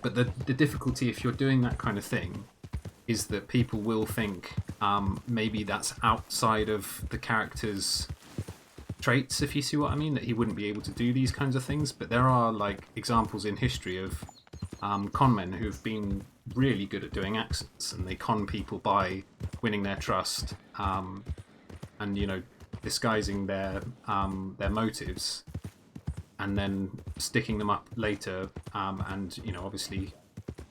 But the difficulty if you're doing that kind of thing is that people will think maybe that's outside of the character's traits, if you see what I mean, that he wouldn't be able to do these kinds of things. But there are like examples in history of con men who've been really good at doing accents, and they con people by winning their trust, and, you know, disguising their motives, and then sticking them up later, and, you know, obviously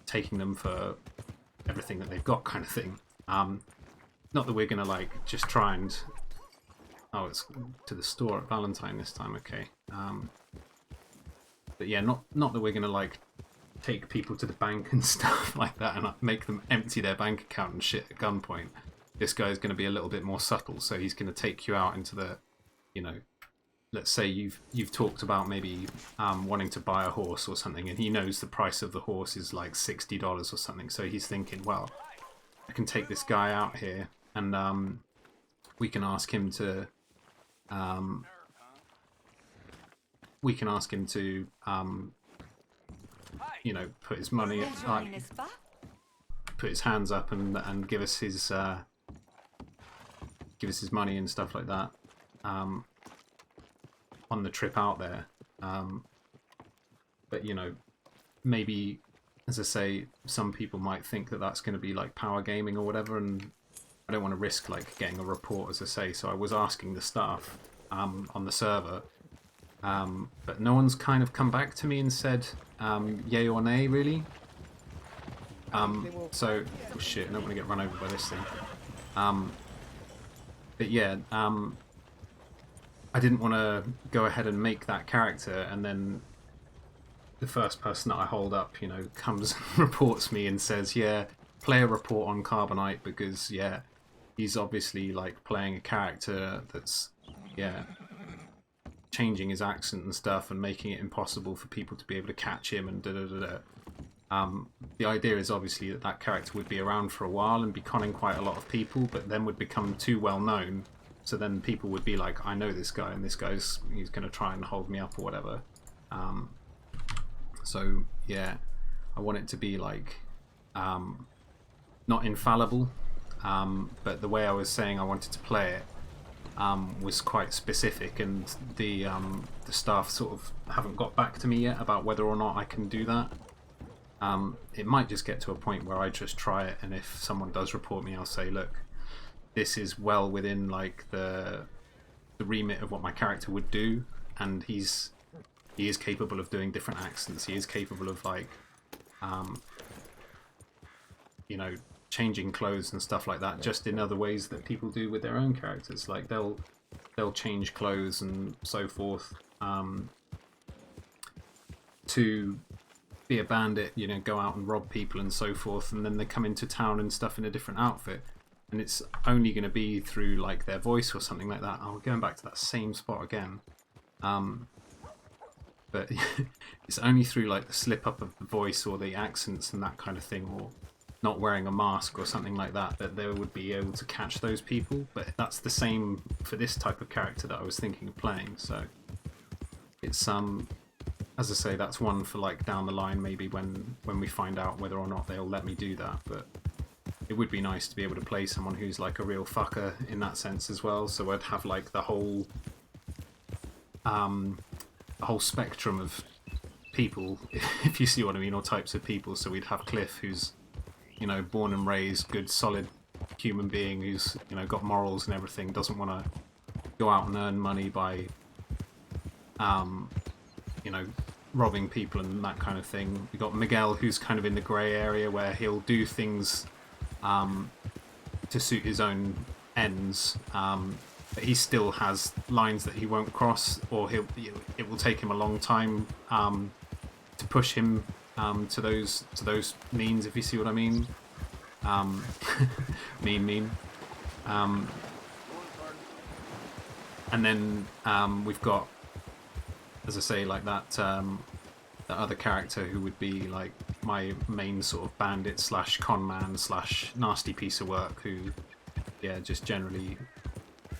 taking them for everything that they've got, kind of thing. Not that we're gonna like just try and, oh, it's to the store at Valentine this time, okay. But yeah, not that we're gonna like take people to the bank and stuff like that and make them empty their bank account and shit at gunpoint. This guy's going to be a little bit more subtle, so he's going to take you out into the, you know, let's say you've talked about maybe wanting to buy a horse or something, and he knows the price of the horse is like $60 or something, so he's thinking, well, I can take this guy out here, and we can ask him to you know, put his money, like, put his hands up and give us his money and stuff like that, on the trip out there. But, you know, maybe, as I say, some people might think that that's going to be like power gaming or whatever, and I don't want to risk like getting a report, as I say. So I was asking the staff on the server, but no one's kind of come back to me and said yay or nay, really. So, oh shit, I don't want to get run over by this thing. But yeah, I didn't want to go ahead and make that character, and then the first person that I hold up, you know, comes and reports me and says, yeah, play a report on Carbonite, because, yeah, he's obviously, like, playing a character that's, yeah, changing his accent and stuff and making it impossible for people to be able to catch him and da-da-da-da. The idea is obviously that that character would be around for a while and be conning quite a lot of people, but then would become too well known, so then people would be like, I know this guy, and he's going to try and hold me up or whatever. So yeah, I want it to be like not infallible, but the way I was saying I wanted to play it was quite specific, and the staff sort of haven't got back to me yet about whether or not I can do that. It might just get to a point where I just try it, and if someone does report me, I'll say, look, this is well within like the remit of what my character would do, and he is capable of doing different accents. He is capable of like you know, changing clothes and stuff like that, just in other ways that people do with their own characters. Like they'll change clothes and so forth to be a bandit, you know, go out and rob people and so forth, and then they come into town and stuff in a different outfit, and it's only going to be through like their voice or something like that. Oh, going back to that same spot again. But it's only through like the slip up of the voice or the accents and that kind of thing, or not wearing a mask or something like that, that they would be able to catch those people. But that's the same for this type of character that I was thinking of playing. So it's as I say, that's one for like down the line, maybe when we find out whether or not they'll let me do that. But it would be nice to be able to play someone who's like a real fucker in that sense as well. So I'd have like the whole spectrum of people, if you see what I mean, or types of people. So we'd have Cliff, who's, you know, born and raised, good, solid human being who's, you know, got morals and everything, doesn't want to go out and earn money by, you know, robbing people and that kind of thing. We got Miguel, who's kind of in the grey area where he'll do things to suit his own ends, but he still has lines that he won't cross, or it will take him a long time to push him to those means, if you see what I mean. Mean. And then we've got, as I say, like that other character who would be like my main sort of bandit slash con man slash nasty piece of work, who, yeah, just generally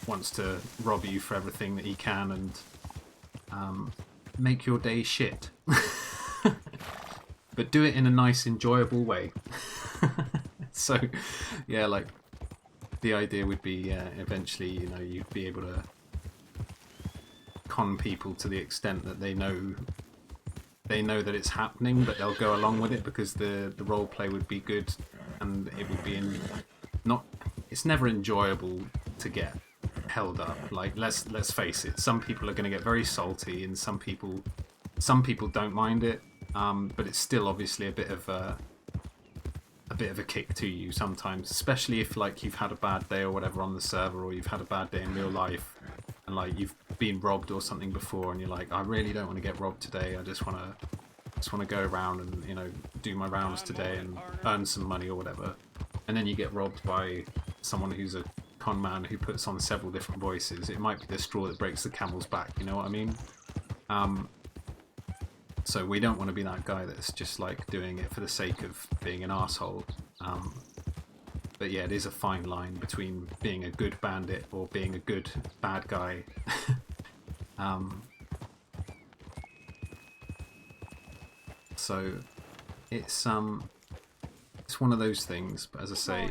wants to rob you for everything that he can and make your day shit. But do it in a nice, enjoyable way. So, yeah, like the idea would be eventually, you know, you'd be able to con people to the extent that they know that it's happening, but they'll go along with it because the role play would be good, and it would be it's never enjoyable to get held up. Like, let's face it, some people are going to get very salty, and some people don't mind it, but it's still obviously a bit of a kick to you sometimes, especially if like you've had a bad day or whatever on the server, or you've had a bad day in real life, and like you've been robbed or something before, and you're like, I really don't want to get robbed today. I just want to go around and, you know, do my rounds today and earn some money or whatever. And then you get robbed by someone who's a con man who puts on several different voices. It might be the straw that breaks the camel's back. You know what I mean? So we don't want to be that guy that's just like doing it for the sake of being an arsehole. But yeah, it is a fine line between being a good bandit or being a good bad guy. So it's one of those things, but as I say,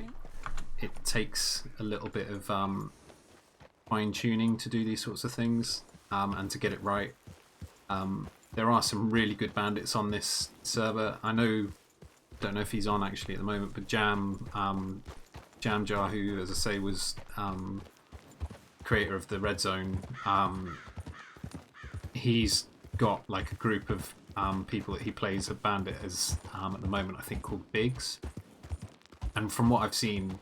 it takes a little bit of fine tuning to do these sorts of things, and to get it right. There are some really good bandits on this server. I don't know if he's on actually at the moment, but Jam Jar, who, as I say, was creator of the Red Zone, he's got like a group of people that he plays a bandit as at the moment, I think, called Biggs. And from what I've seen,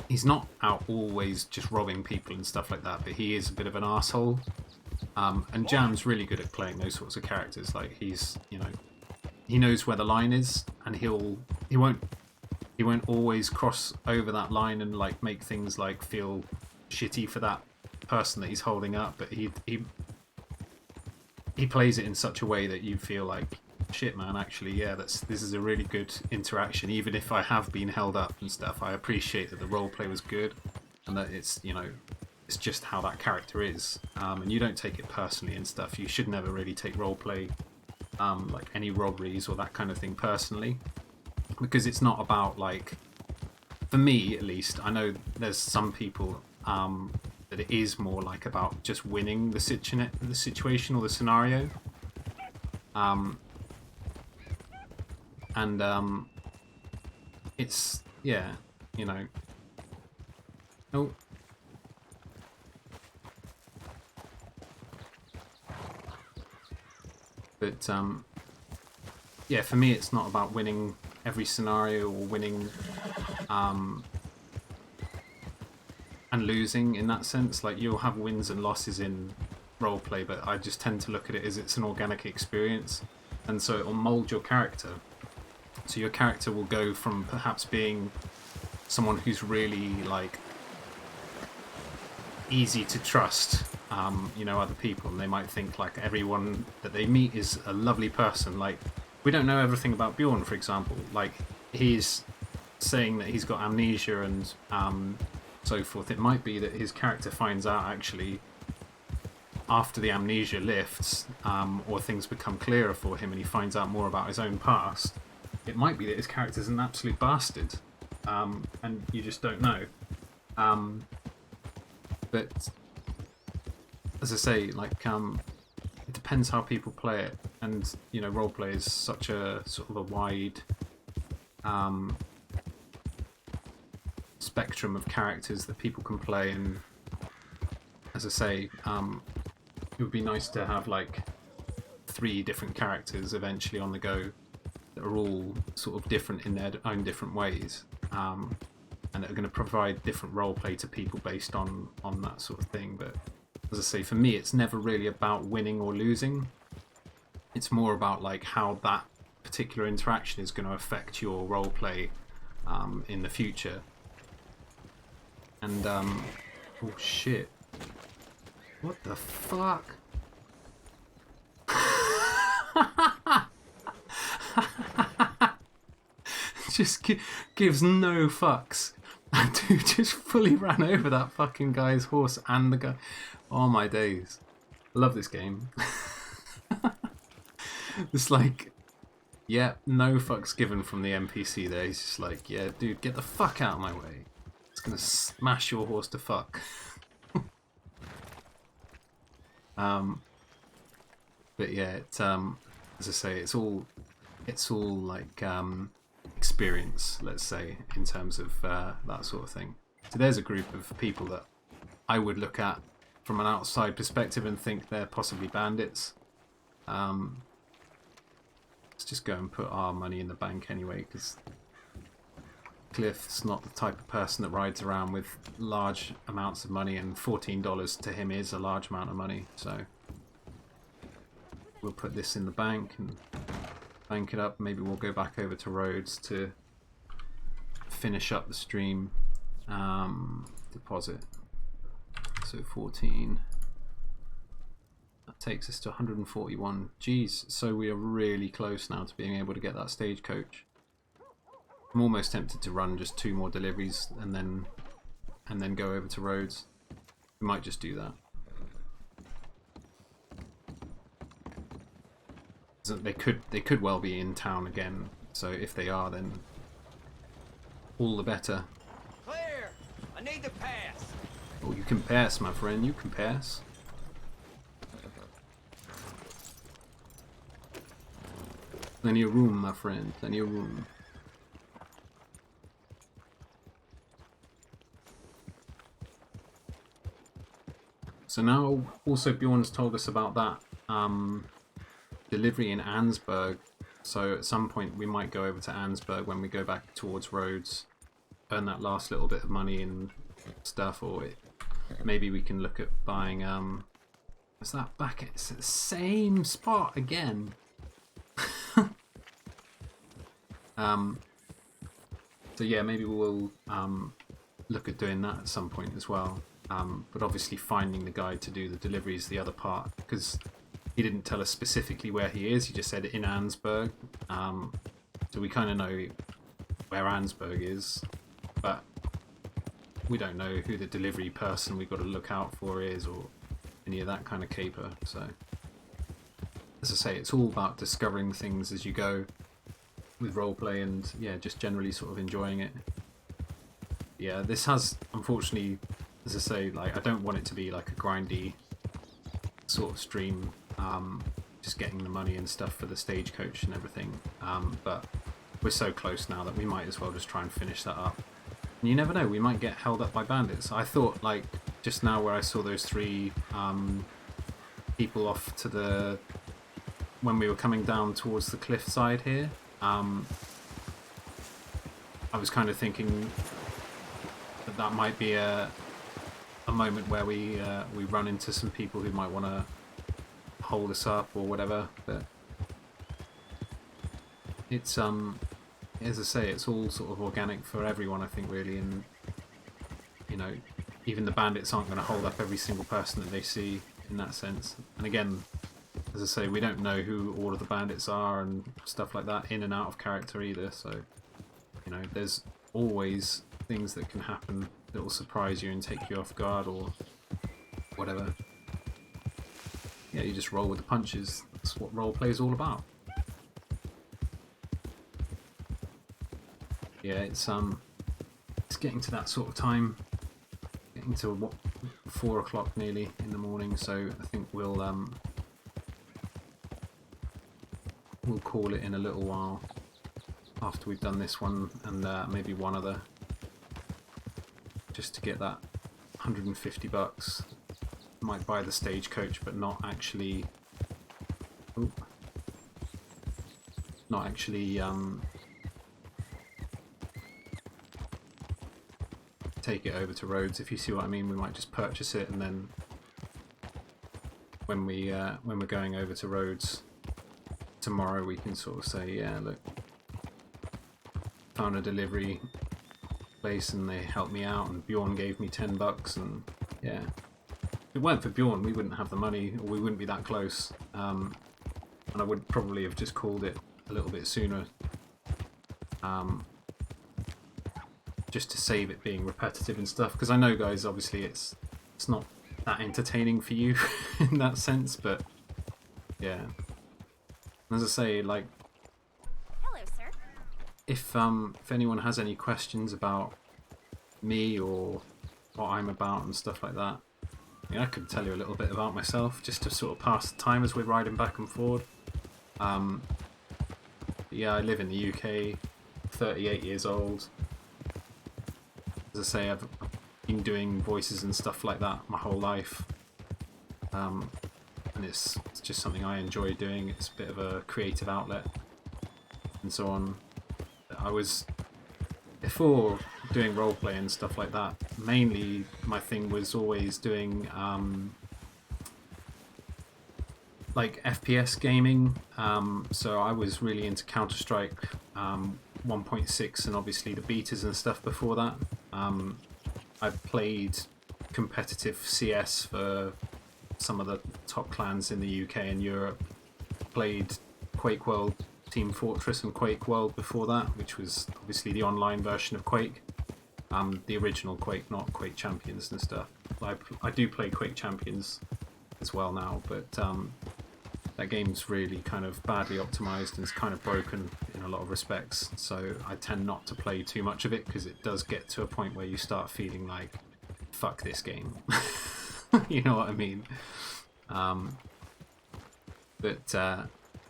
he's not out always just robbing people and stuff like that, but he is a bit of an arsehole. And Jam's really good at playing those sorts of characters. Like, he's, you know, he knows where the line is, and he won't always cross over that line and like make things like feel shitty for that person that he's holding up, but he plays it in such a way that you feel like, shit man, actually, yeah, this is a really good interaction. Even if I have been held up and stuff, I appreciate that the roleplay was good, and that it's, you know, it's just how that character is, and you don't take it personally and stuff. You should never really take roleplay, like any robberies or that kind of thing, personally, because it's not about, like, for me at least, I know there's some people that it is more like about just winning the situation or the scenario, and it's, yeah, you know. Oh. But yeah, for me it's not about winning every scenario or winning and losing in that sense. Like, you'll have wins and losses in roleplay, but I just tend to look at it as it's an organic experience, and so it will mould your character. So your character will go from perhaps being someone who's really like easy to trust, you know, other people, and they might think like everyone that they meet is a lovely person. Like, we don't know everything about Bjorn, for example. Like, he's saying that he's got amnesia and so forth. It might be that his character finds out actually after the amnesia lifts, or things become clearer for him and he finds out more about his own past, it might be that his character's an absolute bastard, and you just don't know. But as I say, like, it depends how people play it, and you know, roleplay is such a sort of a wide spectrum of characters that people can play, and as I say, it would be nice to have like 3 different characters eventually on the go that are all sort of different in their own different ways, and that are going to provide different roleplay to people based on that sort of thing. But as I say, for me, it's never really about winning or losing. It's more about like how that particular interaction is going to affect your roleplay in the future. And oh shit! What the fuck? Just gives no fucks. And dude just fully ran over that fucking guy's horse and the guy. Oh my days. I love this game. It's like, yeah, no fucks given from the NPC there. He's just like, yeah, dude, get the fuck out of my way. It's gonna smash your horse to fuck. But yeah, it's as I say, it's all like experience, let's say, in terms of that sort of thing. So there's a group of people that I would look at from an outside perspective and think they're possibly bandits. Let's just go and put our money in the bank anyway, because Cliff's not the type of person that rides around with large amounts of money, and $14 to him is a large amount of money. So we'll put this in the bank and bank it up. Maybe we'll go back over to Rhodes to finish up the stream. Deposit. So 14. That takes us to 141. Geez, so we are really close now to being able to get that stagecoach. I'm almost tempted to run just 2 more deliveries and then go over to Rhodes. We might just do that. So they could well be in town again. So if they are, then all the better. Clear! I need to pass. Oh, you can pass, my friend. You can pass. Plenty of room, my friend. Plenty of room. So now, also Bjorn's told us about that delivery in Ansburg. So at some point we might go over to Ansburg when we go back towards Rhodes, earn that last little bit of money and stuff, or maybe we can look at buying. Is that back at the same spot again? So yeah, maybe we'll look at doing that at some point as well. But obviously finding the guy to do the delivery is the other part, because he didn't tell us specifically where he is. He just said in Ansburg. So we kind of know where Ansburg is, but we don't know who the delivery person we've got to look out for is, or any of that kind of caper. So as I say, it's all about discovering things as you go with roleplay, and yeah, just generally sort of enjoying it. Yeah, this has, unfortunately, as I say, like, I don't want it to be like a grindy sort of stream, just getting the money and stuff for the stagecoach and everything, but we're so close now that we might as well just try and finish that up. And you never know, we might get held up by bandits. I thought, like, just now where I saw those 3 people off to the, when we were coming down towards the cliff side here, I was kind of thinking that might be a moment where we run into some people who might want to hold us up or whatever. But it's as I say, it's all sort of organic for everyone, I think, really. And you know, even the bandits aren't going to hold up every single person that they see in that sense. And again, as I say, we don't know who all of the bandits are and stuff like that, in and out of character either. So you know, there's always things that can happen that will surprise you and take you off guard or whatever. Yeah, you just roll with the punches. That's what roleplay is all about. Yeah, it's getting to that sort of time, getting to what 4 o'clock nearly in the morning. So I think we'll call it in a little while after we've done this one and maybe one other, just to get that $150. Might buy the stagecoach, but not actually. Not actually take it over to Rhodes, if you see what I mean. We might just purchase it, and then when we're going over to Rhodes tomorrow, we can sort of say, yeah, look, found a delivery place and they helped me out, and Bjorn gave me $10, and yeah, if it weren't for Bjorn, we wouldn't have the money, or we wouldn't be that close, and I would probably have just called it a little bit sooner, just to save it being repetitive and stuff, because I know, guys, obviously it's not that entertaining for you in that sense, but yeah, as I say, like, Hello, sir. if anyone has any questions about me or what I'm about and stuff like that, I mean, I could tell you a little bit about myself just to sort of pass the time as we're riding back and forward. Yeah, I live in the UK, 38 years old. As I say, I've been doing voices and stuff like that my whole life, and it's just something I enjoy doing. It's a bit of a creative outlet and so on. I was, before doing roleplay and stuff like that, mainly my thing was always doing like FPS gaming, so I was really into Counter-Strike 1.6 and obviously the betas and stuff before that. I've played competitive CS for some of the top clans in the UK and Europe. Played Quake World, Team Fortress and Quake World before that, which was obviously the online version of Quake. The original Quake, not Quake Champions and stuff. I do play Quake Champions as well now, but that game's really kind of badly optimized and it's kind of broken in a lot of respects, so I tend not to play too much of it, because it does get to a point where you start feeling like, fuck this game. You know what I mean?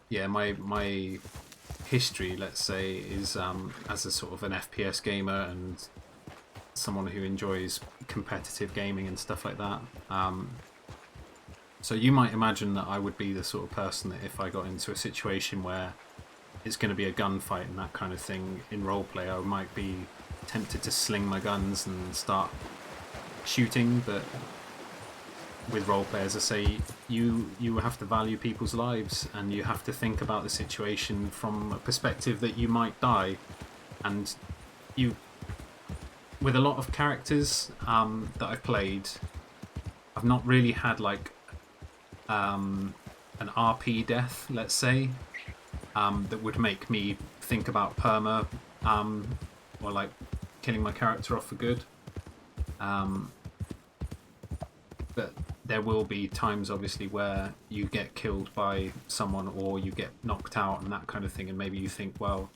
Yeah, my history, let's say, is as a sort of an FPS gamer and someone who enjoys competitive gaming and stuff like that. So you might imagine that I would be the sort of person that if I got into a situation where it's going to be a gunfight and that kind of thing in roleplay, I might be tempted to sling my guns and start shooting. But with roleplay, as I say, you have to value people's lives, and you have to think about the situation from a perspective that you might die. And you, with a lot of characters that I've played, I've not really had like an RP death, let's say, that would make me think about perma, or like killing my character off for good. But there will be times, obviously, where you get killed by someone or you get knocked out and that kind of thing, and maybe you think, well,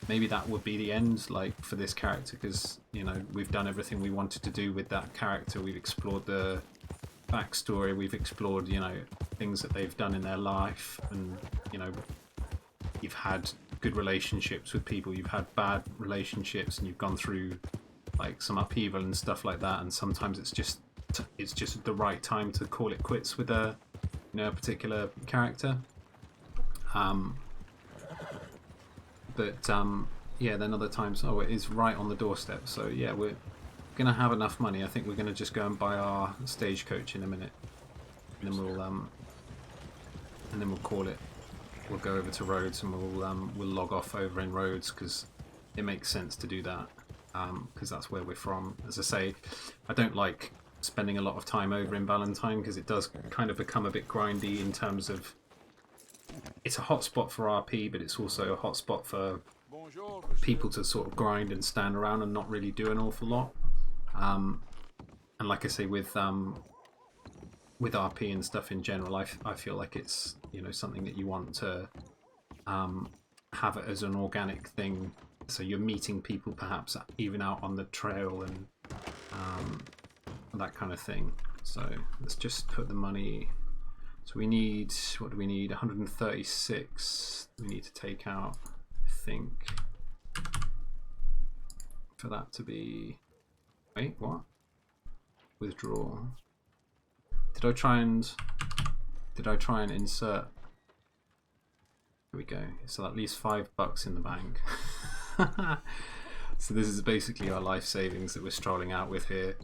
maybe that would be the end, like, for this character, because, you know, we've done everything we wanted to do with that character. We've explored the backstory, we've explored, you know, things that they've done in their life, and, you know, you've had good relationships with people, you've had bad relationships, and you've gone through like some upheaval and stuff like that, and sometimes it's just the right time to call it quits with a, you know, a particular character. Yeah, then other times, oh, it is right on the doorstep, so yeah, we're gonna have enough money. I think we're gonna just go and buy our stagecoach in a minute, and then we'll call it. We'll go over to Rhodes and we'll log off over in Rhodes, because it makes sense to do that, because that's where we're from. As I say, I don't like spending a lot of time over in Valentine, because it does kind of become a bit grindy in terms of, it's a hot spot for RP, but it's also a hot spot for people to sort of grind and stand around and not really do an awful lot. And like I say, with RP and stuff in general, I feel like it's, you know, something that you want to have it as an organic thing So you're meeting people perhaps even out on the trail and that kind of thing. So let's just put the money. So we need, what do we need? 136 we need to take out, I think, for that to be, wait, what? Withdraw. Did I try and insert? There we go. So at least $5 in the bank. So this is basically our life savings that we're strolling out with here.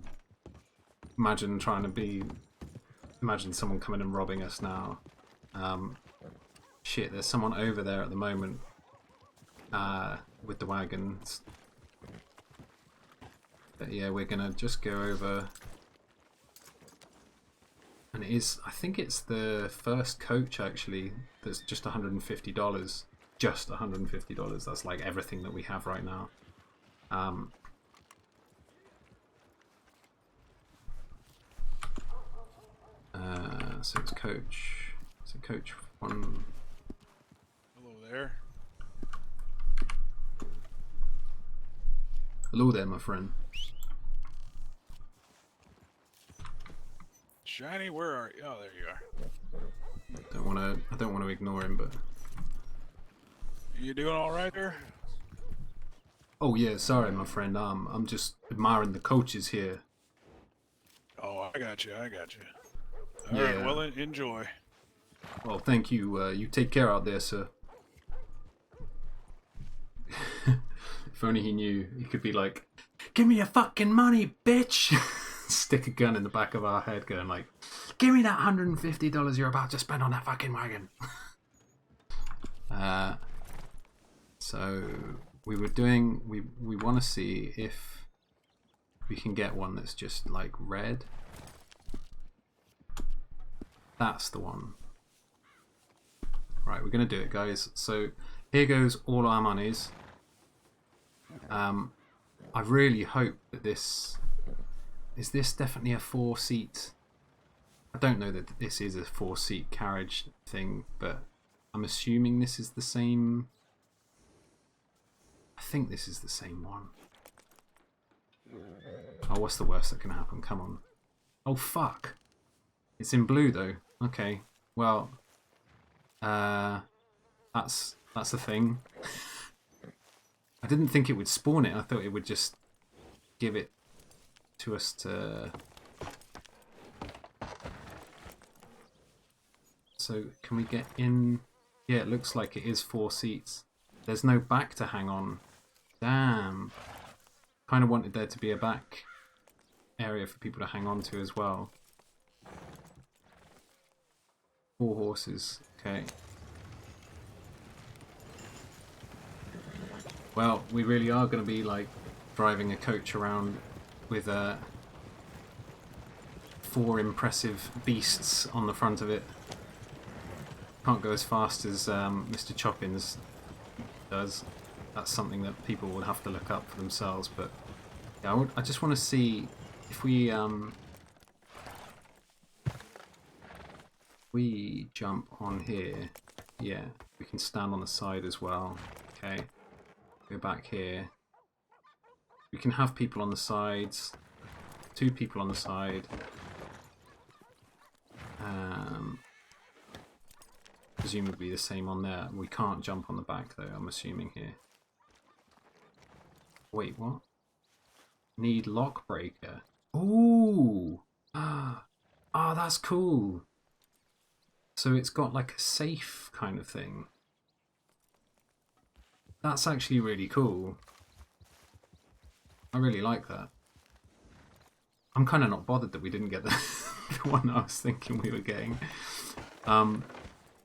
Imagine someone coming and robbing us now. Shit, there's someone over there at the moment with the wagons. But yeah, we're gonna just go over. And it is, I think it's the first coach actually that's just $150. Just $150. That's like everything that we have right now. So it's coach. So coach one. Hello there. Hello there, my friend. Shiny, where are you? Oh, there you are. I don't want to ignore him, but. You doing all right there? Oh yeah, sorry, my friend. I'm just admiring the coaches here. Oh, I got you. All Yeah. right, well, enjoy. Well, thank you. You take care out there, sir. If only he knew, he could be like, "Give me your fucking money, bitch!" Stick a gun in the back of our head, going like, "Give me that $150 you're about to spend on that fucking wagon." So we were doing. We want to see if we can get one that's just like red. That's the one. Right, we're gonna do it, guys. So here goes all our monies. I really hope that this is definitely a 4-seat. I don't know that this is a 4-seat carriage thing, but I'm assuming this is the same. I think this is the same one. Oh, what's the worst that can happen? Come on. Oh fuck! It's in blue though. Okay. Well, that's a thing. I didn't think it would spawn it. I thought it would just give it to us to. So can we get in? Yeah, it looks like it is 4 seats. There's no back to hang on. Damn. Kind of wanted there to be a back area for people to hang on to as well. 4 horses. Okay. Well, we really are going to be like driving a coach around with 4 impressive beasts on the front of it. Can't go as fast as Mr. Choppins does. That's something that people would have to look up for themselves. But yeah, I just want to see if we jump on here. Yeah, we can stand on the side as well. Okay. Go back here. We can have people on the sides. 2 people on the side. Presumably the same on there. We can't jump on the back though, I'm assuming here. Wait, what? Need lock breaker. Ooh! Ah, that's cool. So it's got like a safe kind of thing. That's actually really cool. I really like that. I'm kind of not bothered that we didn't get the, the one I was thinking we were getting.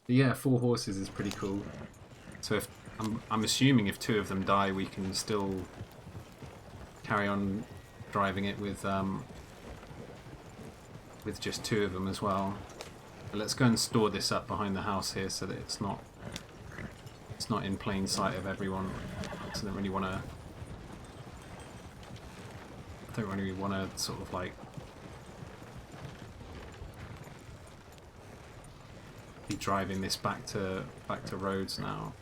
But yeah, 4 horses is pretty cool. So if I'm assuming if 2 of them die, we can still carry on driving it with just 2 of them as well. But let's go and store this up behind the house here so that it's not in plain sight of everyone. So I don't really want to sort of like be driving this back to roads now.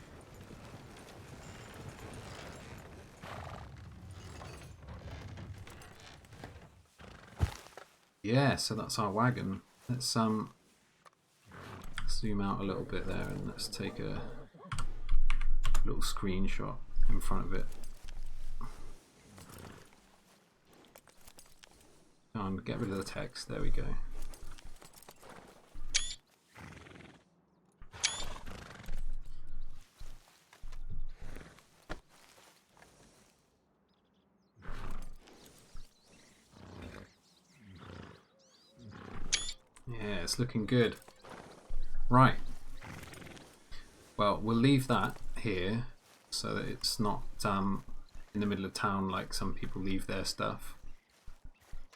Yeah, so that's our wagon. Let's zoom out a little bit there and let's take a little screenshot in front of it. And get rid of the text. There we go. Yeah, it's looking good. Right. Well, we'll leave that here so that it's not in the middle of town like some people leave their stuff.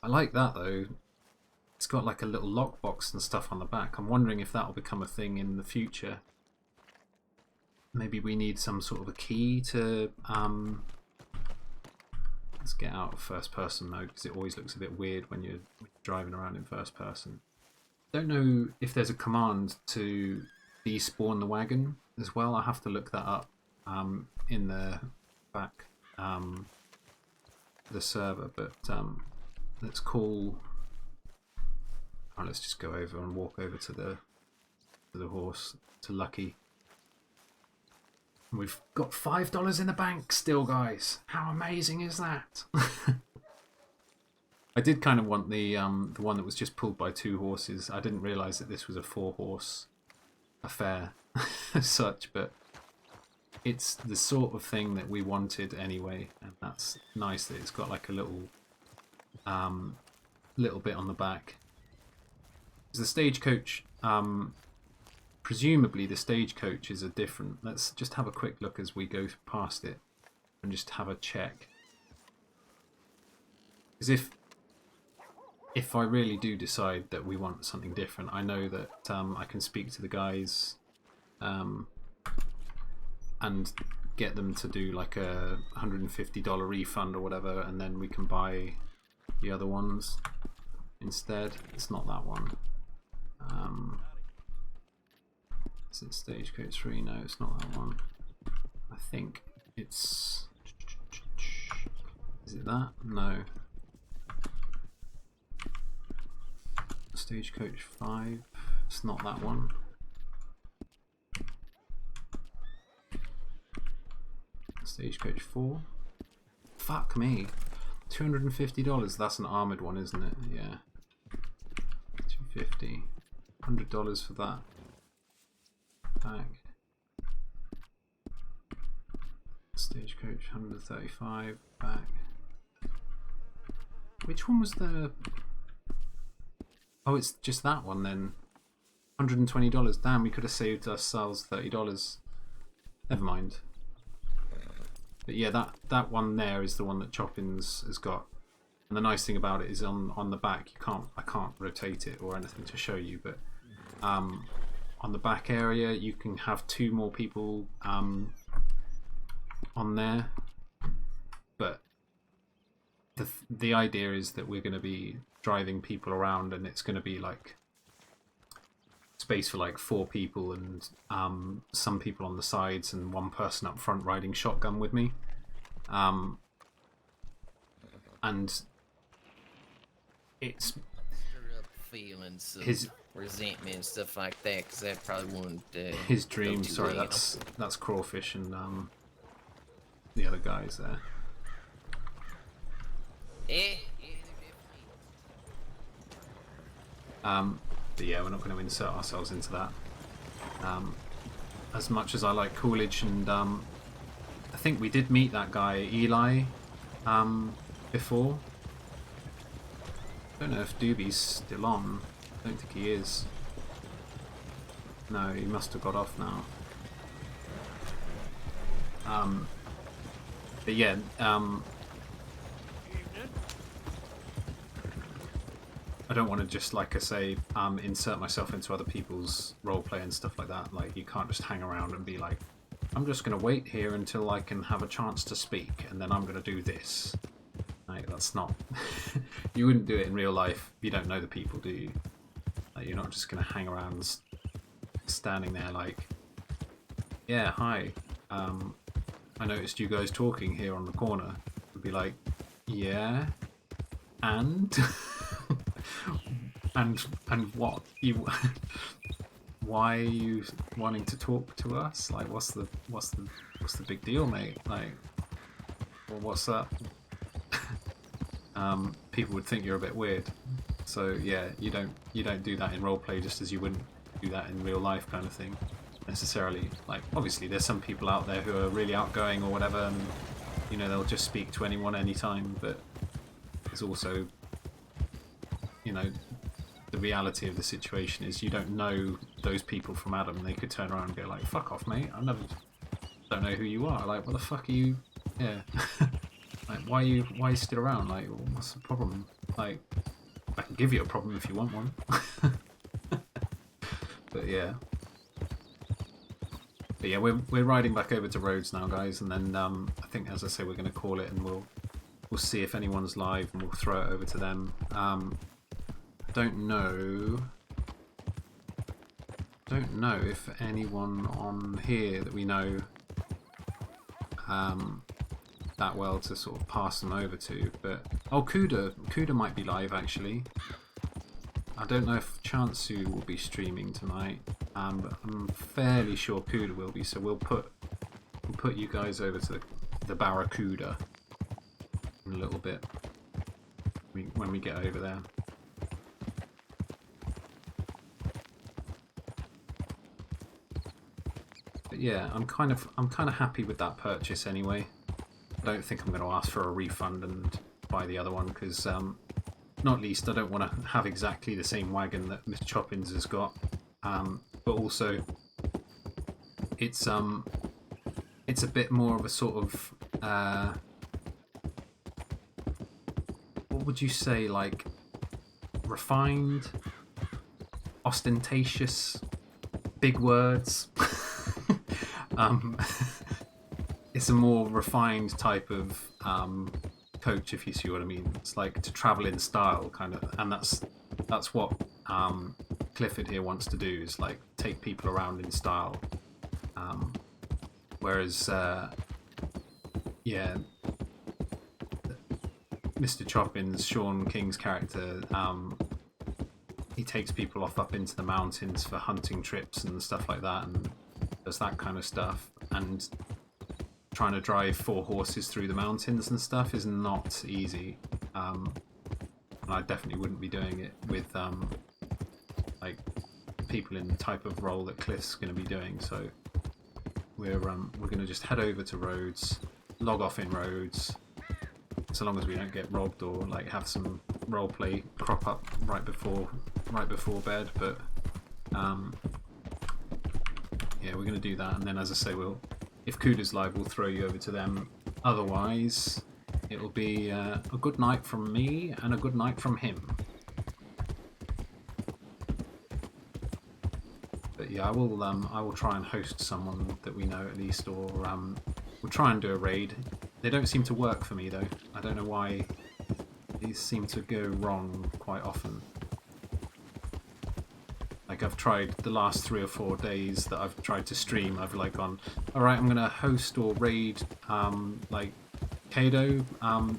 I like that though. It's got like a little lockbox and stuff on the back. I'm wondering if that will become a thing in the future. Maybe we need some sort of a key to... Let's get out of first person mode because it always looks a bit weird when you're driving around in first person. Don't know if there's a command to despawn the wagon as well. I have to look that up in the back the server, but let's call... Oh, let's just go over and walk over to the horse, to Lucky. And we've got $5 in the bank still, guys. How amazing is that? I did kind of want the one that was just pulled by 2 horses. I didn't realise that this was a 4-horse affair as such, but it's the sort of thing that we wanted anyway, and that's nice that it's got like a little bit on the back. The stagecoach, presumably the stagecoaches are different. Let's just have a quick look as we go past it and just have a check. Because if I really do decide that we want something different, I know that I can speak to the guys and get them to do like a $150 refund or whatever, and then we can buy the other ones instead. It's not that one. Is it Stagecoach 3? No, it's not that one. I think it's... Is it that? No. Stagecoach 5. It's not that one. Stagecoach 4. Fuck me. $250. That's an armoured one, isn't it? Yeah. $250. $100 for that. Back. Stagecoach 135. Back. Which one was the... Oh, it's just that one then. $120. Damn, we could have saved ourselves $30. Never mind. But yeah, that one there is the one that Choppins has got. And the nice thing about it is on the back, I can't rotate it or anything to show you, but on the back area you can have 2 more people on there. But the idea is that we're going to be driving people around, and it's going to be like space for like 4 people and some people on the sides and 1 person up front riding shotgun with me. And it's feelings of resentment and stuff like that, because that probably wouldn't his dream. Sorry, that's Crawfish and the other guys there. But yeah, we're not going to insert ourselves into that. As much as I like Coolidge, and I think we did meet that guy Eli before. I don't know if Doobie's still on. I don't think he is. No, he must have got off now. But yeah, I don't want to just, like I say, insert myself into other people's roleplay and stuff like that. Like, you can't just hang around and be like, I'm just going to wait here until I can have a chance to speak, and then I'm going to do this. Like, that's not... You wouldn't do it in real life. You don't know the people, do you? Like, you're not just going to hang around standing there like, yeah, hi. I noticed you guys talking here on the corner. I'd be like, yeah, and... And what you? Why are you wanting to talk to us? Like, what's the big deal, mate? Like, well, what's up? People would think you're a bit weird. So yeah, you don't do that in roleplay, just as you wouldn't do that in real life, kind of thing, necessarily. Like, obviously, there's some people out there who are really outgoing or whatever, and you know they'll just speak to anyone anytime. But there's also, you know, the reality of the situation is you don't know those people from Adam. They could turn around and go like, "Fuck off, mate! Don't know who you are." Like, what the fuck are you? Yeah. Like, why you still around? Like, what's the problem? Like, I can give you a problem if you want one. But yeah, we're riding back over to Rhodes now, guys, and then I think, as I say, we're going to call it, and we'll see if anyone's live, and we'll throw it over to them. Don't know if anyone on here that we know that well to sort of pass them over to, but Kuda might be live actually. I don't know if Chansu will be streaming tonight, but I'm fairly sure Kuda will be. So we'll put you guys over to the Barracuda in a little bit when we get over there. But yeah, I'm kind of happy with that purchase anyway. I don't think I'm going to ask for a refund and buy the other one because, not least, I don't want to have exactly the same wagon that Mr. Choppins has got. But also, it's a bit more of a sort of what would you say, like refined, ostentatious, big words. It's a more refined type of coach, if you see what I mean. It's like to travel in style, kind of, and that's what Clifford here wants to do, is like take people around in style. Whereas, yeah, Mr. Choppins, Sean King's character, he takes people off up into the mountains for hunting trips and stuff like that, and does that kind of stuff. And trying to drive 4 horses through the mountains and stuff is not easy. And I definitely wouldn't be doing it with like people in the type of role that Cliff's going to be doing. So we're going to just head over to Rhodes, log off in Rhodes, so long as we don't get robbed or like have some roleplay crop up right before bed. But yeah, we're going to do that, and then, as I say, if Kuda's live, we'll throw you over to them. Otherwise, it'll be a good night from me and a good night from him. But yeah, I will try and host someone that we know at least, or we'll try and do a raid. They don't seem to work for me though. I don't know why. These seem to go wrong quite often. Like, I've tried the last 3 or 4 days that I've tried to stream, I've like gone, alright, I'm gonna host or raid like Kado.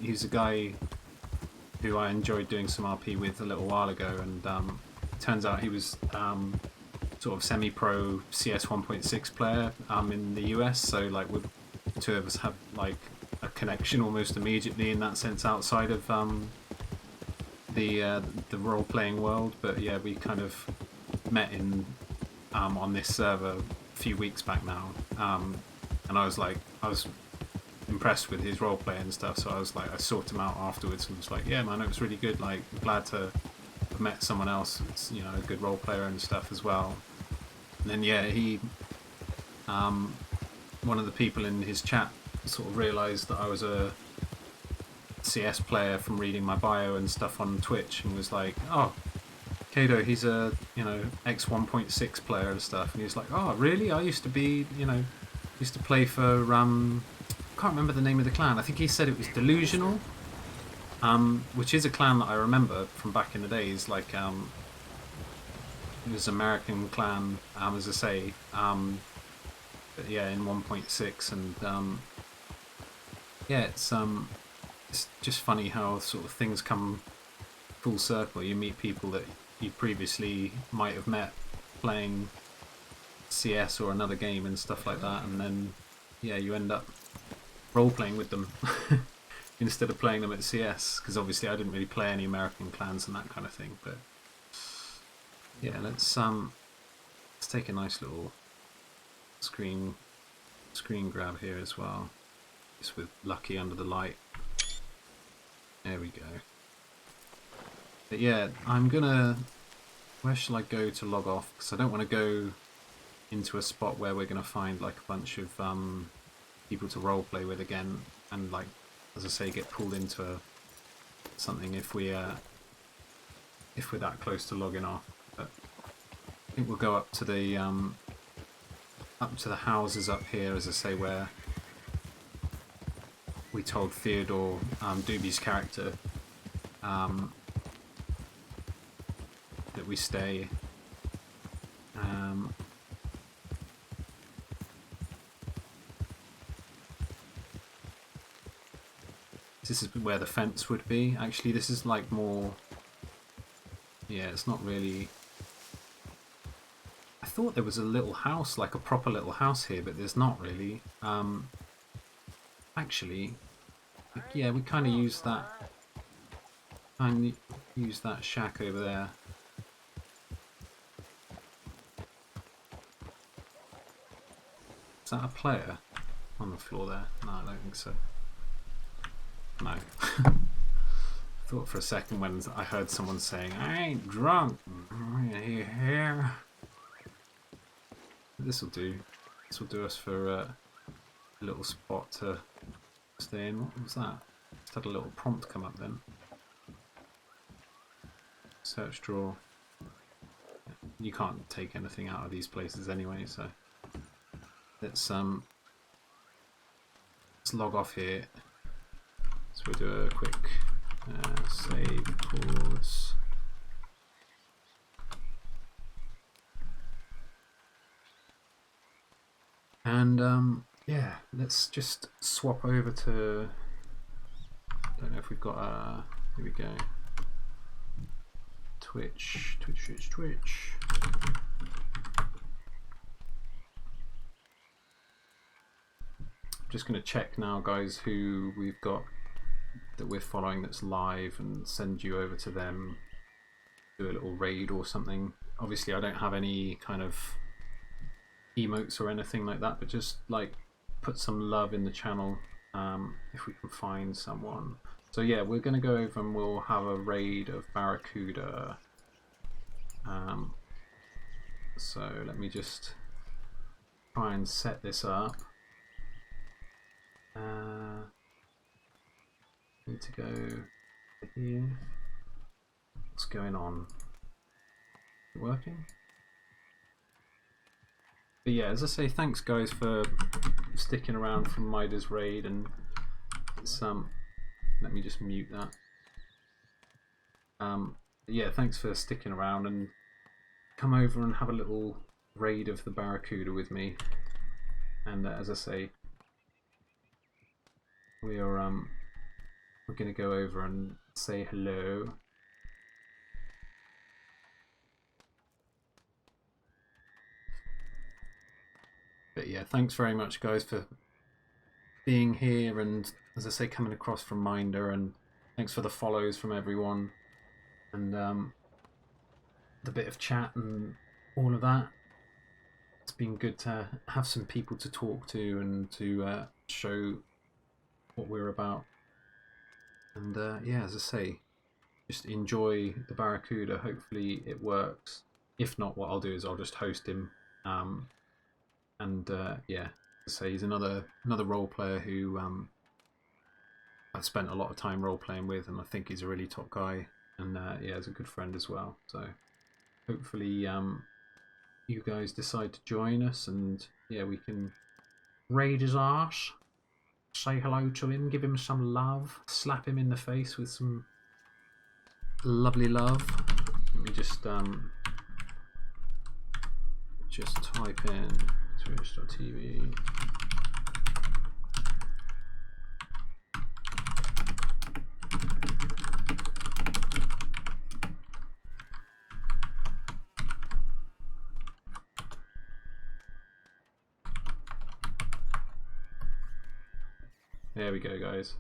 He's a guy who I enjoyed doing some RP with a little while ago, and it turns out he was sort of semi-pro CS 1.6 player in the US, so like the 2 of us have like a connection almost immediately in that sense outside of the role-playing world. But yeah, we kind of met in on this server a few weeks back now, and I was impressed with his roleplay and stuff, so I sought him out afterwards and was like, yeah man, it was really good, like glad to have met someone else that's, you know, a good role player and stuff as well. And then yeah, he one of the people in his chat sort of realised that I was a CS player from reading my bio and stuff on Twitch, and was like, oh, Kado, he's a, you know, X 1.6 player and stuff. And he was like, oh really, I used to be, you know, used to play for I can't remember the name of the clan. I think he said it was Delusional, which is a clan that I remember from back in the days. Like it was an American clan, as I say, but yeah, in 1.6. And yeah, it's just funny how sort of things come full circle. You meet people that you previously might have met playing CS or another game and stuff like that, and then yeah, you end up role-playing with them instead of playing them at CS, because obviously I didn't really play any American clans and that kind of thing. But yeah, let's take a nice little screen grab here as well, just with Lucky under the light. There we go. But yeah, I'm gonna, where shall I go to log off, because I don't want to go into a spot where we're gonna find like a bunch of people to roleplay with again, and like, as I say, get pulled into something if we're that close to logging off. But I think we'll go up to the houses up here, as I say, where we told Theodore, Doobie's character, that we stay. This is where the fence would be. Actually, this is like more... Yeah, it's not really... I thought there was a little house, like a proper little house here, but there's not really. Actually, yeah, we kind of use that. Use that shack over there. Is that a player on the floor there? No, I don't think so. No. Thought for a second when I heard someone saying, "I ain't drunk." Here. This'll do. This will do us for a little spot to stay in. What was that? Just had a little prompt come up then. Search drawer. You can't take anything out of these places anyway, so let's log off here. So we'll do a quick save, pause. And yeah, let's just swap over to, I don't know if we've got a, here we go, Twitch. Just going to check now, guys, who we've got that we're following that's live, and send you over to them, do a little raid or something. Obviously I don't have any kind of emotes or anything like that, but just like put some love in the channel if we can find someone. So yeah, we're going to go over and we'll have a raid of Barracuda. So let me just try and set this up. Need to go here. What's going on? Is it working? But yeah, as I say, thanks guys for sticking around from Mida's raid, and it's let me just mute that. Yeah, thanks for sticking around, and come over and have a little raid of the Barracuda with me. And as I say, we're going to go over and say hello. But yeah, thanks very much guys for being here, and as I say, coming across from Minder, and thanks for the follows from everyone, and the bit of chat and all of that. It's been good to have some people to talk to and to show what we're about. And yeah, as I say, just enjoy the Barracuda. Hopefully it works. If not, what I'll do is I'll just host him. And yeah, as I say, he's another role player who I've spent a lot of time role playing with, and I think he's a really top guy. And yeah, he's a good friend as well. So hopefully you guys decide to join us, and yeah, we can raid his arse. Say hello to him, give him some love, slap him in the face with some lovely love. Let me just type in Twitch.tv. There we go, guys.